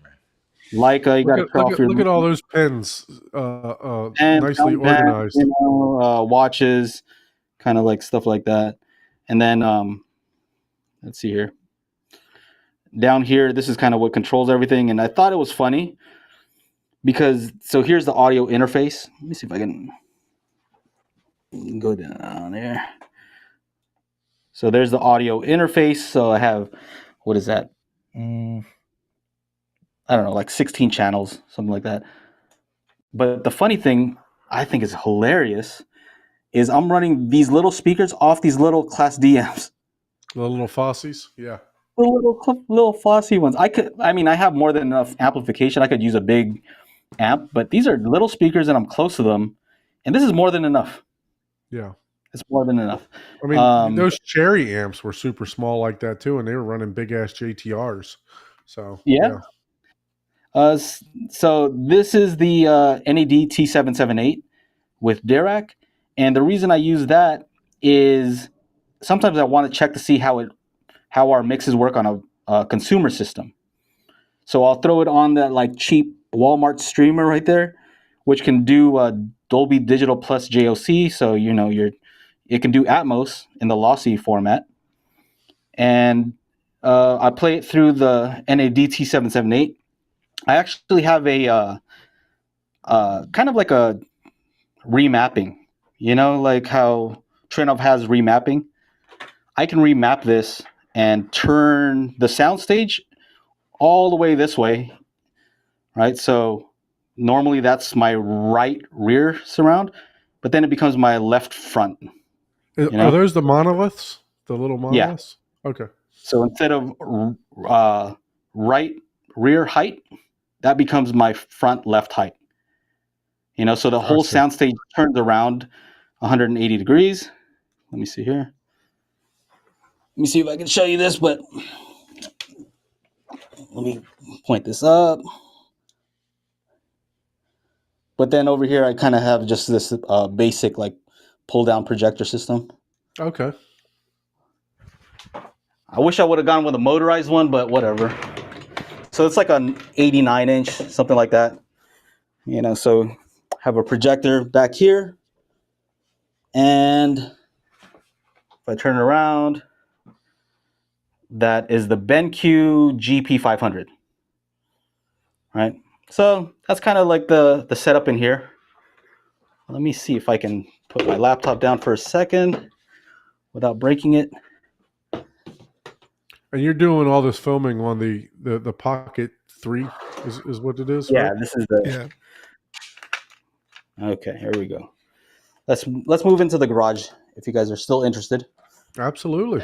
Leica, you got to show off your look at all those pens, nicely organized. Watches, kind of like stuff like that. And then let's see here. Down here, this is kind of what controls everything. And I thought it was funny because here's the audio interface. Let me see if I can go down there. So there's the audio interface. So I have, what is that? I don't know, like 16 channels, something like that. But the funny thing I think is hilarious is I'm running these little speakers off these little Class D amps. The little Fossies, yeah. The little Fossy ones. I have more than enough amplification. I could use a big amp, but these are little speakers and I'm close to them. And this is more than enough. Yeah. It's more than enough. I mean, those Cherry amps were super small like that too, and they were running big ass JTRs. So yeah. So this is the NAD T778 with Dirac, and the reason I use that is sometimes I want to check to see how our mixes work on consumer system. So I'll throw it on that like cheap Walmart streamer right there, which can do Dolby Digital plus JOC. So it can do Atmos in the lossy format, and I play it through the NADT778. I actually have a kind of like a remapping, like how Trinov has remapping. I can remap this and turn the soundstage all the way this way, right? So normally that's my right rear surround, but then it becomes my left front. Are those the monoliths? The little monoliths? Yeah. Okay. So instead of right rear height, that becomes my front left height. So the whole soundstage turns around 180 degrees. Let me see here. Let me see if I can show you this, but let me point this up. But then over here, I kind of have just this basic like pull down projector system. Okay. I wish I would have gone with a motorized one, but whatever. So it's like an 89-inch, something like that. So have a projector back here. And if I turn it around, that is the BenQ GP500. Right? So that's kind of like the setup in here. Let me see if I can put my laptop down for a second without breaking it. And you're doing all this filming on the Pocket 3 is what it is, Yeah, right? this is the... Yeah. Okay, here we go. Let's move into the garage if you guys are still interested. Absolutely.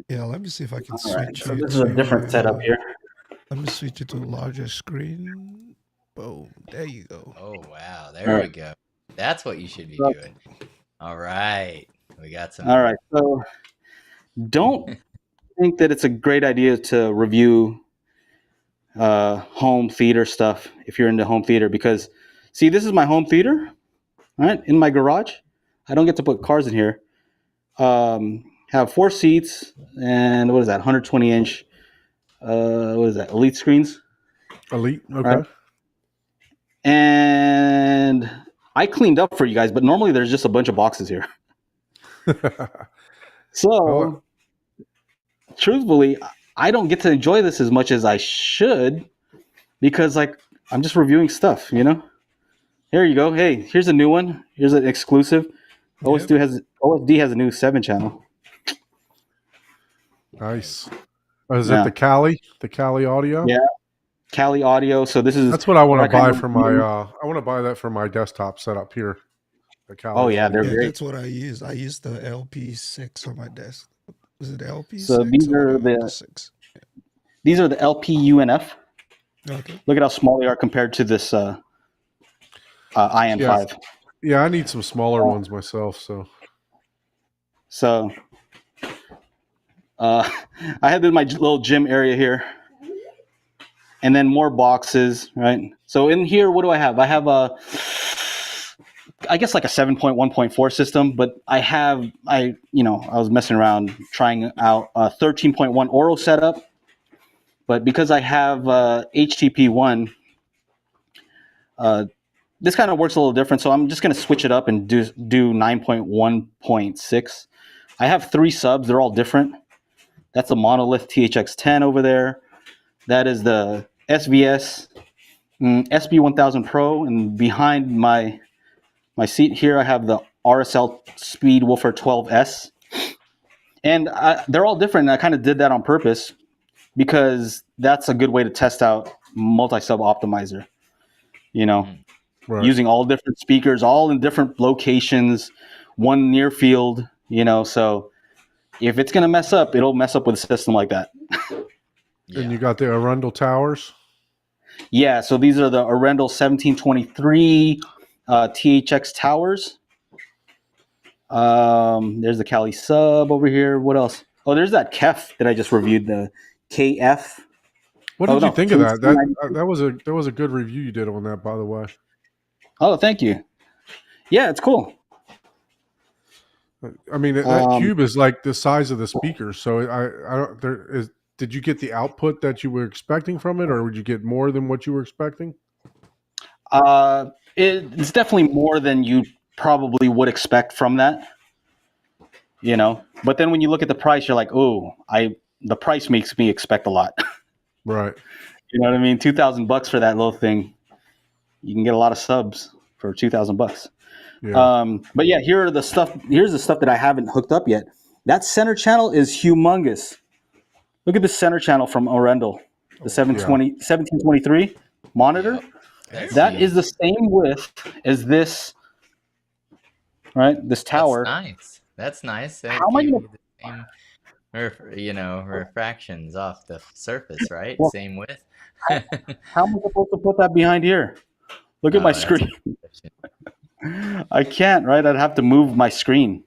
Yeah, let me see if I can switch right, so you this is a different setup here. Let me switch it to a larger screen. Boom. There you go. Oh, wow. There we go. That's what you should be doing. All right. We got some. All right. So don't think that it's a great idea to review home theater stuff if you're into home theater, because see, this is my home theater, right? In my garage. I don't get to put cars in here. Have 4 seats and what is that? 120-inch. What is that? Elite screens. Elite. Okay. Right? And I cleaned up for you guys, but normally there's just a bunch of boxes here. So, truthfully, I don't get to enjoy this as much as I should because, I'm just reviewing stuff, Here you go. Hey, here's a new one. Here's an exclusive. OSD has a new 7-channel. Nice. Is it the Cali audio? Yeah, Cali audio. So that's what I want to buy for my. I want to buy that for my desktop setup here. The Cali. Oh yeah, they're great. That's what I use. I use the LP6 on my desk. Was it LP6? So these are the 6. These are the LP UNF. Okay. Look at how small they are compared to this IM5. Yeah, I need some smaller ones myself. So I have my little gym area here, and then more boxes, right? So in here, what do I have? I have I guess like a 7.1.4 system, but I was messing around trying out a 13.1 Oro setup, but because I have HTP1, this kind of works a little different. So I'm just going to switch it up and do 9.1.6. I have 3 subs. They're all different. That's a Monolith THX10 over there. That is the SVS SB1000 Pro, and behind my seat here, I have the RSL Speedwoofer 12S. And they're all different. I kind of did that on purpose because that's a good way to test out multi-sub optimizer, right. Using all different speakers, all in different locations, one near field, so if it's going to mess up, it'll mess up with a system like that. Yeah. And you got the Arundel Towers? Yeah, so these are the Arundel 1723 THX Towers. There's the Cali sub over here. What else? Oh, there's that KEF that I just reviewed, the KF. What did you think of that? That was a good review you did on that, by the way. Oh, thank you. Yeah, it's cool. I mean, that cube is like the size of the speaker, so I don't. did you get the output that you were expecting from it, or would you get more than what you were expecting? It's definitely more than you probably would expect from that, you know. But then when you look at the price, you're like, oh, the price makes me expect a lot. Right. You know what I mean? $2,000 for that little thing. You can get a lot of subs for $2,000. Yeah. But yeah, here's the stuff that I haven't hooked up yet. That center channel is humongous. Look at the center channel from Orendel, the 1723 monitor. Yep. That is the same width as this, right? This tower. That's nice. That How am I gave gonna- you the same, refractions off the surface, right? Well, Same width. How am I supposed to put that behind here? Look at my that's screen. I can't, right? I'd have to move my screen.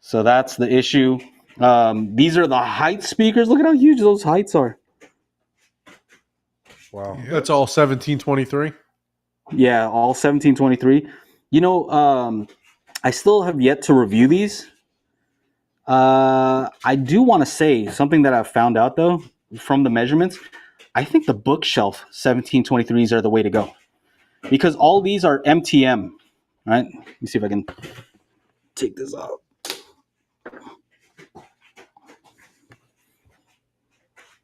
So that's the issue. These are the height speakers. Look at how huge those heights are. Wow. Yep. That's all 1723. Yeah, all 1723. You know, I still have yet to review these. I do want to say something that I've found out though from the measurements. I think the bookshelf 1723s are the way to go because all these are MTM, right? Let me see if I can take this off.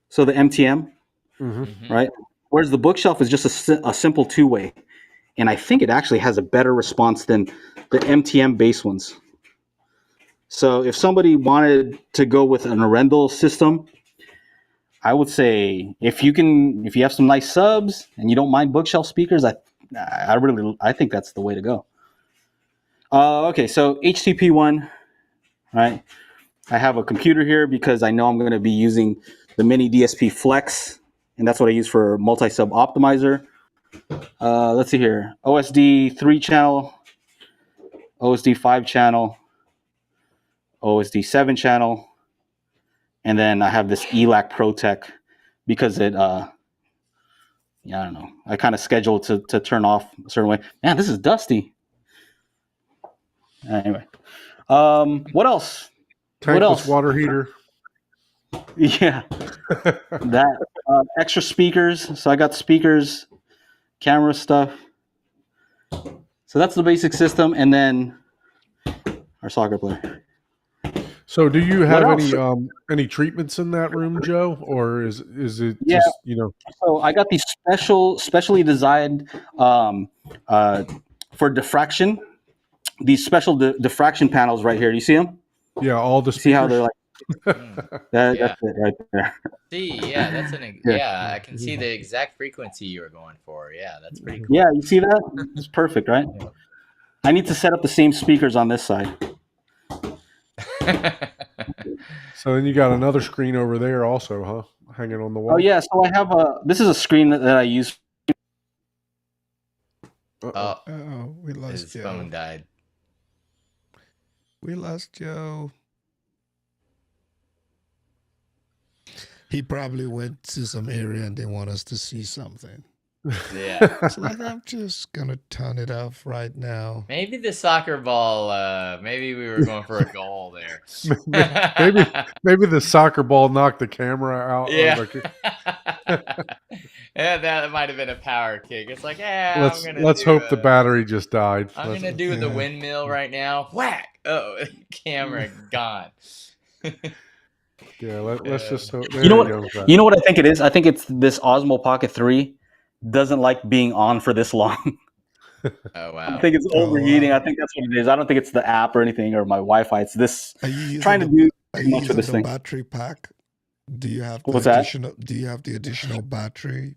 So the MTM, right? Whereas the bookshelf is just a simple two-way. And I think it actually has a better response than the MTM base ones. So if somebody wanted to go with an Orendel system, I would say if you have some nice subs and you don't mind bookshelf speakers, I think that's the way to go. Okay, so HTP one, right? I have a computer here because I know I'm going to be using the Mini DSP Flex, and that's what I use for multi-sub optimizer. Let's see here. OSD 3 channel, OSD 5 channel, OSD 7 channel, and then I have this ELAC ProTech because it, I don't know. I kind of scheduled to turn off a certain way. Man, this is dusty. Anyway, what else? Tankless water heater. Yeah, that extra speakers. So I got speakers, camera stuff. So that's the basic system, and then our soccer player. So do you have What any treatments in that room, Joe, or is it Yeah. just So I got these specially designed for diffraction. These special diffraction panels right here. Do you see them? Yeah, all the speakers. See how they're like Yeah. that's it right there. See, yeah, that's I can see the exact frequency you were going for. Yeah, that's pretty cool. Yeah, you see that? It's perfect, right? I need to set up the same speakers on this side. So then you got another screen over there also, huh? Hanging on the wall. Oh yeah, so I have this is a screen that I use. Oh, We lost his Joe. phone died. We lost Joe. He probably went to some area and they want us to see something. Yeah. It's like, I'm just going to turn it off right now. Maybe the soccer ball, maybe we were going for a goal there. maybe the soccer ball knocked the camera out. Yeah. Yeah, that might have been a power kick. It's like, let's hope the battery just died. I'm going to do the windmill right now. Whack! Oh, camera gone. Yeah, let's just hope. You know what I think it is? I think it's this Osmo Pocket 3 doesn't like being on for this long. Oh, wow. I think it's overheating. I think that's what it is. I don't think it's the app or anything or my Wi-Fi. It's this trying to do too much with this thing. Battery pack? Do you have What's additional? Do you have the additional battery?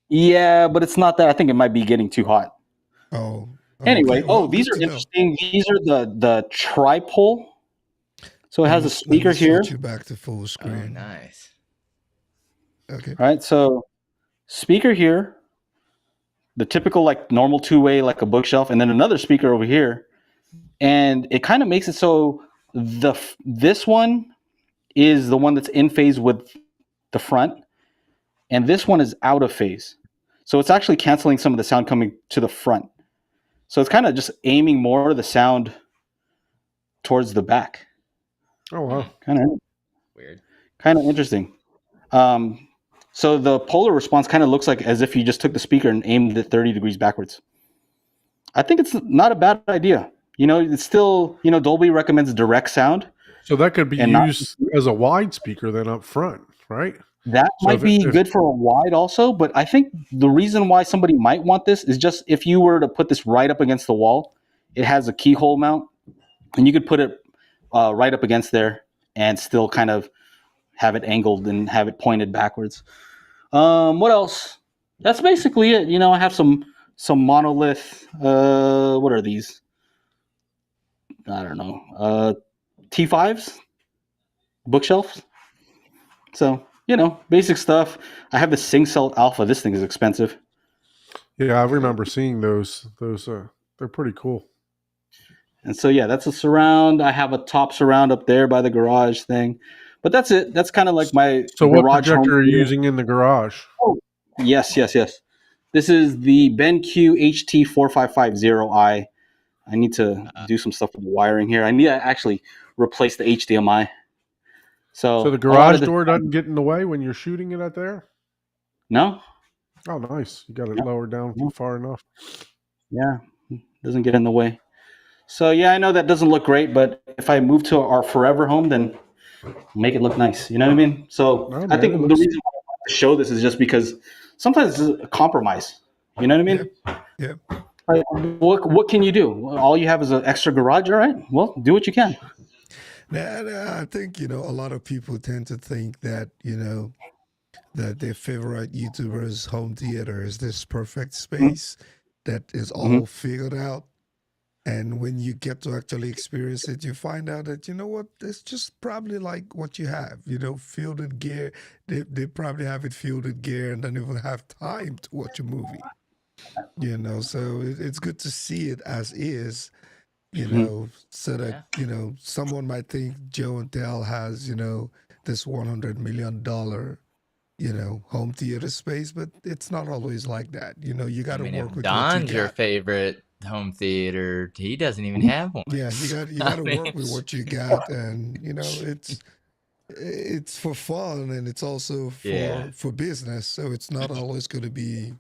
Yeah, but it's not that. I think it might be getting too hot. Oh. Anyway, okay. Well, these good are to know. interesting. These are the tripole. So it has a speaker Let me here. switch you back to full Oh, screen. nice. Okay. All right, so speaker here, the typical like normal two-way like a bookshelf, and then another speaker over here, and it kind of makes it so this one is the one that's in phase with the front, and this one is out of phase. So it's actually canceling some of the sound coming to the front. So it's kind of just aiming more of the sound towards the back. Oh wow, Weird. Kind of interesting. So the polar response kind of looks like as if you just took the speaker and aimed it 30 degrees backwards. I think it's not a bad idea. It's still, Dolby recommends direct sound So that could be and not. used as a wide speaker then up front, right? That So might be good for a wide also, but I think the reason why somebody might want this is just if you were to put this right up against the wall, it has a keyhole mount, and you could put it right up against there and still kind of have it angled and have it pointed backwards. What else? That's basically it. I have some monolith. What are these? I don't know. T5s, bookshelves. So basic stuff. I have the SingCell Alpha. This thing is expensive. Yeah, I remember seeing those. They're pretty cool. And so that's a surround. I have a top surround up there by the garage thing, but that's it. That's kind of like my So what garage home projector are you theater. using in the garage? Oh, yes. This is the BenQ HT4550i. I need to do some stuff with the wiring here. I need to actually replace the HDMI. So the garage door doesn't get in the way when you're shooting it out there? No. Oh, nice. You got it lowered down far enough. Yeah, doesn't get in the way. So I know that doesn't look great, but if I move to our forever home, then make it look nice. You know what I mean? So I think the reason why I want to show this is just because sometimes it's a compromise. You know what I mean? Yeah. Like, what can you do? All you have is an extra garage. All right. Well, do what you can. I think, a lot of people tend to think that, that their favorite YouTuber's home theater is this perfect space that is all figured out. And when you get to actually experience it, you find out that, what, it's just probably like what you have, fielded gear. They probably have it fielded gear and don't even have time to watch a movie, so it's good to see it as is, so that, someone might think Joe and Dell has, this $100 million, home theater space, but it's not always like that. You got to work if with Don's what you your got. favorite home theater, he doesn't even have one. Yeah, you got to work with what you got, and it's for fun, and it's also for business. So it's not always going to be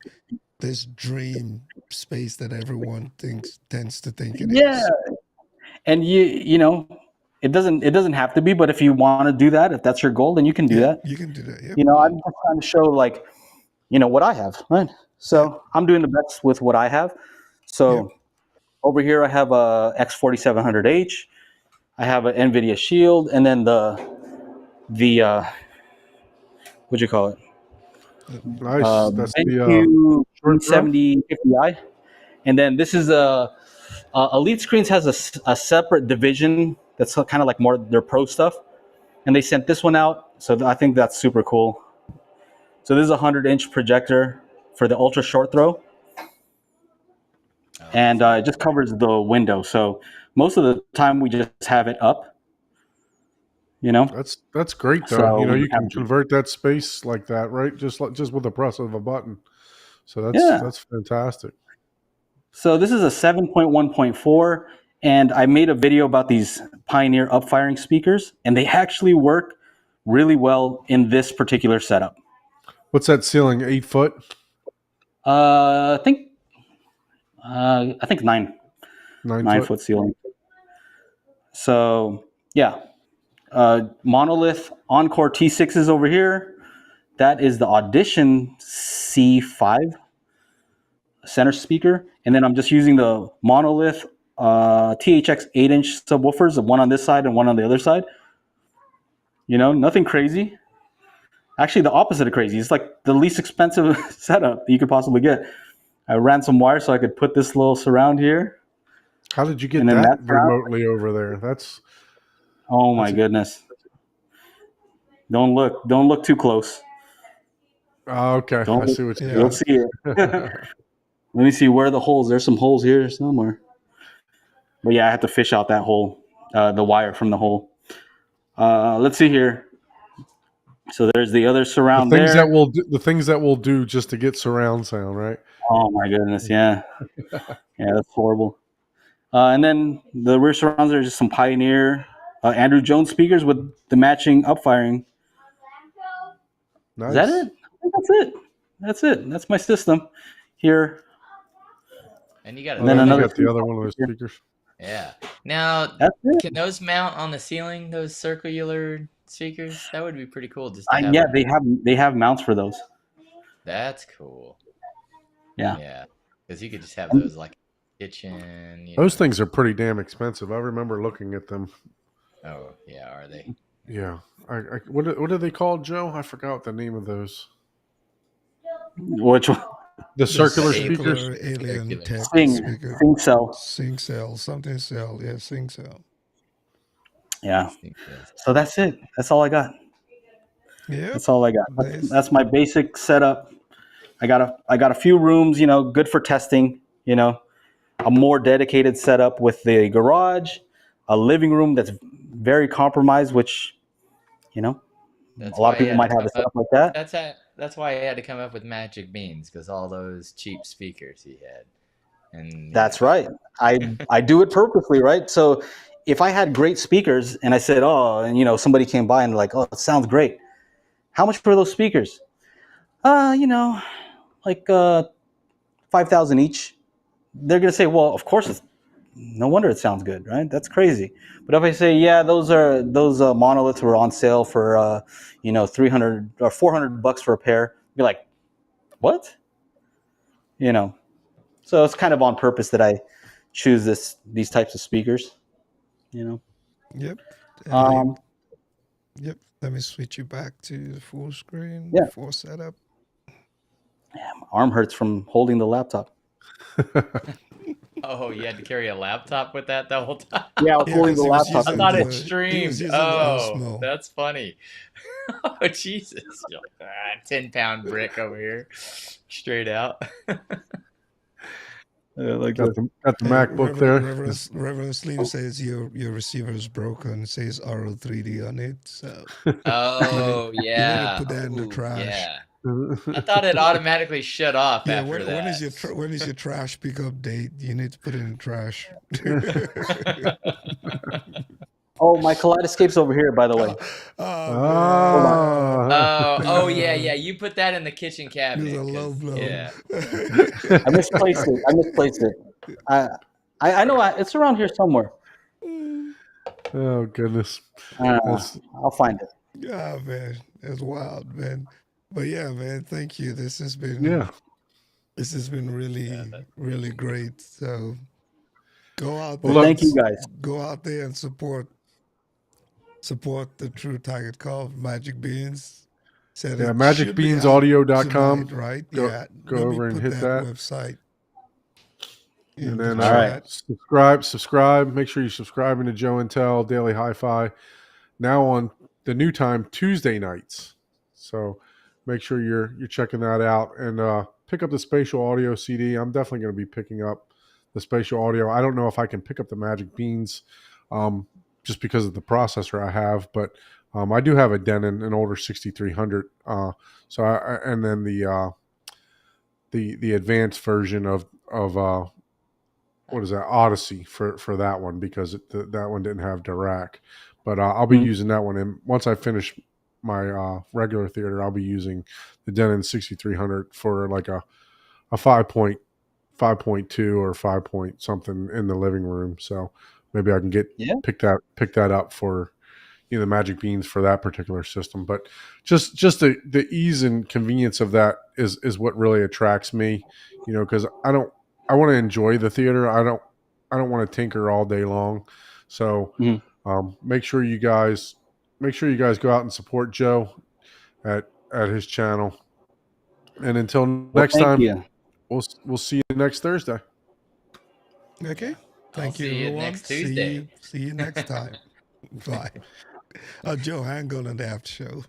this dream space that everyone tends to think it is. And it doesn't have to be, but if you want to do that, if that's your goal, then you can do that. You can do that. Yep. I'm just trying to show what I have, right? So I'm doing the best with what I have. So over here I have a X4700H. I have an NVIDIA Shield, and then the what'd you call it? Nice. That's the BenQ short throw? 7050i. And then this is Elite Screens has a separate division that's kind of like more their pro stuff, and they sent this one out. So I think that's super cool. So this is a 100-inch projector for the ultra short throw, and it just covers the window. So most of the time we just have it up. That's great though. So you can convert that space like that, right? Just with the press of a button. So that's fantastic. So this is a 7.1.4, and I made a video about these Pioneer upfiring speakers, and they actually work really well in this particular setup. What's that ceiling? 8 foot? I think 9 foot ceiling. So monolith Encore T6s over here. That is the Audition C5 center speaker, and then I'm just using the monolith THX 8-inch subwoofers, one on this side and one on the other side. Nothing crazy. Actually, the opposite of crazy. It's like the least expensive setup that you could possibly get. I ran some wire so I could put this little surround here. How did you get that remotely over there? Oh my goodness. Don't look too close. Oh, okay. I see what you're You'll see it. Let me see where are the holes. There's some holes here somewhere. But I have to fish out that hole, the wire from the hole. Let's see here. So there's the other surround the things there. The things that we'll do just to get surround sound, right? Oh my goodness, yeah. That's horrible. And then the rear surrounds are just some Pioneer Andrew Jones speakers with the matching upfiring. Nice. Is that it? I think that's it. That's it. That's my system here. And you got Oh, then then you another got the other one of those speaker. speakers. Yeah. Now, That's can it. those mount on the ceiling? Those circular speakers? That would be pretty cool just to have. Yeah, they have mounts for those. That's cool. Yeah. Yeah, because you could just have those like kitchen. Those things are pretty damn expensive. I remember looking at them. Oh yeah, are they? Yeah. What are they called, Joe? I forgot the name of those. Which one? The The circular circular speakers. alien Circular. tech speaker. Sing Cell. Sync cell, something cell. Yeah, sync cell. Yeah. Yes. So that's it. That's all I got. Yep. That's all I got. Nice. That's my basic setup. I got a few rooms, good for testing, a more dedicated setup with the garage, a living room that's very compromised, which, That's a lot why of he people had might to have a come up. setup like that. That's why he had to come up with magic beans because all those cheap speakers he had. And That's right. I do it purposely, right? So if I had great speakers and I said, oh, and somebody came by and like, oh, it sounds great. How much for those speakers? Like 5,000 each. They're gonna say, well, of course, no wonder it sounds good, right? That's crazy. But if I say, yeah, those monoliths were on sale for 300 or $400 for a pair, you're like, what? So it's kind of on purpose that I choose these types of speakers. Yep. And Um, yep. Let me switch you back to the full screen Yeah. for setup. my arm hurts from holding the laptop. oh, you had to carry a laptop with that the whole time. Yeah, I was Yeah, holding because the he was laptop. I using thought it he was streamed. using the Oh, Osmo. that's funny. Oh, Jesus. You're like, 10-pound brick over here. Straight out. Like got the MacBook Reverend Slim says your receiver is broken. It says RO3D on it. So Oh, you need yeah. to put that in the Ooh, trash. yeah. I thought it automatically shut off Yeah, after that. when is your trash pickup date? You need to put it in the trash. Oh, my Kaleidoscape's over here, by the way. Oh, yeah. You put that in the kitchen cabinet. There's a low 'cause- blow. Yeah. I misplaced it. I know it's around here somewhere. Oh goodness. I'll find it. Yeah, man, it's wild, man. But yeah, man, thank you. This has been really really great. So go out there. Well, thank you guys. Go out there and support the True Target Call Magic Beans. Said Yeah, it magicbeansaudio.com. should be out tonight, right? Go- Yeah, go let me over and put hit that. website. And in then the All right. chat. subscribe. Make sure you subscribe into Joe and Tell Daily Hi-Fi. Now on the new time, Tuesday nights. So make sure you're checking that out and pick up the spatial audio CD. I'm definitely going to be picking up the spatial audio. I don't know if I can pick up the Magic Beans just because of the processor I have, but I do have a Denon, an older 6300. And then the advanced version of what is that, Odyssey for that one, because that one didn't have Dirac. But I'll be using that one, and once I finish my regular theater, I'll be using the Denon 6300 for like a 5.2 or 5 point something in the living room. So maybe I can pick that up for the Magic Beans for that particular system. But just the ease and convenience of that is what really attracts me, because I want to enjoy the theater. I don't want to tinker all day long. So make sure you guys go out and support Joe at his channel. And until next time, we'll see you next Thursday. Okay. Thank you, see you everyone. next Tuesday. See you next time. Bye. Joe, hang on the after show.